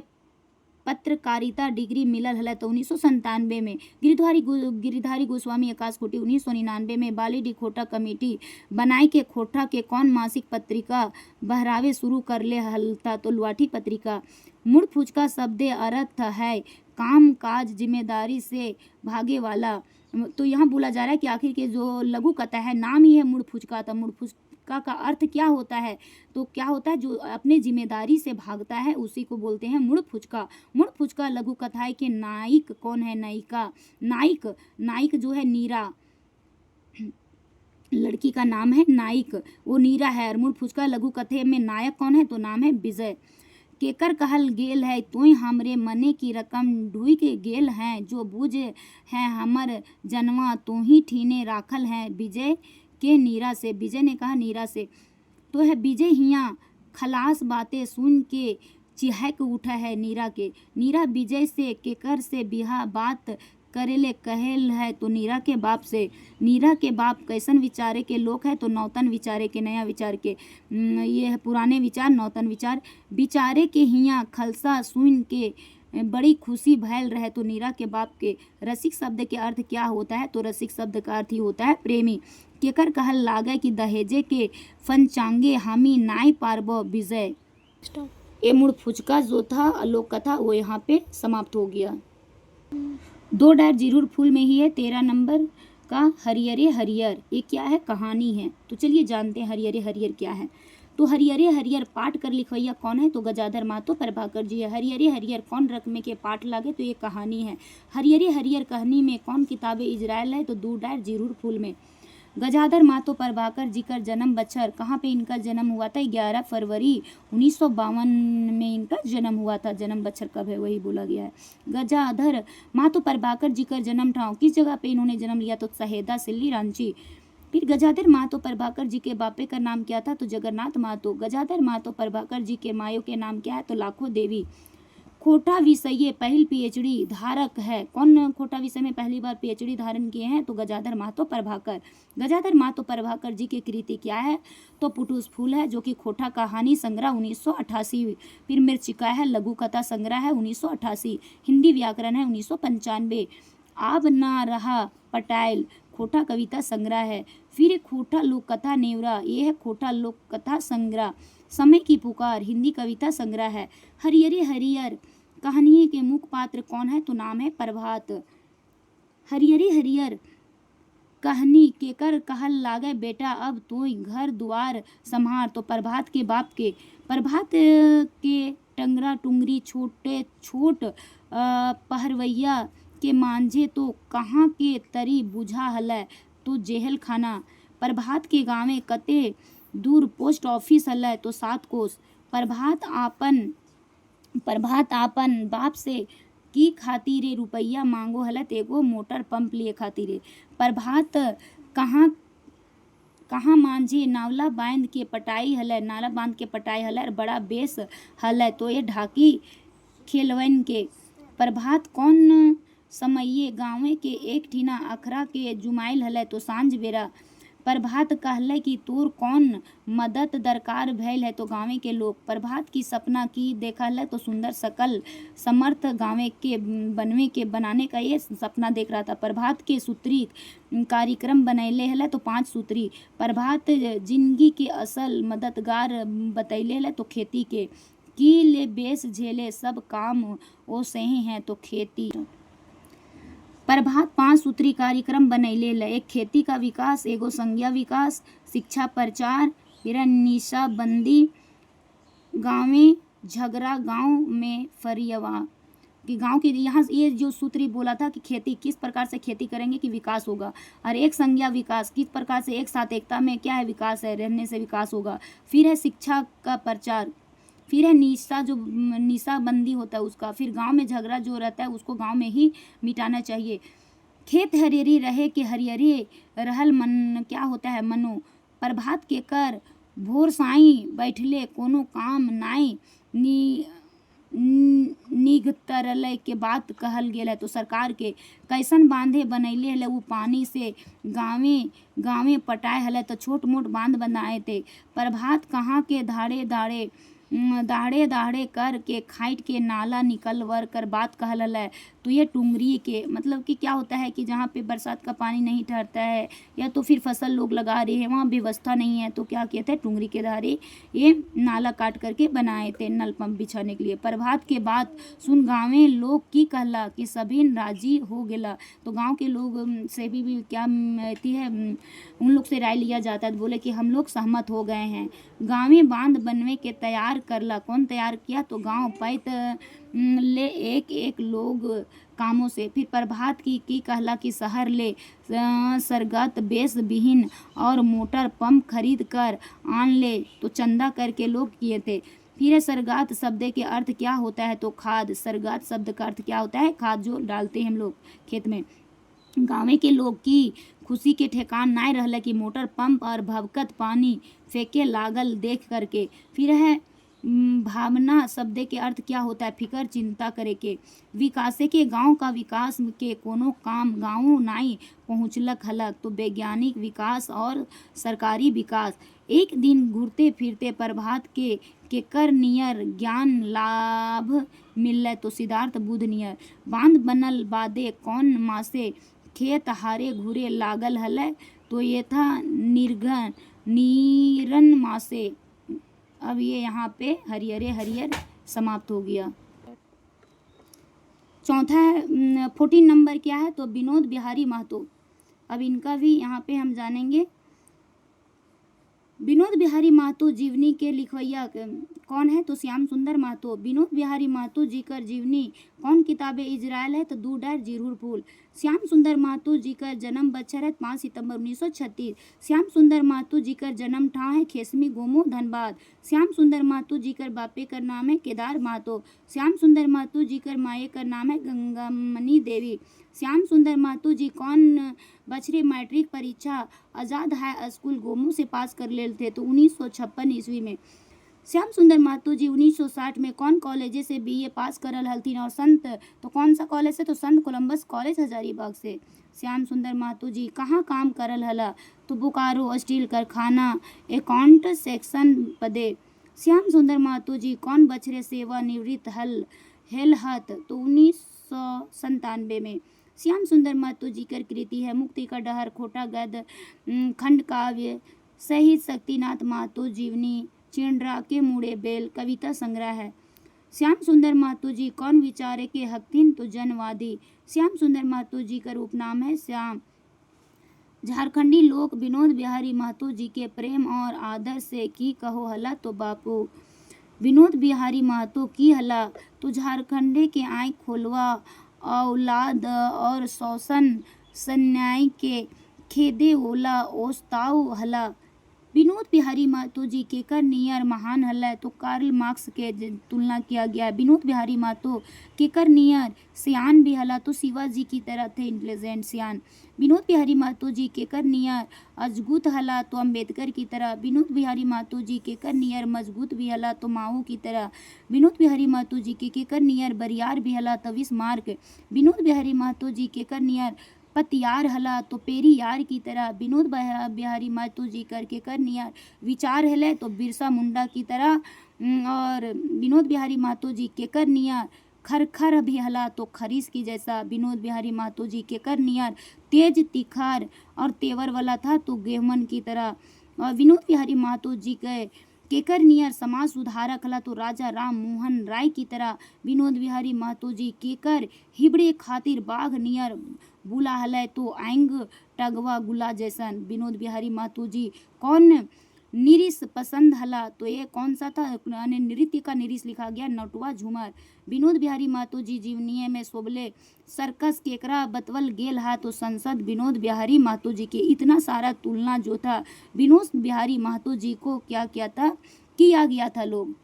पत्रकारिता डिग्री मिलल हल तो 1997 में। गिरिधारी गोस्वामी आकाशकोटि 1999 में। बाली डी खोटा कमेटी बनाई के खोटा के कौन मासिक पत्रिका बहरावे शुरू कर ले हल था तो लुआठी पत्रिका। मुड़ फुचका शब्द अर्थ है काम काज जिम्मेदारी से भागे वाला। तो यहाँ बोला जा रहा है कि आखिर के जो लघु कथा है नाम ही है मुड़ फुचका था। मुड़ फुचका का अर्थ क्या होता है तो क्या होता है जो अपने जिम्मेदारी से भागता है उसी को बोलते हैं मुड़ फुचका। मुड़ फुचका लघु कथाएं के नायक कौन है? नायिका। नायक जो है नीरा, लड़की का नाम है नायक, वो नीरा है। और मुड़ फुचका लघु कथे में नायक कौन है तो नाम है विजय। केकर कहल गेल है तोय हमरे मने की रकम ढुई के गेल हैं जो बुझ है हमर जनवा तो ही ठीने राखल है विजय के नीरा से। विजय ने कहा नीरा से। तो है विजय हिया खलास बातें सुन के चिहक उठा है नीरा के। नीरा विजय से केकर से बिहा बात करेले कहेल है तो नीरा के बाप से। नीरा के बाप कैसन विचारे के लोग है तो नौतन विचारे के, नया विचार के। ये है पुराने विचार नौतन विचार। विचारे के हिया खलसा सुन के बड़ी खुशी भैल रहे तो नीरा के बाप के। रसिक शब्द के अर्थ क्या होता है तो रसिक शब्द का अर्थ ही होता है प्रेमी। केकर कहल लागे कि दहेजे के फनचांगे हामी नाई पारबो विजय। ये मुड़ फुचका जो था लोक कथा वो यहाँ पे समाप्त हो गया। 2 डायर जीरूर फूल में ही है 13 नंबर का हरियरे हरियर। ये क्या है? कहानी है। तो चलिए जानते हैं हरियरे हरियर क्या है। तो हरियरे हरियर पाठ कर लिखवैया कौन है तो गजाधर महतो प्रभाकर जी है। हरियरे हरियर कौन रकमे के पाठ लागे तो ये कहानी है। हरियरे हरियर कहानी में कौन किताबें इजराइल है तो 2 डायर जीरूर फूल में। गजाधर महतो प्रभाकर जी का जन्म बच्छर कहाँ पे इनका जन्म हुआ था? 11 फरवरी 1952 में इनका जन्म हुआ था। जन्म बच्छर कब है वही बोला गया है। गजाधर महतो प्रभाकर जी का जन्म ठाव किस जगह पे इन्होंने जन्म लिया तो सहेदा सिल्ली रांची। फिर गजाधर महतो प्रभाकर जी के बापे का नाम क्या था तो जगन्नाथ महतो। गजाधर महतो प्रभाकर जी के मायों के नाम क्या है तो लाखों देवी। खोटा विषय पहल पीएचडी धारक है। कौन खोटा विषय में पहली बार पीएचडी धारण किए हैं तो गजाधर महतो प्रभाकर। गजाधर महतो प्रभाकर जी की कृति क्या है तो पुटूस फूल है जो कि खोटा कहानी संग्रह 1988। फिर मिर्चिका है लघु कथा संग्रह है 1988। हिंदी व्याकरण है 1995। आब ना रहा पटायल खोटा कविता संग्रह है। फिर खोटा लोक कथा नेवरा ये है खोटा लोक कथा संग्रह। समय की पुकार हिंदी कविता संग्रह है। हरियरे हरियर कहानी के मुख्य पात्र कौन है तो नाम है प्रभात। हरियरे हरियर कहानी केकर कहल लागे बेटा अब तो घर द्वार संभार तो प्रभात के बाप के। प्रभात के टंगरा टुंगरी छोटे छोट पहरवैया के मांझे तो कहाँ के तरी बुझा हलै तो जेहल खाना। प्रभात के गाँवे कते दूर पोस्ट ऑफिस हलै तो 7 कोस। प्रभात आपन बाप से की खातिरे रुपया मांगो हलत एगो मोटर पंप लिए खातिरे। प्रभात कहाँ मांझे नावला बांध के पटाई हलै नाला बांध के पटाई हलै बड़ा बेस हलै तो ये ढाकी खेलवन के। प्रभात कौन समये गाँवे के एक ठीना अखरा के जुमाइल हलै तो सांझ बेरा। प्रभात कहले कि तोर कौन मदद दरकार भैल है तो गाँव के लोग। प्रभात की सपना की देखा है तो सुंदर सकल समर्थ गाँव के बनवे के बनाने का ये सपना देख रहा था। प्रभात के सूत्री कार्यक्रम बनैले है तो 5 सूत्री। प्रभात जिंदगी के असल मददगार बतैले है तो खेती के की ले बेस झेले सब काम वो सही है तो खेती। प्रभात 5 सूत्री कार्यक्रम बनैले ल। एक खेती का विकास, एगो संज्ञा विकास, शिक्षा प्रचार, फिर निशाबंदी, गाँवें झगड़ा, गांव में फरियवा कि गांव के यहाँ ये जो सूत्री बोला था कि खेती किस प्रकार से खेती करेंगे कि विकास होगा। और एक संज्ञा विकास किस प्रकार से एक साथ एकता में क्या है विकास है रहने से विकास होगा। फिर है शिक्षा का प्रचार, फिर है निशाबंदी होता है उसका। फिर गांव में झगड़ा जो रहता है उसको गांव में ही मिटाना चाहिए। खेत हरियरी रहे कि हरियरी रहल मन क्या होता है मनो। प्रभात के कर भोर साई बैठले कोनो काम नाई निगतरले के बात कहल गेल है तो सरकार के। कैसन बांधे बनैले हले वो पानी से गाँवे पटाए हले तो छोट मोट बांध बनाए थे। प्रभात कहाँ के धाड़े धाड़े दाढ़े दाढ़े कर के खाइट के नाला निकलवर कर बात कहल है। तो ये टुंगरी के मतलब कि क्या होता है कि जहाँ पे बरसात का पानी नहीं ठहरता है या तो फिर फसल लोग लगा रहे हैं वहाँ व्यवस्था नहीं है, तो क्या कहते हैं टुंगरी के धारे ये नाला काट करके बनाए थे नल पंप बिछाने के लिए। प्रभात के बाद सुन गाँवे लोग की कहला कि सभी राजी हो गेला। तो गांव के लोग से भी क्या रहती है, उन लोग से राय लिया जाता है, तो बोले कि हम लोग सहमत हो गए हैं। गाँवे बांध बनवे के तैयार करला। कौन तैयार किया? तो गांव पैत ले एक एक लोग कामों से। फिर प्रभात की कहला कि शहर ले सरगत बेस बिहीन और मोटर पंप खरीद कर आन ले। तो चंदा करके लोग किए थे। फिर सरगात शब्द के अर्थ क्या होता है? तो खाद। सरगात शब्द का अर्थ क्या होता है? खाद जो डालते हैं हम लोग खेत में। गाँव के लोग की खुशी के ठेकान नाय रहल कि मोटर पंप और भवकत पानी फेंके लागल देख करके। फिर है भावना शब्द के अर्थ क्या होता है? फिकर चिंता करे के। विकासे के गांव का विकास के कोनो काम गाँव नाई पहुँचलक हलक। तो वैज्ञानिक विकास और सरकारी विकास। एक दिन घूरते फिरते प्रभात के केकर नियर ज्ञान लाभ मिलल। तो सिद्धार्थ बुद्ध नियर। बांध बनल बादे कौन मासे खेत हारे घूरे लागल हलै। तो ये था नीरन मासे। अब ये यहाँ पे हरियरे हरियर समाप्त हो गया। चौथा है 14 नंबर क्या है? तो विनोद बिहारी महतो। अब इनका भी यहाँ पे हम जानेंगे। विनोद बिहारी महतो जीवनी के लिखवैया कौन है? तो श्याम सुंदर महतो। विनोद बिहारी महतो जी कर जीवनी कौन किताबें इजरायल है? तो 2 जीरुर फूल। श्याम सुंदर महतो जी का जन्म बच्छर है 5 सितंबर 1936। श्याम सुंदर महतो जी का जन्म ठाव है खेसमी गोमो धनबाद। श्याम सुंदर महतो जी कर बापे कर नाम है केदार महतो। श्याम सुंदर महतो जी कर माए कर नाम है गंगामणि देवी। श्याम सुंदर महतो जी कौन बछरे मैट्रिक परीक्षा आजाद हाई स्कूल गोमू से पास कर ले थे? तो 1956 ईस्वी में। श्याम सुंदर महतो जी 1960 में कौन कॉलेज से बीए पास करल हलथिन? और संत तो कौन सा कॉलेज से? तो संत कोलंबस कॉलेज हजारीबाग से। श्याम सुंदर महतो जी कहाँ काम करल हला? तो बोकारो स्टील कारखाना अकाउंट सेक्शन पदे। श्याम सुंदर महतो जी कौन बछरे सेवानिवृत्त हेल हत? तो 1997 में। श्याम सुंदर महतो जी कर कृति है मुक्ति का डहर, खोटा गद, खंड काव्य, शहीद शक्तिनाथ महतो जीवनी, चिंड्रा के मुड़े बेल कविता संग्रह है। श्याम सुंदर महतो जी कौन विचारे के हकथिन? तो जनवादी। श्याम सुंदर महतो जी का उपनाम है श्याम। झारखंडी लोक विनोद बिहारी महतो जी के प्रेम और आदर से की कहो हला? तो बापू। विनोद बिहारी महतो की हला? तो झारखंडे के आँख खोलवा औलाद और शोषण सन्याय के खेदे ओला ओस्ताव हला। विनोद बिहारी महतो जी केकर नियर महान हलै? तो कार्ल मार्क्स के तुलना किया गया है। विनोद बिहारी महतो केकर नियर सियान भी हला? तो शिवाजी की तरह थे इंटेलिजेंट सियान। विनोद बिहारी महतो जी केकर नियर अजगुत हला? तो अम्बेडकर की तरह। विनोद बिहारी महतो जी केकर नियर मजबूत भी हला? तो माओ की तरह। विनोद बिहारी महतो जी के केकर नियर बरियार भी हला? तो बिस्मार्क। विनोद बिहारी महतो जी केकर नियर पतियार हला? तो पेरियार की तरह। विनोद बिहारी महतो जी करके कर नियर विचार हले? तो बिरसा मुंडा की तरह। और विनोद बिहारी महतो जी के कर नियर खरखर भी हला? तो खरीस की जैसा। विनोद बिहारी महतो जी के कर नियर तेज तिखार और तेवर वाला था? तो गेहमन की तरह। और विनोद बिहारी महतो जी के केकर नियर समाज सुधारक हला? तो राजा राम मोहन राय की तरह। विनोद बिहारी महतो जी केकर हिबड़े खातिर बाघ नियर बुला हलै? तो एंग टगवा गुला जैसन। विनोद बिहारी महतो जी कौन निरिस पसंद हला? तो ये कौन सा था? नृत्य का निरिस लिखा गया नटुआ झूमर। विनोद बिहारी महतो जी जीवनीय में सोबले सर्कस केकरा बतवल गेल हा? तो संसद। विनोद बिहारी महतो जी के इतना सारा तुलना जो था विनोद बिहारी महतो जी को क्या किया था, किया गया था लोग।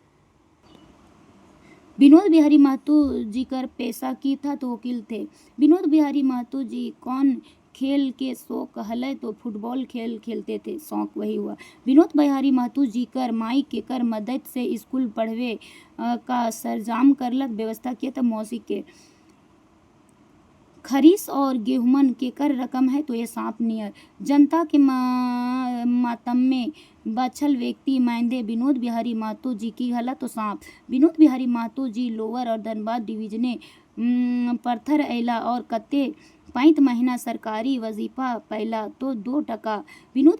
विनोद बिहारी महतो जी कर पेशा की था? तो वकील थे। विनोद बिहारी महतो जी कौन खेल के शौक हलै? तो फुटबॉल खेल खेलते थे, शौक वही हुआ। विनोद बिहारी महतो जी कर माई के कर मदद से स्कूल पढ़वे का सरंजाम करलक व्यवस्था किया था मौसी के। खरीस और गेहूमन के कर रकम है? तो ये सांप नियर। जनता के मातम में बछल व्यक्ति माइंदे विनोद बिहारी महतो जी की हला तो सांप। विनोद बिहारी महतो जी लोअर और धनबाद डिवीजने पत्थर अयला और कते 5 महीना सरकारी वजीफा पहला तो 2 टका। विनोद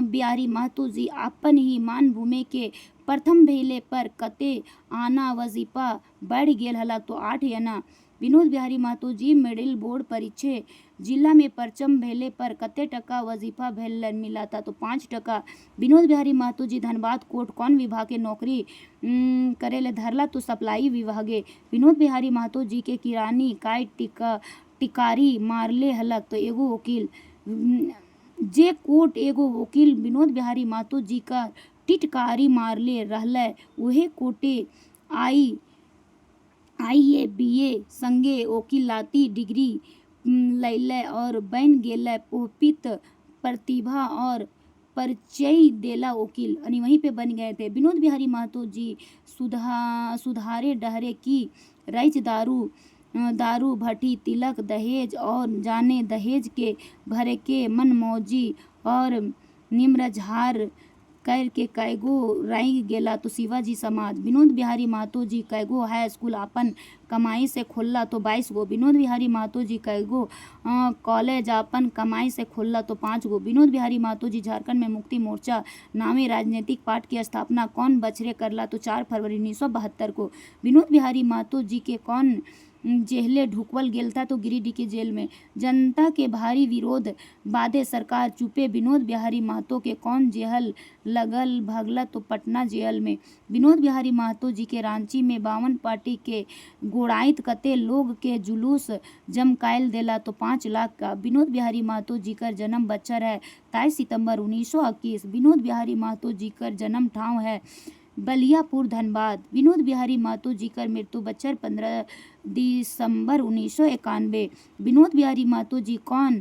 बिहारी महतो जी अपन ही मान भूमि के प्रथम भेले पर कते आना वजीफा बढ़ गेल हला तो 8 आना। विनोद बिहारी महतो जी मिडिल बोर्ड परीक्षा जिला में परचम भेले पर कते टका वजीफा भेल मिला था तो 5 टका। विनोद बिहारी महतो जी धनबाद कोर्ट कौन विभाग के नौकरी करे ले धरला तो सप्लाई विभागे। विनोद बिहारी महतो जी के किरानी काय टिकारी मारले हलक तो एगो वकील। जे कोर्ट एगो वकील विनोद बिहारी महतो जी का टिटकारी मारले रहले उहे कोर्टे आईए बीए संगे वकीलाती डिग्री लैले और बन गेले पोपित प्रतिभा और परिचय देला वकील वहीं पे बन गए थे। विनोद बिहारी महतो जी सुधारे डहरे की रईच दारू भट्टी तिलक दहेज और जाने दहेज के भरे के मनमौजी और निम्रझार करके कैगो राई गेला तो शिवाजी समाज। विनोद बिहारी महतो जी कैगो हाई स्कूल अपन कमाई से खोलला तो 22 गो। विनोद बिहारी महतो जी कैगो कॉलेज अपन कमाई से खोलला तो 5 गो। विनोद बिहारी महतो जी झारखंड में मुक्ति मोर्चा नामी राजनीतिक पार्टी की स्थापना कौन बछरे करला तो 4 फरवरी 1972 को। विनोद बिहारी महतो जी के कौन जेहले ढुकवल गेल था तो गिरिडीह के जेल में। जनता के भारी विरोध बादे सरकार चुपे विनोद बिहारी महतो के कौन जेहल लगल भगला तो पटना जेल में। विनोद बिहारी महतो जी के रांची में 52 पार्टी के गोड़ाइत कते लोग के जुलूस जमकायल देला तो 5 लाख का। विनोद बिहारी महतो जी कर जन्म बच्चर है 23 सितंबर 1921। विनोद बिहारी महतो जी कर जन्म ठाव है बलियापुर धनबाद। विनोद बिहारी महतो जी कर मृत्यु बच्चर 15 दिसंबर 1991। विनोद बिहारी महतो जी कौन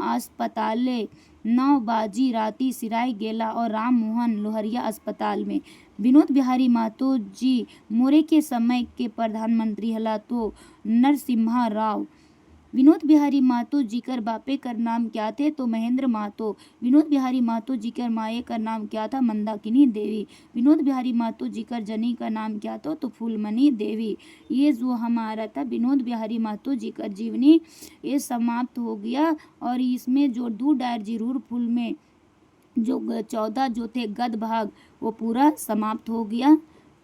अस्पताले 9 बाजी राती सिराई गेला और राम मोहन लोहरिया अस्पताल में। विनोद बिहारी महतो जी मोरे के समय के प्रधानमंत्री हला तो नरसिम्हा राव। विनोद बिहारी महतो जी कर बापे कर नाम क्या थे तो महेंद्र महतो। विनोद बिहारी महतो जी कर माए का नाम क्या था मंदाकिनी देवी। विनोद बिहारी महतो जी कर जनी का नाम क्या था तो फूलमणि देवी। ये जो हमारा था विनोद बिहारी महतो जी का जीवनी ये समाप्त हो गया और इसमें जो 2 डायर जरूर फूल में जो 14 जो थे गद भाग वो पूरा समाप्त हो गया।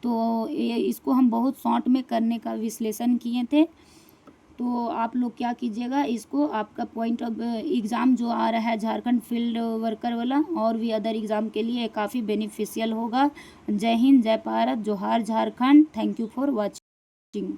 तो इसको हम बहुत शॉर्ट में करने का विश्लेषण किए थे। तो आप लोग क्या कीजिएगा इसको आपका पॉइंट ऑफ एग्ज़ाम जो आ रहा है झारखंड फील्ड वर्कर वाला और भी अदर एग्ज़ाम के लिए काफ़ी बेनिफिशियल होगा। जय हिंद, जय भारत, जोहार Jharkhand. Thank you for watching.